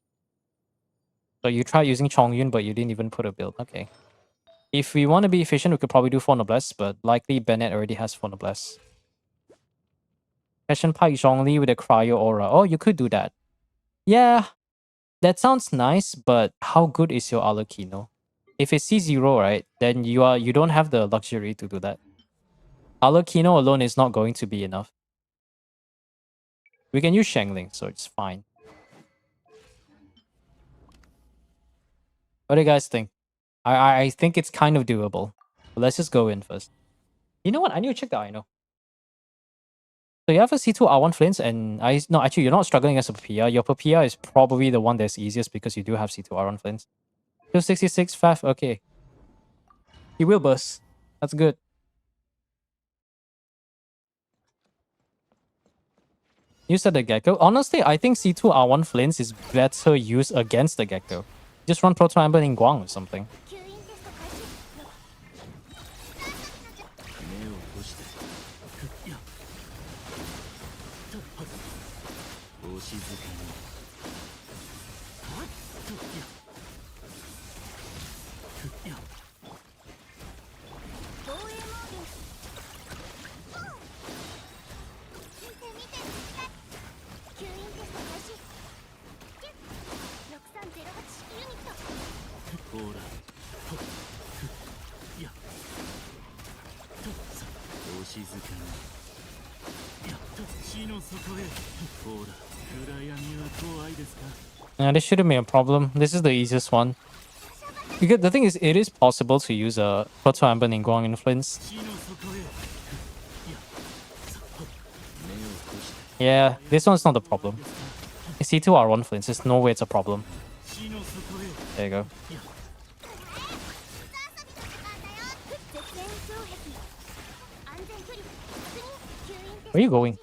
So you tried using Chongyun, but you didn't even put a build. Okay. If we want to be efficient, we could probably do Phonoblast, but likely Bennett already has Phonoblast. Passion Pike Zhongli with a Cryo Aura. Oh, you could do that. Yeah, that sounds nice, but how good is your Arlecchino? If it's C0, right, then you don't have the luxury to do that. Arlecchino alone is not going to be enough. We can use Shangling, so it's fine. What do you guys think? I think it's kind of doable. But let's just go in first. You know what? I need to check the INO. So you have a C2 R1 flints, and no, actually you're not struggling as a Papilla. Your Papilla is probably the one that's easiest because you do have C2 R1 flints. 266 Faf, okay. He will burst. That's good. You said the Gecko. Honestly, I think C2 R1 flints is better used against the Gecko. Just run Proto Amber in Guang or something. Yeah, this shouldn't be a problem. This is the easiest one. Because the thing is, it is possible to use a Proto Amber Ningguang influence. Yeah, this one's not the problem. C2 R1 flints, there's no way it's a problem. There you go. Where are you going?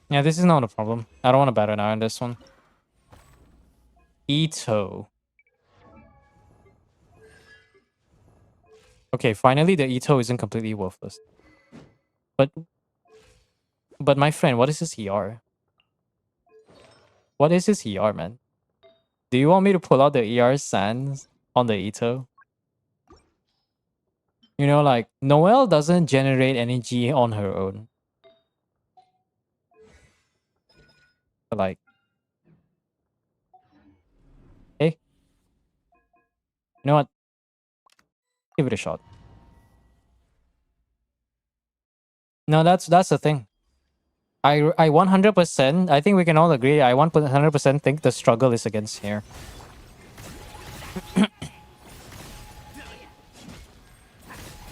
Yeah, this is not a problem. I don't want to bat an eye on this one. Ito. Okay, finally the Ito isn't completely worthless. But my friend, what is this ER? What is this ER, man? Do you want me to pull out the ER sands on the Ito? You know, like, Noelle doesn't generate energy on her own. But like, hey, you know what? Give it a shot. No, that's the thing. I 100%, I think we can all agree, I 100% think the struggle is against here.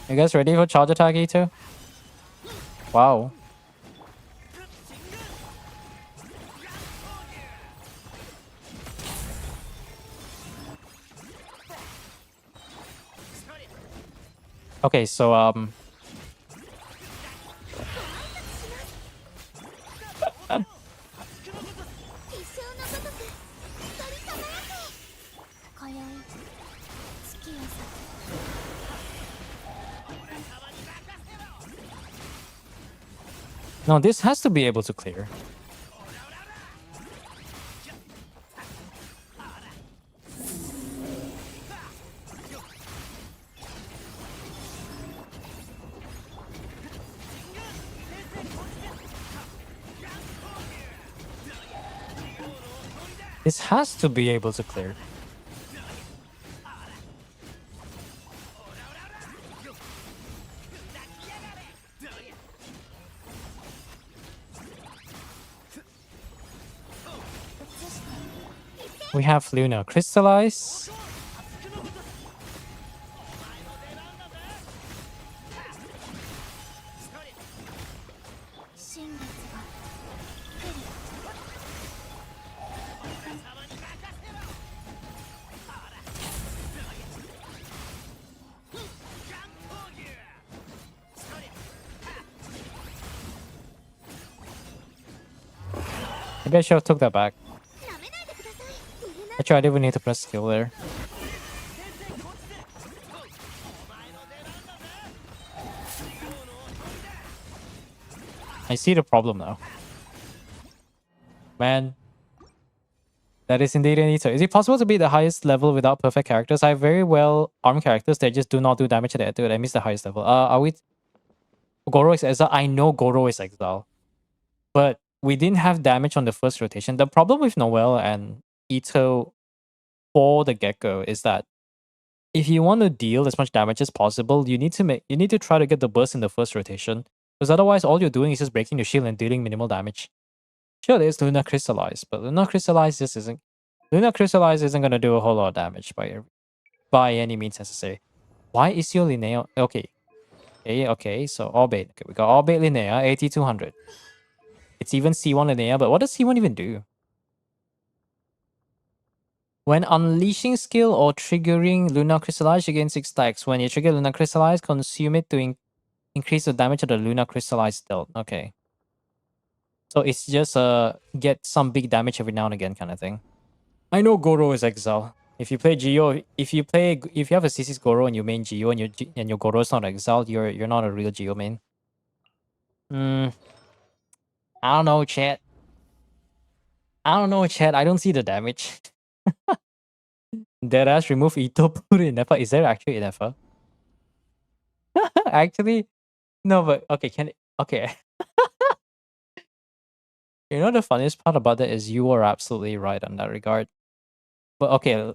You guys ready for charge attack E2? Wow. Okay, so no, this has to be able to clear. This has to be able to clear. We have Luna crystallize. Maybe I should have took that back. Actually, I didn't even need to press skill there. I see the problem now. Man. That is indeed an eater. Is it possible to be the highest level without perfect characters? I have very well armed characters that just do not do damage to that. Dude, I missed the highest level. Are we... Goro is exile? I know Goro is exile. But we didn't have damage on the first rotation. The problem with Noelle and Ito for the get-go is that if you want to deal as much damage as possible, you need to try to get the burst in the first rotation. Because otherwise all you're doing is just breaking the shield and dealing minimal damage. Sure, there's Luna Crystallize, but Luna Crystallize isn't gonna do a whole lot of damage by any means necessary. Why is your Linnea okay, so Orbate. Okay, we got Orbate Linnea, 8200. It's even C1 Linnea, but what does C1 even do? When unleashing skill or triggering Luna Crystallize, you gain 6 stacks. When you trigger Luna Crystallize, consume it to increase the damage of the Luna Crystallize dealt. Okay. So it's just get some big damage every now and again kind of thing. I know Goro is exile. If you play Geo, if you have a CC's Goro and you main Geo and your Goro is not exiled, you're not a real Geo main. I don't know, chat. I don't see the damage. Deadass remove Ito, put it in Nefa. Is there actually an Nefa? Actually, no, but okay, okay. You know the funniest part about that is you are absolutely right on that regard. But okay.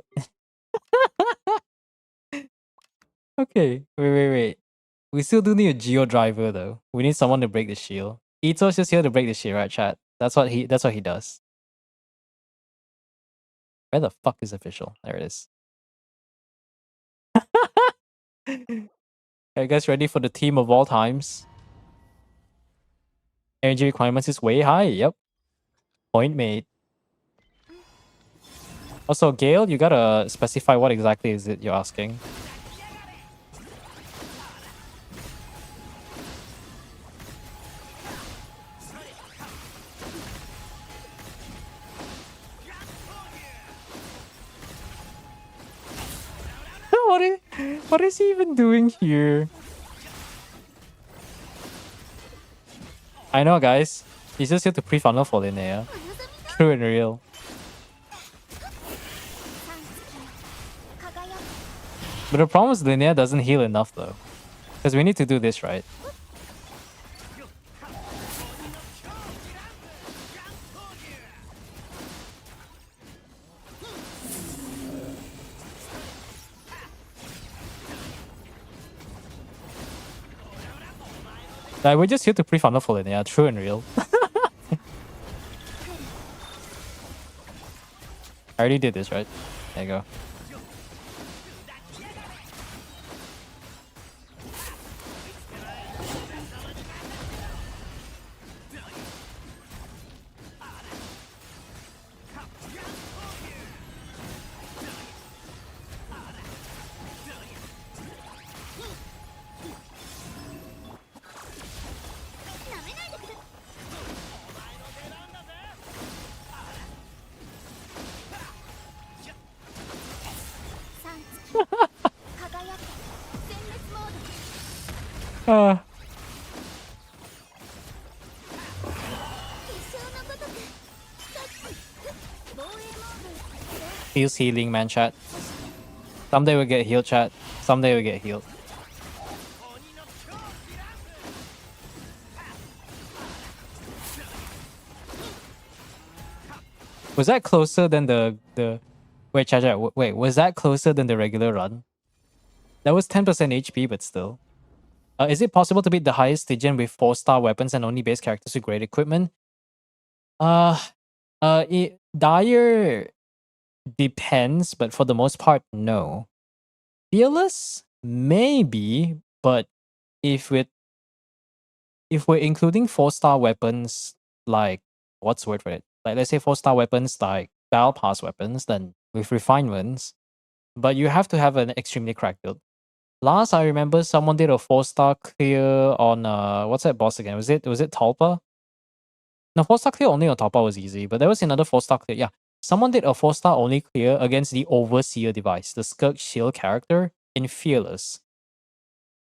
Okay, wait. We still do need a Geo driver though. We need someone to break the shield. Ito's just here to break the shield, right, chat? That's what he does. Where the fuck is official? There it is. Are you guys ready for the team of all times? Energy requirements is way high. Yep. Point made. Also, Gale, you gotta specify what exactly is it you're asking. What is he even doing here? I know, guys. He's just here to pre-funnel for Linnea. True and real. But the problem is Linnea doesn't heal enough though. Because we need to do this, right? Like, we're just here to pre-funnel for Linnea, true and real. I already did this, right? There you go. Heals healing, man, chat. Someday we'll get healed, chat. Someday we'll get healed. Was that closer than the wait, Chacha, wait, was that closer than the regular run? That was 10% HP, but still. Is it possible to beat the highest Stygian with 4-star weapons and only base characters with great equipment? Dire depends, but for the most part, no. Fearless? Maybe, but if we're including 4-star weapons, like what's the word for it? Like let's say 4-star weapons like battle pass weapons, then with refinements, but you have to have an extremely cracked build. Last I remember someone did a 4-star clear on what's that boss again? Was it Talpa? No, 4-star clear only on Talpa was easy, but there was another 4-star clear. Yeah. Someone did a 4-star only clear against the Overseer device, the Skirk Shield character in Fearless.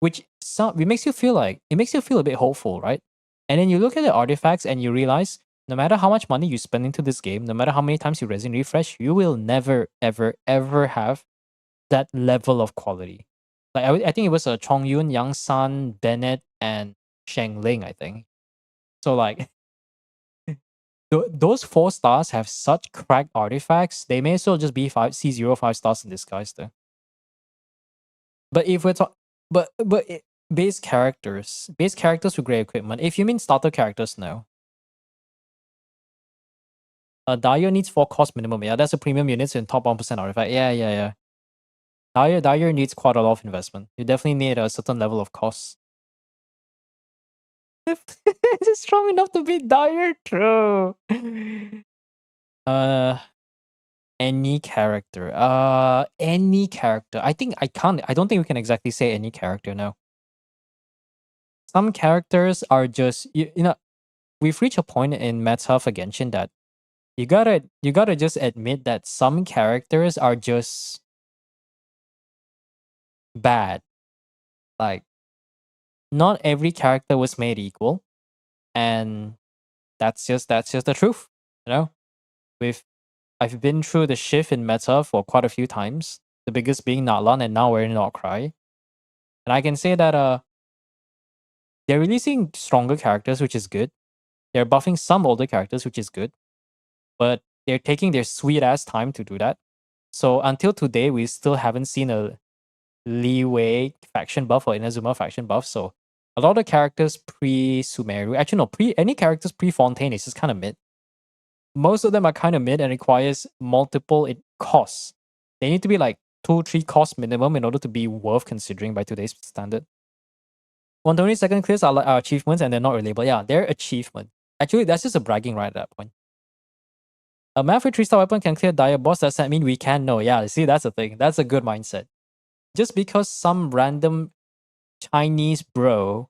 Which it makes you feel a bit hopeful, right? And then you look at the artifacts and you realize no matter how much money you spend into this game, no matter how many times you resin refresh, you will never, ever, ever have that level of quality. Like I think it was Chong Yun, Yang San, Bennett, and Sheng Ling, I think. So like those 4 stars have such cracked artifacts, they may as well just be C0 5 stars in disguise though. But if we're talking base characters with great equipment. If you mean starter characters, no. Dire needs 4 cost minimum. Yeah, that's a premium units in top 1% artifact. Yeah. Dire needs quite a lot of investment. You definitely need a certain level of cost. Is it strong enough to beat Dire? True. Any character. Any character. I don't think we can exactly say any character now. Some characters are just you know, we've reached a point in meta for Genshin that you gotta just admit that some characters are just bad. Like not every character was made equal, and that's just the truth. You know, I've been through the shift in meta for quite a few times. The biggest being Natlan, and now we're in Outcry. And I can say that they're releasing stronger characters, which is good. They're buffing some older characters, which is good. But they're taking their sweet ass time to do that. So until today, we still haven't seen a Leeway faction buff or Inazuma faction buff. So a lot of characters pre-Sumeru, actually no, any characters pre-Fontaine is just kind of mid. Most of them are kind of mid and requires multiple costs. They need to be like 2-3 cost minimum in order to be worth considering by today's standard. 120-second clears are achievements and they're not reliable. Yeah, they're achievement. Actually, that's just a bragging right at that point. A math with 3-star weapon can clear Dire boss. Does that mean we can? No. Yeah, see, that's the thing. That's a good mindset. Just because some random Chinese bro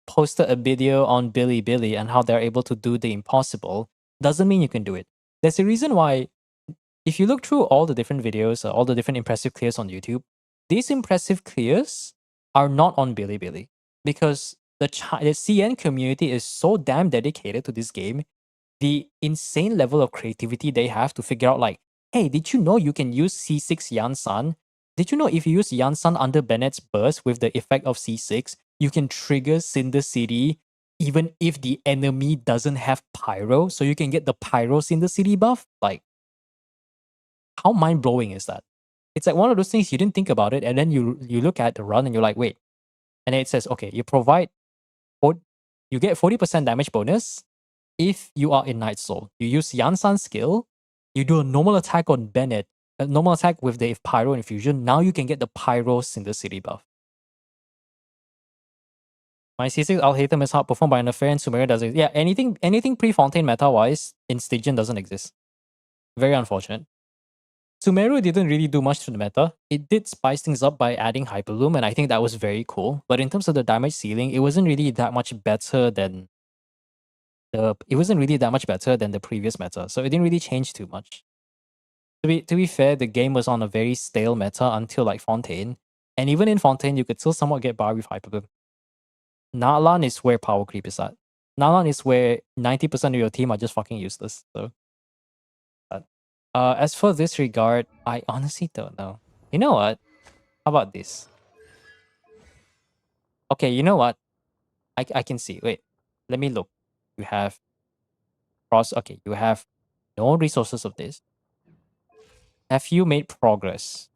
posted a video on Bilibili and how they're able to do the impossible doesn't mean you can do it. There's a reason why, if you look through all the different videos, all the different impressive clears on YouTube, these impressive clears are not on Bilibili because the CN community is so damn dedicated to this game. The insane level of creativity they have to figure out, like, hey, did you know you can use C6 Yansan? Did you know if you use Yansan under Bennett's burst with the effect of C6, you can trigger Cinder City even if the enemy doesn't have Pyro, so you can get the Pyro Cinder City buff? Like, how mind-blowing is that? It's like one of those things you didn't think about it, and then you look at the run and you're like, wait. And then it says, okay, you get 40% damage bonus if you are in Night Soul. You use Yansan's skill, you do a normal attack on Bennett, a normal attack with the Pyro Infusion, now you can get the Pyro Cinder City buff. My C6 Alhaitham is hard performed by an affair and Sumeria doesn't. Yeah, anything pre-Fontaine meta-wise in Stygian doesn't exist. Very unfortunate. Sumeru didn't really do much to the meta. It did spice things up by adding Hyperloom, and I think that was very cool. But in terms of the damage ceiling, it wasn't really that much better than the previous meta, so it didn't really change too much. To be fair, the game was on a very stale meta until like Fontaine, and even in Fontaine, you could still somewhat get by with Hyperloom. Natlan is where power creep is at. Natlan is where 90% of your team are just fucking useless. So, as for this regard, I honestly don't know. You know what? How about this? Okay, you know what? I can see. Wait, let me look. You have cross. Okay, you have No resources of this. Have you made progress?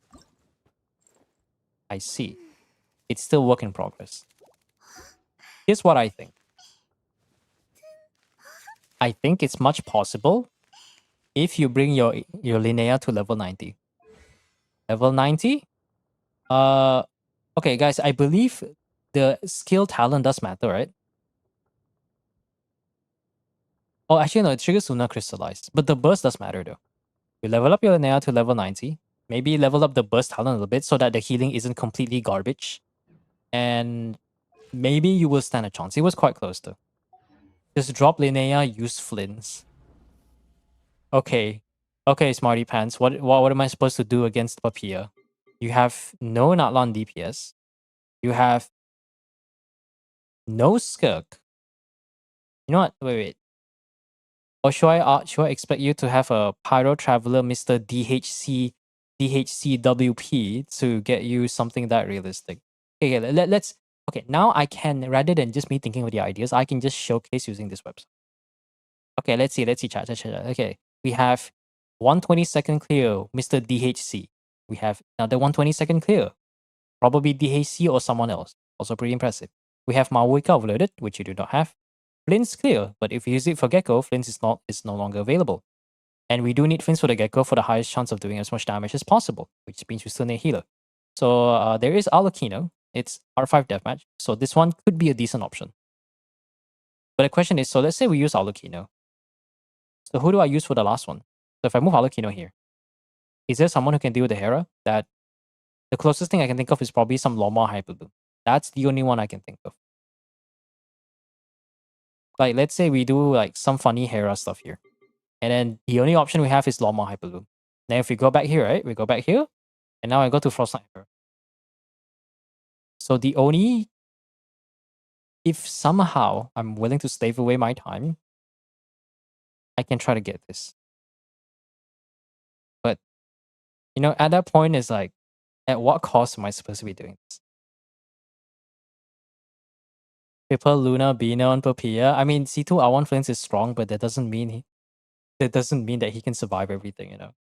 I see. It's still work in progress. Here's what I think. I think it's much possible if you bring your Linnea to level 90. Level 90? Okay, guys, I believe the skill talent does matter, right? Oh, actually, no, it triggers Luna Crystallize. But the burst does matter, though. You level up your Linnea to level 90. Maybe level up the burst talent a little bit so that the healing isn't completely garbage. And maybe you will stand a chance. It was quite close, though. Just drop Linnea, use Flints. Okay. Okay, Smarty Pants. What am I supposed to do against Papilla? You have no Natlan DPS. You have no Skirk. You know what? Wait. Or should I expect you to have a Pyro Traveler, Mr. DHCWP to get you something that realistic? Okay, let's. Okay, now I can, rather than just me thinking of the ideas, I can just showcase using this website. Okay, let's see, chat. Okay, we have 120-second clear, Mr. DHC. We have another 120-second clear, probably DHC or someone else. Also pretty impressive. We have Maoika overloaded, which you do not have. Flint's clear, but if you use it for Gecko, Flint is no longer available. And we do need Flints for the Gecko for the highest chance of doing as much damage as possible, which means we still need healer. So there is Alucino. It's R5 deathmatch, so this one could be a decent option. But the question is, so let's say we use Alucino. So who do I use for the last one? So if I move Alucino here, is there someone who can deal with the Hera? That the closest thing I can think of is probably some Loma Hyperboom. That's the only one I can think of. Like, let's say we do like some funny Hera stuff here. And then the only option we have is Loma Hyperloom. Then if we go back here, right? We go back here. And now I go to Frostlight Hera. So the only... If somehow I'm willing to stave away my time, I can try to get this. But, you know, at that point, it's like, at what cost am I supposed to be doing this? Triple Luna, Bino, and Papilla. I mean, C2 R1 Flints is strong, but that doesn't mean that he can survive everything, you know.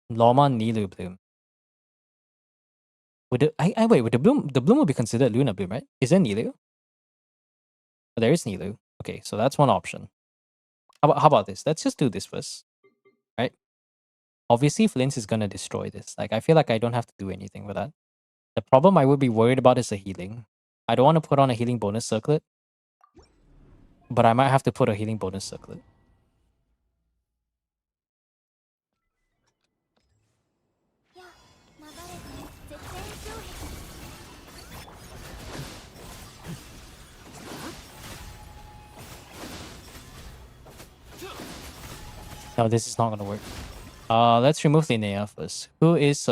Loma, Nilu Bloom. Would the bloom will be considered Luna Bloom, right? Is there Nilu? Oh, there is Nilu. Okay, so that's one option. How about this? Let's just do this first. Right? Obviously, Flint is gonna destroy this. Like, I feel like I don't have to do anything with that. The problem I would be worried about is the healing. I don't want to put on a healing bonus circlet. But I might have to put a healing bonus circlet. No, this is not gonna work. Let's remove Linnea first. Who is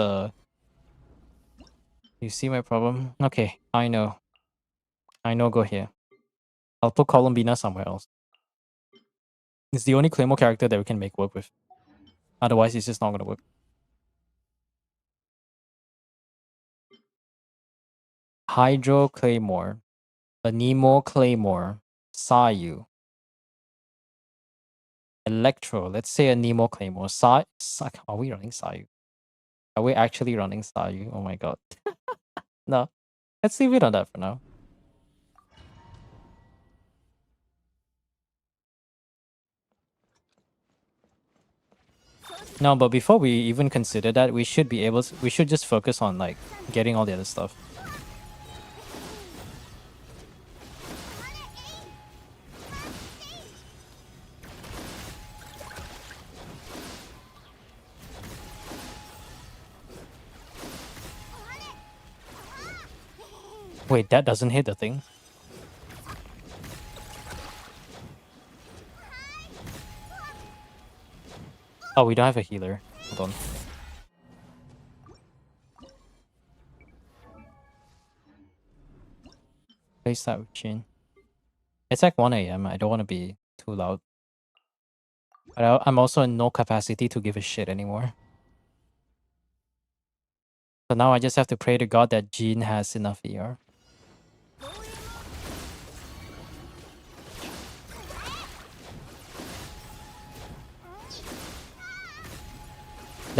You see my problem? Okay, I know. Go here. I'll put Columbina somewhere else. It's the only Claymore character that we can make work with. Otherwise, it's just not gonna work. Hydro Claymore. Anemo Claymore. Sayu. Electro. Let's say a Nemo Claymore. Are we running Sayu? Are we actually running Sayu? Oh my god. No. Let's leave it on that for now. No, but before we even consider that, we should just focus on like getting all the other stuff. Wait, that doesn't hit the thing. Oh, we don't have a healer. Hold on. Place that routine. It's like 1 AM. I don't want to be too loud. But I'm also in no capacity to give a shit anymore. So now I just have to pray to God that Jean has enough ER.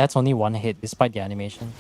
That's only one hit despite the animation.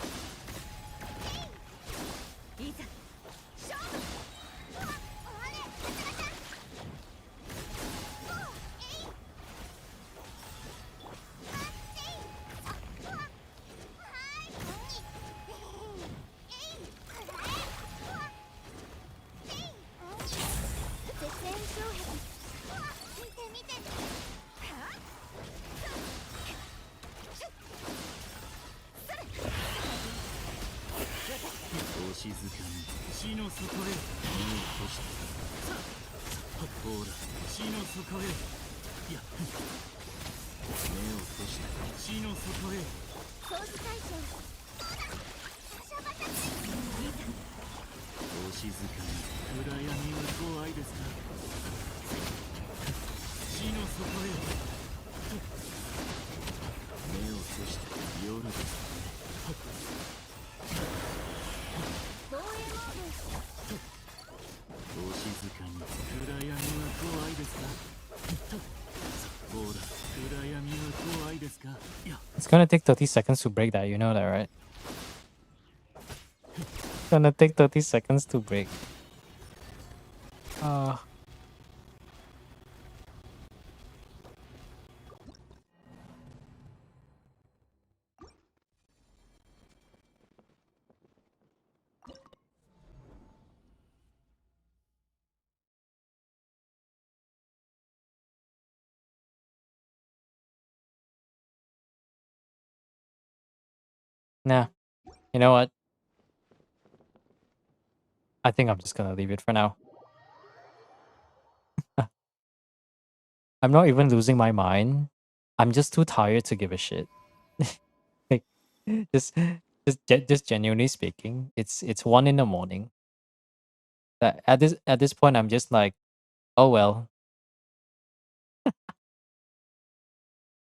It's gonna take 30 seconds to break that, you know that, right? It's gonna take 30 seconds to break. Nah, you know what? I think I'm just gonna leave it for now. I'm not even losing my mind. I'm just too tired to give a shit. Like, just genuinely speaking, it's 1 in the morning. That at this point, I'm just like, oh well.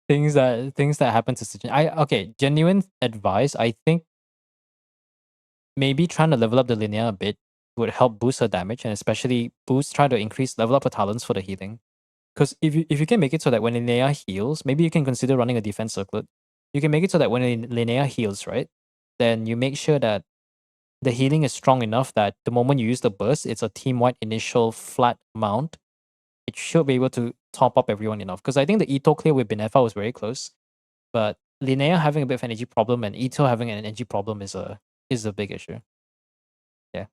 Things that happen to Stygian. Okay, genuine advice. I think maybe trying to level up the Linnea a bit would help boost her damage and especially try to level up her talents for the healing. Because if you can make it so that when Linnea heals, maybe you can consider running a defense circlet. You can make it so that when Linnea heals, right, then you make sure that the healing is strong enough that the moment you use the burst, it's a team-wide initial flat amount. It should be able to top up everyone enough. Because I think the Ito clear with Benefa was very close. But Linnea having a bit of energy problem and Ito having an energy problem is a big issue. Yeah.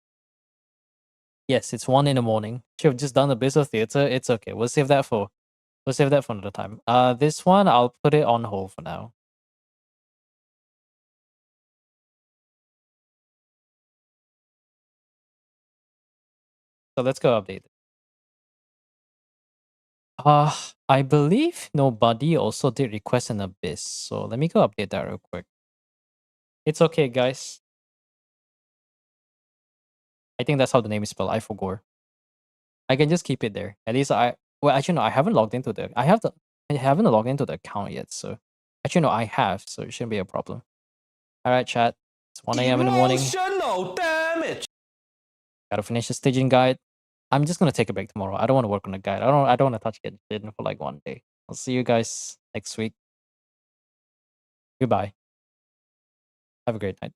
Yes, it's 1 in the morning. Should have just done a bit of theater. It's okay. We'll save that for another time. This one I'll put it on hold for now. So let's go update it. I believe nobody also did request an abyss. So let me go update that real quick. It's okay, guys. I think that's how the name is spelled. I forgot. I can just keep it there. At least well, actually no, I haven't logged into I haven't logged into the account yet. So actually no, I have. So it shouldn't be a problem. All right, chat. It's 1 a.m. in the morning.
Emotional damage.
Gotta finish the staging guide. I'm just gonna take a break tomorrow. I don't want to work on the guide. I don't want to touch Genshin for like 1 day. I'll see you guys next week. Goodbye. Have a great night.